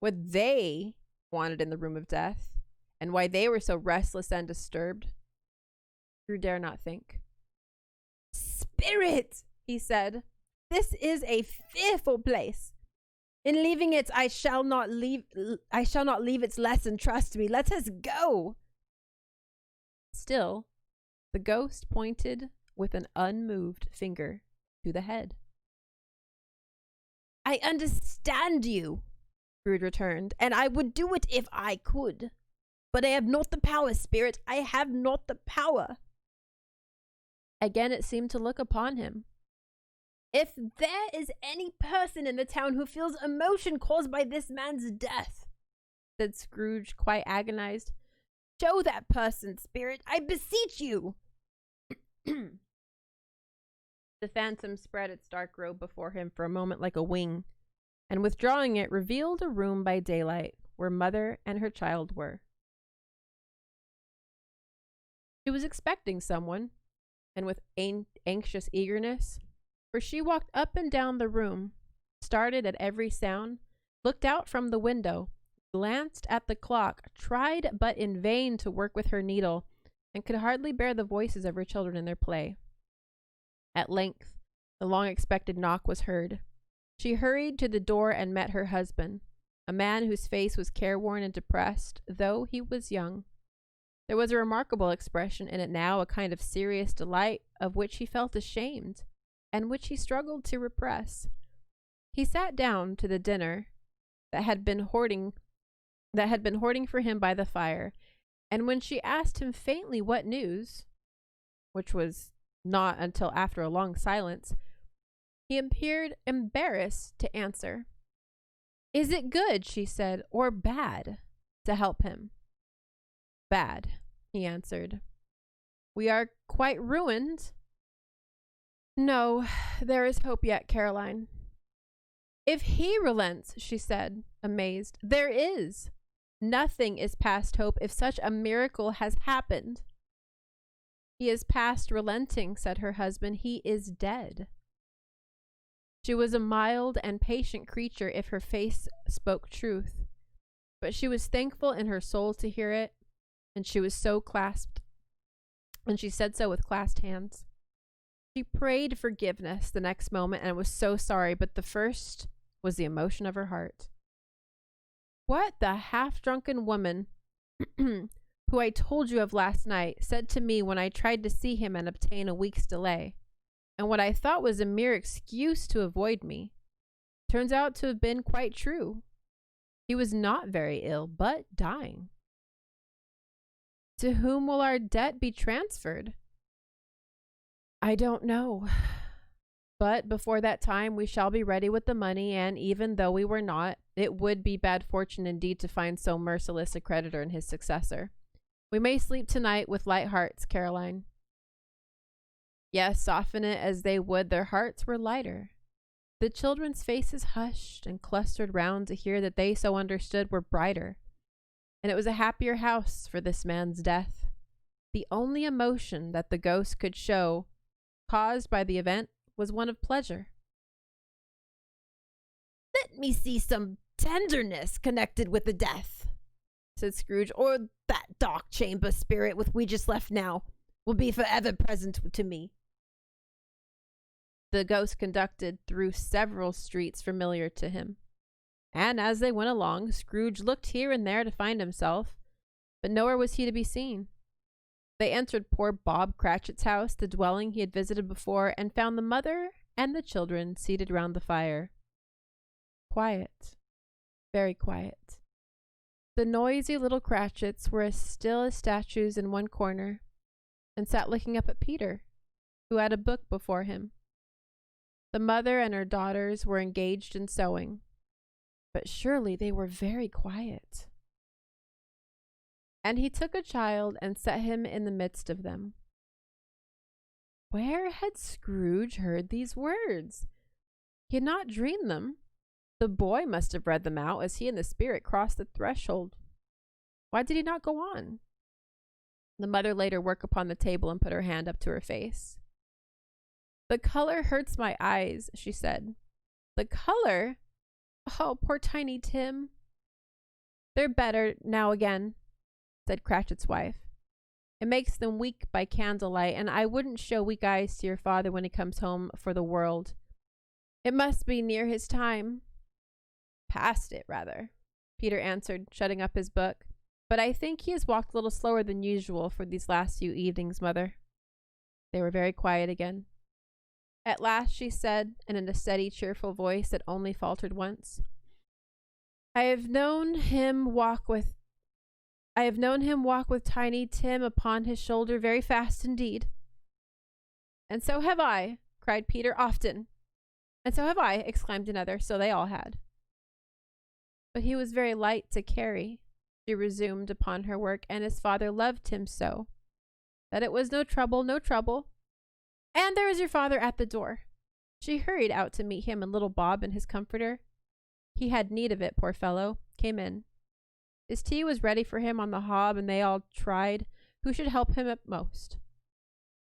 What they wanted in the room of death, and why they were so restless and disturbed, Scrooge dare not think. Spirit, he said, this is a fearful place. In leaving it, I shall not leave its lesson, trust me. Let us go. Still, the ghost pointed with an unmoved finger to the head. I understand you, Scrooge returned, and I would do it if I could. But I have not the power, Spirit. I have not the power. Again it seemed to look upon him. If there is any person in the town who feels emotion caused by this man's death, said Scrooge, quite agonized, show that person, Spirit, I beseech you. The phantom spread its dark robe before him for a moment like a wing, and withdrawing it, revealed a room by daylight where mother and her child were. She was expecting someone, and with anxious eagerness, for she walked up and down the room, started at every sound, looked out from the window, glanced at the clock, tried but in vain to work with her needle, and could hardly bear the voices of her children in their play. At length, the long-expected knock was heard. She hurried to the door and met her husband, a man whose face was careworn and depressed, though he was young. There was a remarkable expression in it now, a kind of serious delight of which he felt ashamed, and which he struggled to repress. He sat down to the dinner that had been hoarding for him by the fire, and when she asked him faintly what news, which was not until after a long silence, he appeared embarrassed to answer. "Is it good," she said, "or bad to help him?" "Bad," he answered. "We are quite ruined?" "No, there is hope yet, Caroline." "If he relents," she said, amazed. There is. Nothing is past hope if such a miracle has happened. He is past relenting, said her husband. He is dead. She was a mild and patient creature if her face spoke truth, but she was thankful in her soul to hear it, and she was so clasped, and she said so with clasped hands. She prayed forgiveness the next moment and was so sorry, but the first was the emotion of her heart. What the half-drunken woman who I told you of last night said to me when I tried to see him and obtain a week's delay, and what I thought was a mere excuse to avoid me, turns out to have been quite true. He was not very ill, but dying. To whom will our debt be transferred? I don't know. But before that time, we shall be ready with the money, and even though we were not, it would be bad fortune indeed to find so merciless a creditor in his successor. We may sleep tonight with light hearts, Caroline. Yes, soften it as they would, their hearts were lighter. The children's faces hushed and clustered round to hear that they so understood were brighter, and it was a happier house for this man's death. The only emotion that the ghost could show, caused by the event, was one of pleasure. Let me see some tenderness connected with the death, said Scrooge, or that dark chamber spirit with we just left now will be forever present to me. The ghost conducted through several streets familiar to him, and as they went along, Scrooge looked here and there to find himself, but nowhere was he to be seen. They entered poor Bob Cratchit's house, the dwelling he had visited before, and found the mother and the children seated round the fire. Quiet, very quiet. The noisy little Cratchits were as still as statues in one corner, and sat looking up at Peter, who had a book before him. The mother and her daughters were engaged in sewing, but surely they were very quiet. And he took a child and set him in the midst of them. Where had Scrooge heard these words? He had not dreamed them. The boy must have read them out as he and the spirit crossed the threshold. Why did he not go on? The mother laid her work upon the table and put her hand up to her face. The color hurts my eyes, she said. The color? Oh, poor Tiny Tim. They're better now again, said Cratchit's wife. It makes them weak by candlelight, and I wouldn't show weak eyes to your father when he comes home for the world. It must be near his time. Past it, rather, Peter answered, shutting up his book. But I think he has walked a little slower than usual for these last few evenings, Mother. They were very quiet again. At last she said, and in a steady, cheerful voice that only faltered once, I have known him walk with Tiny Tim upon his shoulder very fast indeed. And so have I, cried Peter, often. And so have I, exclaimed another, so they all had. But he was very light to carry, she resumed upon her work, and his father loved him so, that it was no trouble, no trouble. And there is your father at the door. She hurried out to meet him, and little Bob and his comforter, he had need of it, poor fellow, came in. His tea was ready for him on the hob, and they all tried who should help him at most.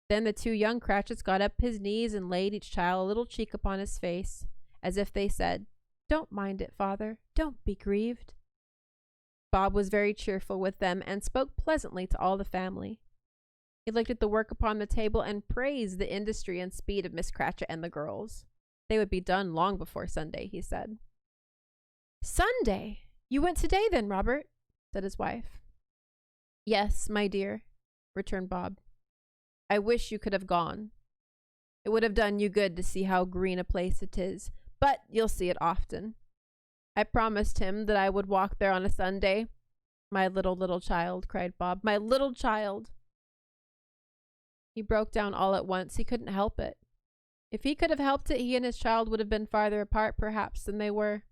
Then the two young Cratchits got up his knees and laid each child a little cheek upon his face, as if they said, Don't mind it, father. Don't be grieved. Bob was very cheerful with them, and spoke pleasantly to all the family. He looked at the work upon the table and praised the industry and speed of Miss Cratchit and the girls. They would be done long before Sunday, he said. Sunday? You went today then, Robert? Said his wife. Yes, my dear, returned Bob. I wish you could have gone. It would have done you good to see how green a place it is, but you'll see it often. I promised him that I would walk there on a Sunday. My little child, cried Bob, my little child. He broke down all at once. He couldn't help it. If he could have helped it, he and his child would have been farther apart, perhaps, than they were.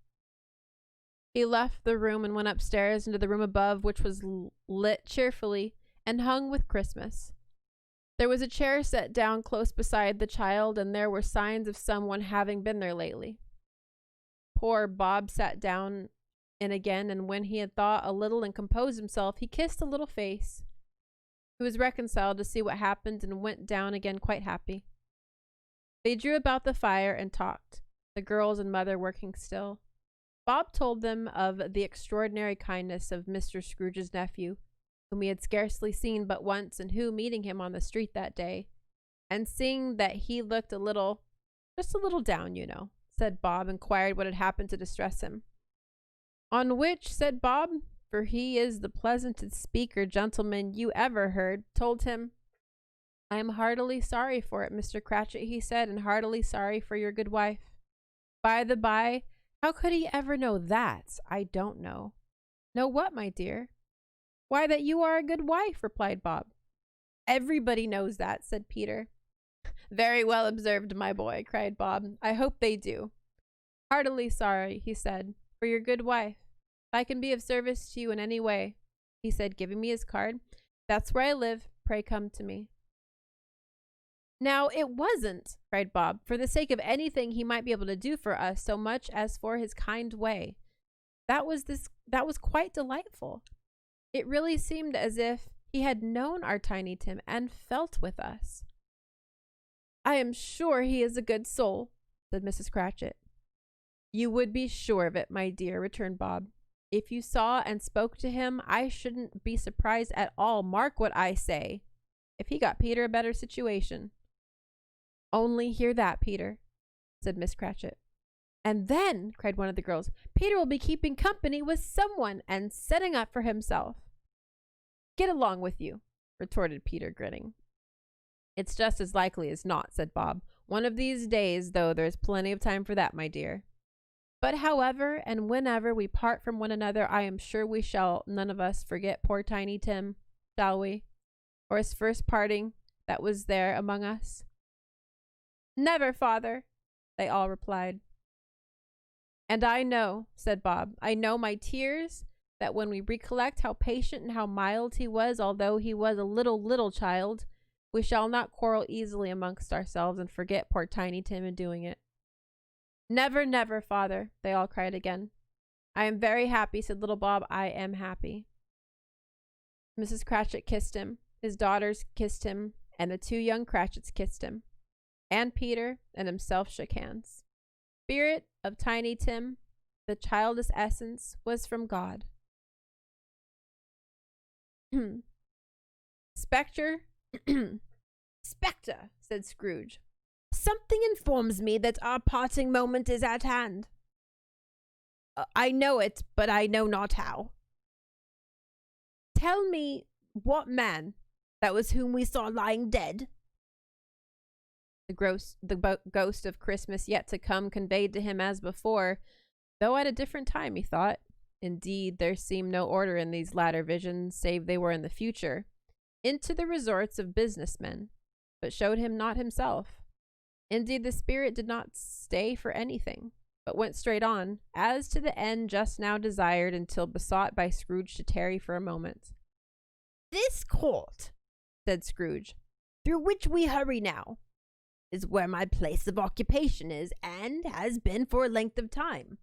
He left the room and went upstairs into the room above, which was lit cheerfully and hung with Christmas. There was a chair set down close beside the child, and there were signs of someone having been there lately. Poor Bob sat down in again, and when he had thought a little and composed himself, he kissed the little face. He was reconciled to see what happened and went down again quite happy. They drew about the fire and talked, the girls and mother working still. Bob told them of the extraordinary kindness of Mr. Scrooge's nephew, whom he had scarcely seen but once, and who, meeting him on the street that day, and seeing that he looked just a little down, said Bob, inquired what had happened to distress him. On which, said Bob, for he is the pleasantest speaker gentleman you ever heard, told him, I am heartily sorry for it, Mr. Cratchit, he said, and heartily sorry for your good wife. By the by, how could he ever know that? I don't know. Know what, my dear? Why, that you are a good wife, replied Bob. Everybody knows that, said Peter. Very well observed, my boy, cried Bob. I hope they do. Heartily sorry, he said, for your good wife. If I can be of service to you in any way, he said, giving me his card, that's where I live. Pray come to me. Now, it wasn't, cried Bob, for the sake of anything he might be able to do for us so much as for his kind way. That was quite delightful. It really seemed as if he had known our Tiny Tim and felt with us. I am sure he is a good soul, said Mrs. Cratchit. You would be sure of it, my dear, returned Bob. If you saw and spoke to him, I shouldn't be surprised at all. Mark what I say. If he got Peter a better situation. Only hear that, Peter, said Miss Cratchit. And then, cried one of the girls, Peter will be keeping company with someone and setting up for himself. Get along with you, retorted Peter, grinning. It's just as likely as not, said Bob. One of these days, though, there's plenty of time for that, my dear. But however and whenever we part from one another, I am sure we shall none of us forget poor Tiny Tim, shall we? Or his first parting that was there among us? Never, father, they all replied. And I know, said Bob, I know my tears, that when we recollect how patient and how mild he was, although he was a little child, we shall not quarrel easily amongst ourselves and forget poor Tiny Tim in doing it. Never, never, father, they all cried again. I am very happy, said little Bob, I am happy. Mrs. Cratchit kissed him, his daughters kissed him, and the two young Cratchits kissed him. And Peter and himself shook hands. Spirit of Tiny Tim, the childish essence, was from God. Spectre, Spectre, said Scrooge. Something informs me that our parting moment is at hand. I know it, but I know not how. Tell me what man that was whom we saw lying dead. The ghost of Christmas yet to come conveyed to him as before, though at a different time, he thought. Indeed, there seemed no order in these latter visions, save they were in the future, into the resorts of businessmen, but showed him not himself. Indeed, the spirit did not stay for anything, but went straight on, as to the end just now desired, until besought by Scrooge to tarry for a moment. This court, said Scrooge, through which we hurry now, is where my place of occupation is, and has been for a length of time.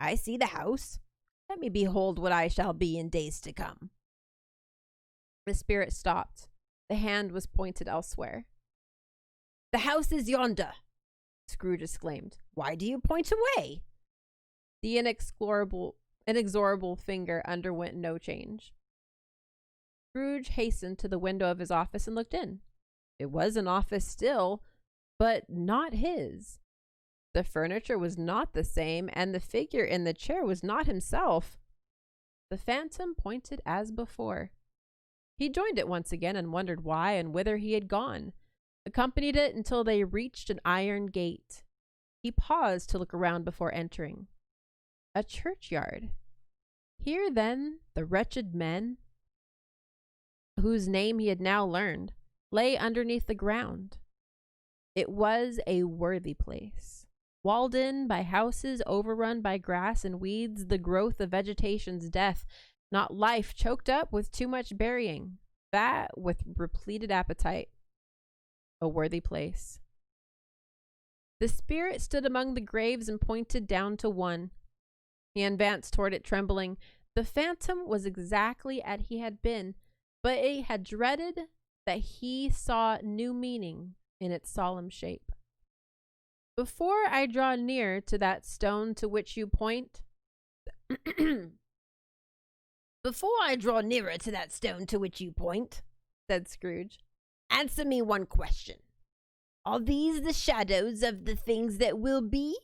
I see the house. Let me behold what I shall be in days to come. The spirit stopped. The hand was pointed elsewhere. The house is yonder, Scrooge exclaimed. Why do you point away? The inexorable finger underwent no change. Scrooge hastened to the window of his office and looked in. It was an office still, but not his. The furniture was not the same, and the figure in the chair was not himself. The phantom pointed as before. He joined it once again and wondered why and whither he had gone, accompanied it until they reached an iron gate. He paused to look around before entering. A churchyard. Here, then, the wretched men, whose name he had now learned, lay underneath the ground. It was a worthy place, walled in by houses, overrun by grass and weeds, the growth of vegetation's death, not life, choked up with too much burying, fat with repleted appetite. A worthy place. The spirit stood among the graves and pointed down to one. He advanced toward it, trembling. The phantom was exactly as he had been, but he had dreaded that he saw new meaning in its solemn shape. Before I draw near to that stone to which you point, Before I draw nearer to that stone to which you point, said Scrooge, answer me one question. Are these the shadows of the things that will be?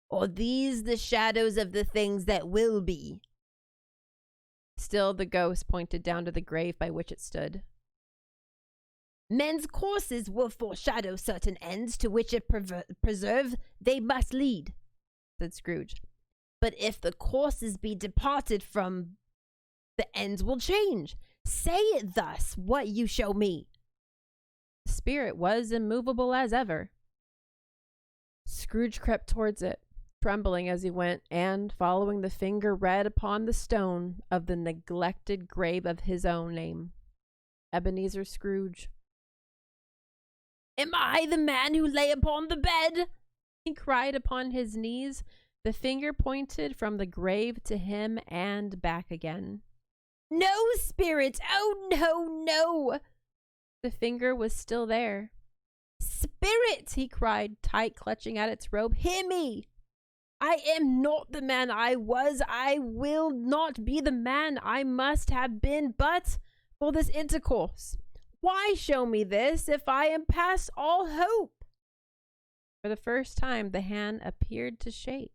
Or these the shadows of the things that will be? Still the ghost pointed down to the grave by which it stood. Men's courses will foreshadow certain ends to which if preserve they must lead, said Scrooge. But if the courses be departed from, the ends will change. Say it thus, what you show me. The spirit was immovable as ever. Scrooge crept towards it, trembling as he went, and, following the finger, read upon the stone of the neglected grave of his own name, Ebenezer Scrooge. Am I the man who lay upon the bed? He cried upon his knees. The finger pointed from the grave to him and back again. No, spirit! Oh, no, no! The finger was still there. Spirit! He cried, tight clutching at its robe. Hear me! I am not the man I was. I will not be the man I must have been, but for this intercourse. Why show me this if I am past all hope? For the first time, the hand appeared to shake.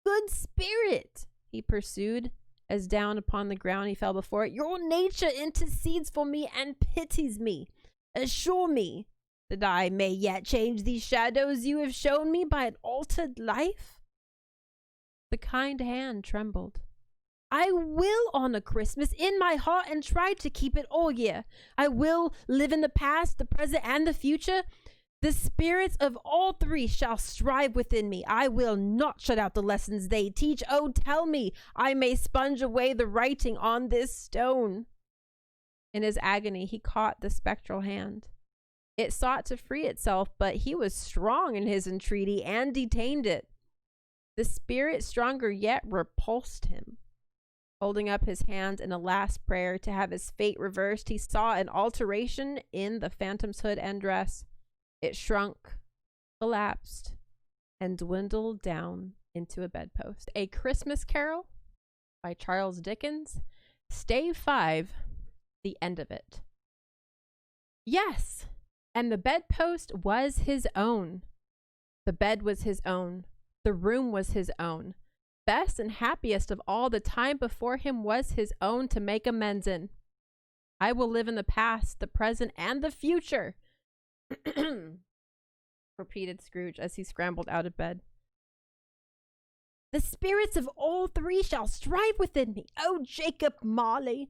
Good spirit, he pursued, as down upon the ground he fell before it. Your nature intercedes for me and pities me. Assure me that I may yet change these shadows you have shown me by an altered life. The kind hand trembled. I will honor Christmas in my heart and try to keep it all year. I will live in the past, the present, and the future. The spirits of all three shall strive within me. I will not shut out the lessons they teach. Oh, tell me, I may sponge away the writing on this stone. In his agony, he caught the spectral hand. It sought to free itself, but he was strong in his entreaty and detained it. The spirit, stronger yet, repulsed him. Holding up his hand in a last prayer to have his fate reversed, he saw an alteration in the phantom's hood and dress. It shrunk, collapsed, and dwindled down into a bedpost. A Christmas Carol by Charles Dickens. Stave 5, the end of it. Yes, and the bedpost was his own. The bed was his own. The room was his own. Best and happiest of all the time before him was his own to make amends in. I will live in the past, the present, and the future, repeated Scrooge as he scrambled out of bed. The spirits of all three shall strive within me. Oh, Jacob Marley,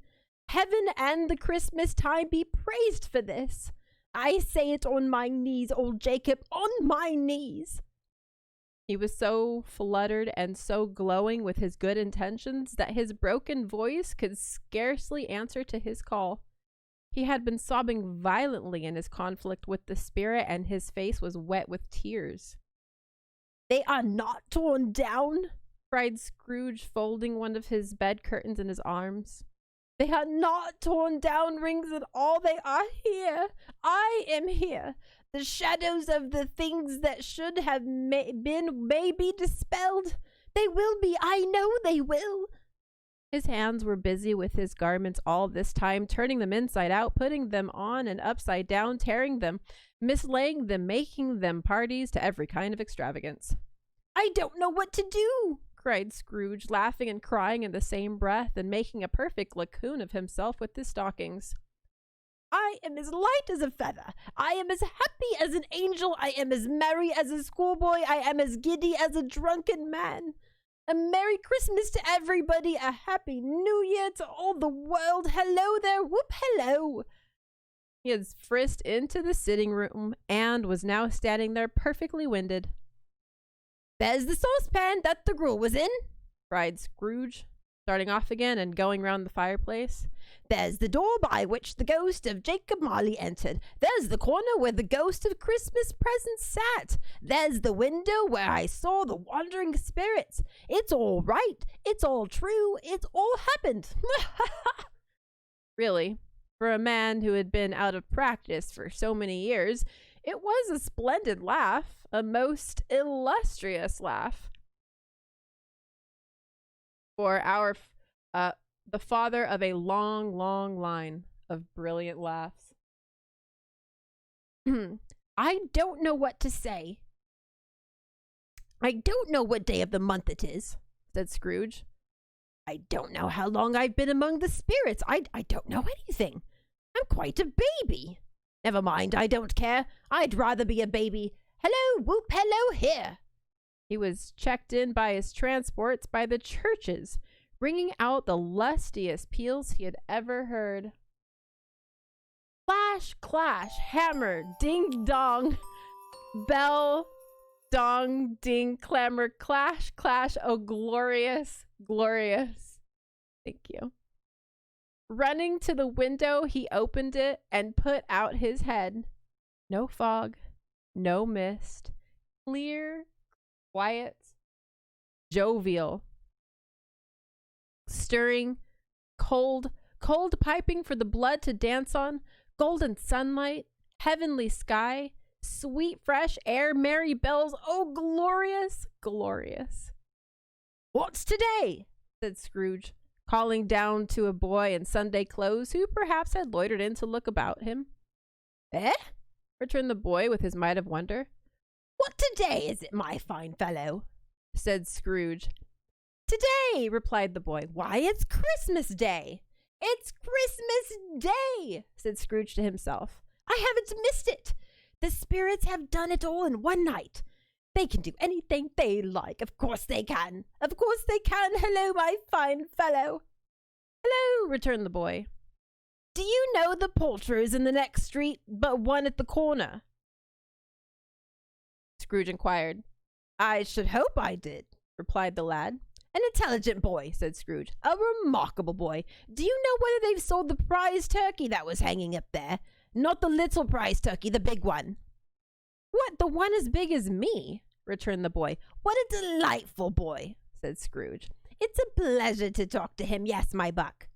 heaven and the Christmas time be praised for this. I say it on my knees, old Jacob, on my knees. He was so fluttered and so glowing with his good intentions that his broken voice could scarcely answer to his call. He had been sobbing violently in his conflict with the spirit, and his face was wet with tears. They are not torn down, cried Scrooge, folding one of his bed curtains in his arms. They are not torn down, rings and all. They are here. I am here. The shadows of the things that should have been may be dispelled. They will be. I know they will. His hands were busy with his garments all this time, turning them inside out, putting them on and upside down, tearing them, mislaying them, making them parties to every kind of extravagance. I don't know what to do, cried Scrooge, laughing and crying in the same breath, and making a perfect lacoon of himself with his stockings. I am as light as a feather. I am as happy as an angel. I am as merry as a schoolboy. I am as giddy as a drunken man. A Merry Christmas to everybody. A Happy New Year to all the world. Hello there. Whoop, hello. He had frisked into the sitting room and was now standing there perfectly winded. There's the saucepan that the gruel was in, cried Scrooge, starting off again and going round the fireplace. There's the door by which the ghost of Jacob Marley entered. There's the corner where the ghost of Christmas present sat. There's the window where I saw the wandering spirits. It's all right. It's all true. It's all happened. Really, for a man who had been out of practice for so many years, it was a splendid laugh, a most illustrious laugh. For the father of a long, long line of brilliant laughs. I don't know what to say. I don't know what day of the month it is, said Scrooge. I don't know how long I've been among the spirits. I don't know anything. I'm quite a baby. Never mind, I don't care. I'd rather be a baby. Hello, whoop, hello, here. He was checked in by his transports by the churches, ringing out the lustiest peals he had ever heard. Clash, clash, hammer, ding dong, bell, dong, ding, clamor, clash, clash, oh glorious, glorious. Thank you. Running to the window, he opened it and put out his head. No fog, no mist, clear, quiet, jovial, stirring, cold piping for the blood to dance on, golden sunlight, heavenly sky, sweet fresh air, merry bells, oh glorious, glorious. What's today? Said Scrooge, calling down to a boy in Sunday clothes who perhaps had loitered in to look about him. Eh? Returned the boy with his mite of wonder. What today is it, my fine fellow? Said Scrooge. Today, replied the boy. Why, it's Christmas Day. It's Christmas Day, said Scrooge to himself. I haven't missed it. The spirits have done it all in one night. They can do anything they like. Of course they can. Of course they can. Hello, my fine fellow. Hello, returned the boy. Do you know the poulterers in the next street, but one at the corner? Scrooge inquired. I should hope I did, replied the lad. An intelligent boy, said Scrooge. A remarkable boy. Do you know whether they've sold the prize turkey that was hanging up there? Not the little prize turkey, the big one. What, the one as big as me? Returned the boy. What a delightful boy, said Scrooge. It's a pleasure to talk to him, yes, my buck.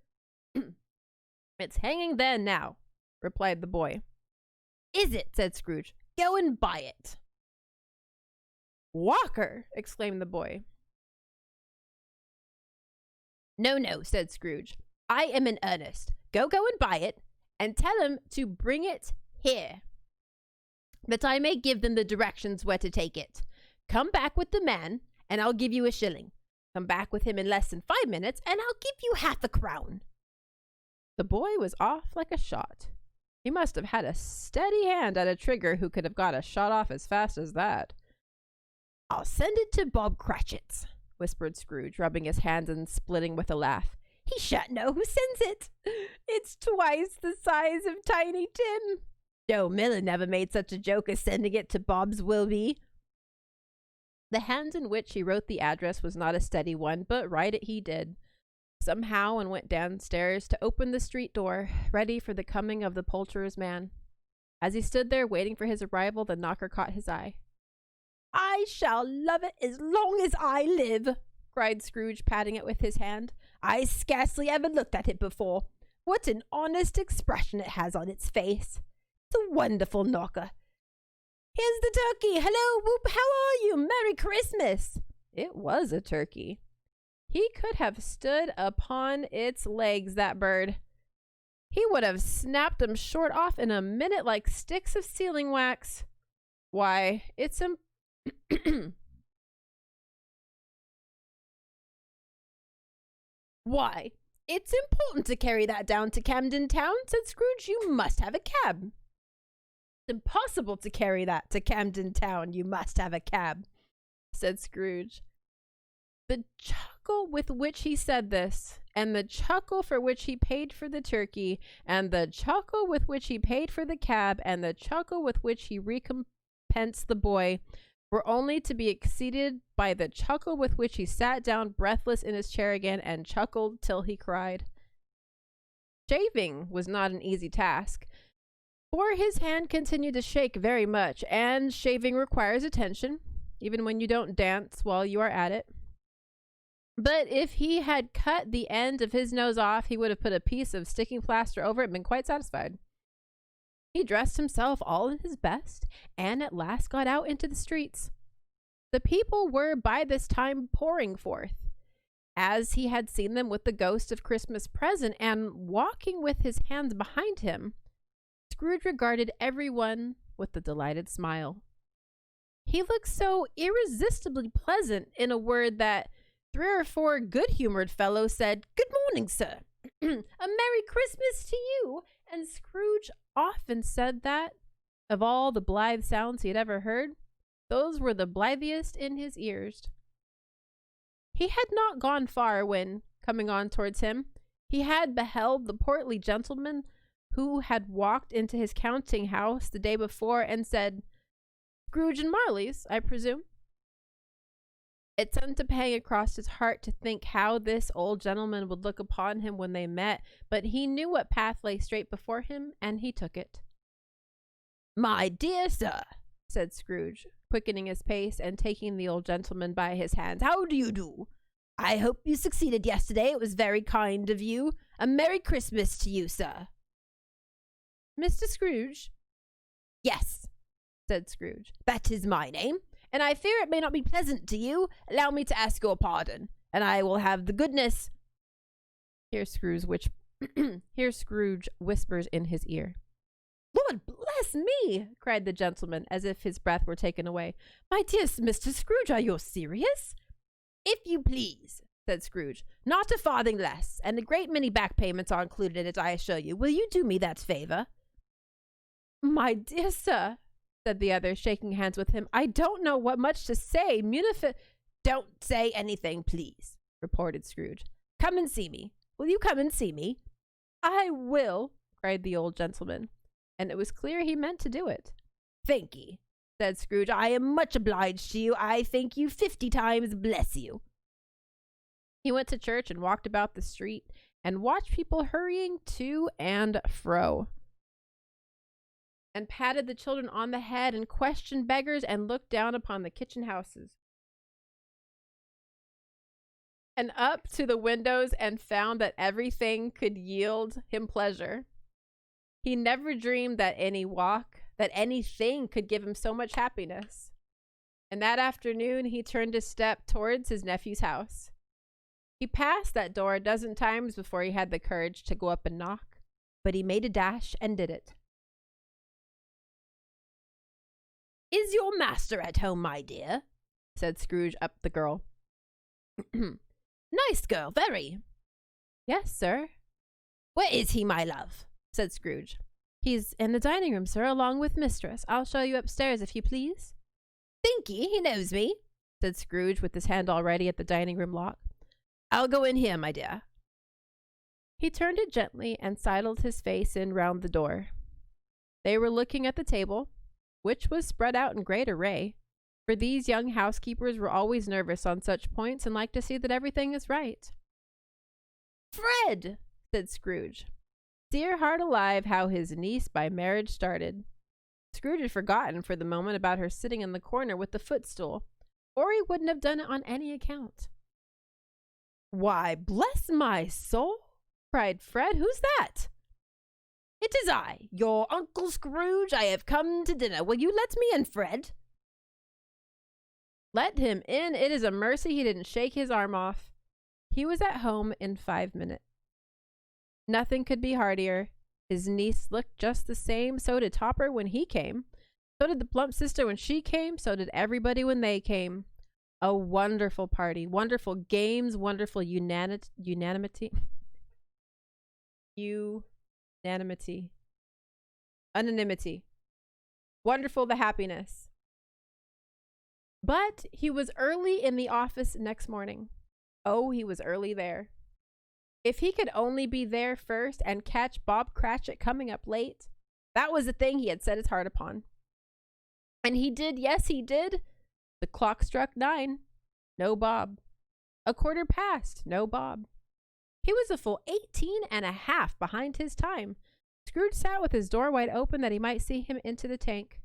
It's hanging there now, replied the boy. Is it? Said Scrooge. Go and buy it. Walker, exclaimed the boy. No, said Scrooge. I am in earnest. Go and buy it, and tell him to bring it here, that I may give them the directions where to take it. Come back with the man, and I'll give you a shilling. Come back with him in less than 5 minutes, and I'll give you half a crown. The boy was off like a shot. He must have had a steady hand at a trigger who could have got a shot off as fast as that. I'll send it to Bob Cratchit's, whispered Scrooge, rubbing his hands and splitting with a laugh. He shan't know who sends it. It's twice the size of Tiny Tim. Joe Miller never made such a joke as sending it to Bob's Wilby. The hand in which he wrote the address was not a steady one, but write it he did, somehow, and went downstairs to open the street door, ready for the coming of the poulterer's man. As he stood there waiting for his arrival, the knocker caught his eye. I shall love it as long as I live, cried Scrooge, patting it with his hand. I scarcely ever looked at it before. What an honest expression it has on its face. It's a wonderful knocker. Here's the turkey. Hello, whoop, how are you? Merry Christmas. It was a turkey. He could have stood upon its legs, that bird. He would have snapped them short off in a minute like sticks of sealing wax. Why, it's Why, it's important to carry that down to Camden Town, said Scrooge. You must have a cab. It's impossible to carry that to Camden Town. You must have a cab, said Scrooge. The chuckle with which he said this, and the chuckle for which he paid for the turkey, and the chuckle with which he paid for the cab, and the chuckle with which he recompensed the boy, were only to be exceeded by the chuckle with which he sat down breathless in his chair again and chuckled till he cried. Shaving was not an easy task, for his hand continued to shake very much, and shaving requires attention, even when you don't dance while you are at it. But if he had cut the end of his nose off, he would have put a piece of sticking plaster over it and been quite satisfied. He dressed himself all in his best, and at last got out into the streets. The people were by this time pouring forth, as he had seen them with the ghost of Christmas present, and walking with his hands behind him, Scrooge regarded everyone with a delighted smile. He looked so irresistibly pleasant, in a word, that 3 or 4 good-humored fellows said, "Good morning, sir. A Merry Christmas to you." And Scrooge often said that, of all the blithe sounds he had ever heard, those were the blithiest in his ears. He had not gone far when, coming on towards him, he had beheld the portly gentleman who had walked into his counting house the day before and said, "Scrooge and Marley's, I presume?" It sent a pang across his heart to think how this old gentleman would look upon him when they met, but he knew what path lay straight before him, and he took it. "My dear sir," said Scrooge, quickening his pace and taking the old gentleman by his hands, "how do you do? I hope you succeeded yesterday. It was very kind of you. A Merry Christmas to you, sir." "Mr. Scrooge?" "Yes," said Scrooge. "That is my name, and I fear it may not be pleasant to you. Allow me to ask your pardon, and I will have the goodness—" Here Scrooge whispers in his ear. "Lord bless me!" cried the gentleman, as if his breath were taken away. "My dear Mr. Scrooge, are you serious?" "If you please," said Scrooge. "Not a farthing less, and a great many back payments are included in it, I assure you. Will you do me that favor?" "My dear sir," said the other, shaking hands with him, "I don't know what much to say. "Don't say anything, please," retorted Scrooge. "Come and see me. Will you come and see me?" "I will," cried the old gentleman, and it was clear he meant to do it. "Thank ye," said Scrooge. "I am much obliged to you. I thank you 50 times, bless you." He went to church and walked about the street and watched people hurrying to and fro, and patted the children on the head and questioned beggars and looked down upon the kitchen houses and up to the windows and found that everything could yield him pleasure. He never dreamed that anything could give him so much happiness. And that afternoon he turned his step towards his nephew's house. He passed that door a dozen times before he had the courage to go up and knock, but he made a dash and did it. "Is your master at home, my dear?" said Scrooge up the girl. "Nice girl, very." "Yes, sir." "Where is he, my love?" said Scrooge. "He's in the dining room, sir, along with mistress. I'll show you upstairs, if you please." "Thank ye, he knows me," said Scrooge, with his hand already at the dining room lock. "I'll go in here, my dear." He turned it gently and sidled his face in round the door. They were looking at the table, which was spread out in great array, for these young housekeepers were always nervous on such points and like to see that everything is right. "Fred!" said Scrooge. Dear heart alive, how his niece by marriage started. Scrooge had forgotten for the moment about her sitting in the corner with the footstool, or he wouldn't have done it on any account. "Why, bless my soul!" cried Fred. "Who's that?" "It is I, your Uncle Scrooge. I have come to dinner. Will you let me in, Fred?" Let him in. It is a mercy he didn't shake his arm off. He was at home in 5 minutes. Nothing could be heartier. His niece looked just the same. So did Topper when he came. So did the plump sister when she came. So did everybody when they came. A wonderful party. Wonderful games. Wonderful unanimity. Anonymity. Wonderful the happiness. But he was early in the office next morning. Oh, he was early there. If he could only be there first and catch Bob Cratchit coming up late, that was the thing he had set his heart upon. And he did, yes, he did, The clock struck 9. No Bob. A quarter past. No Bob. He was a full 18 and a half behind his time. Scrooge sat with his door wide open that he might see him into the tank.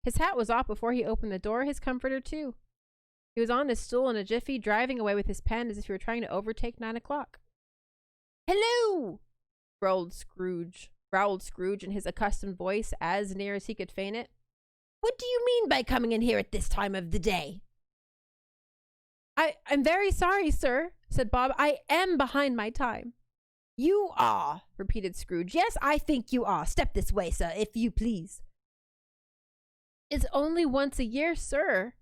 His hat was off before he opened the door, his comforter too. He was on his stool in a jiffy, driving away with his pen as if he were trying to overtake 9 o'clock. "Hello!" growled Scrooge in his accustomed voice, as near as he could feign it. "What do you mean by coming in here at this time of the day?" I'm very sorry, sir," said Bob. "I am behind my time." "You are," repeated Scrooge. "Yes, I think you are. Step this way, sir, if you please." "It's only once a year, sir,"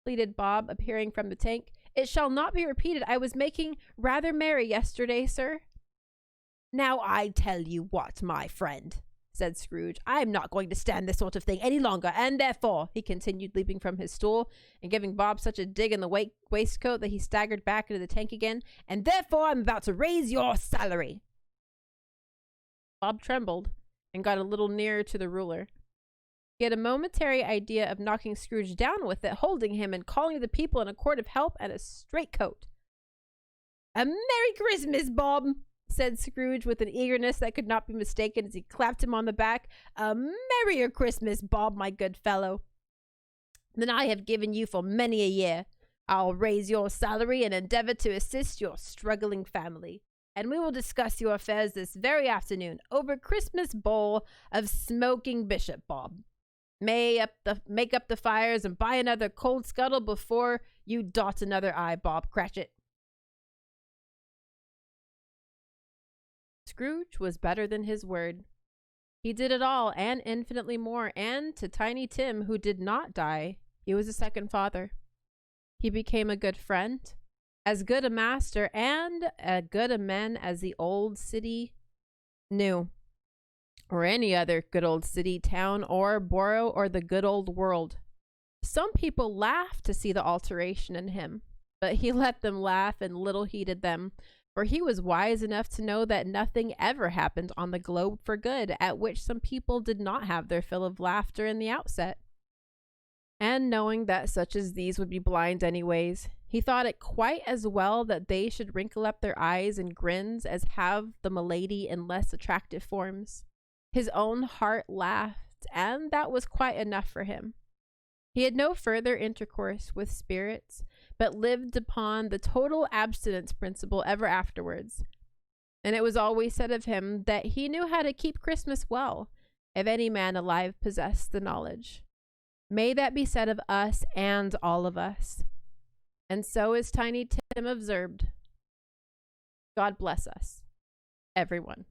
pleaded Bob, appearing from the tank. "It shall not be repeated. I was making rather merry yesterday, sir." "Now I tell you what, my friend," said Scrooge, "I'm not going to stand this sort of thing any longer, and therefore," he continued, leaping from his stool and giving Bob such a dig in the waistcoat that he staggered back into the tank again, "and therefore I'm about to raise your salary." Bob trembled and got a little nearer to the ruler. He had a momentary idea of knocking Scrooge down with it, holding him and calling to the people in a court of help and a straitcoat. "A Merry Christmas, Bob," said Scrooge with an eagerness that could not be mistaken as he clapped him on the back. "A merrier Christmas, Bob, my good fellow, than I have given you for many a year. I'll raise your salary and endeavor to assist your struggling family, and we will discuss your affairs this very afternoon over Christmas bowl of smoking bishop, Bob. Make up the fires and buy another cold scuttle before you dot another I, Bob Cratchit." Scrooge was better than his word. He did it all and infinitely more, and to Tiny Tim, who did not die, he was a second father. He became a good friend, as good a master, and as good a man as the old city knew, or any other good old city, town, or borough, or the good old world. Some people laughed to see the alteration in him, but he let them laugh and little heeded them, for he was wise enough to know that nothing ever happened on the globe for good, at which some people did not have their fill of laughter in the outset. And knowing that such as these would be blind anyways, he thought it quite as well that they should wrinkle up their eyes in grins as have the milady in less attractive forms. His own heart laughed, and that was quite enough for him. He had no further intercourse with spirits, but lived upon the total abstinence principle ever afterwards. And it was always said of him that he knew how to keep Christmas well, if any man alive possessed the knowledge. May that be said of us and all of us. And so is Tiny Tim observed. God bless us, everyone.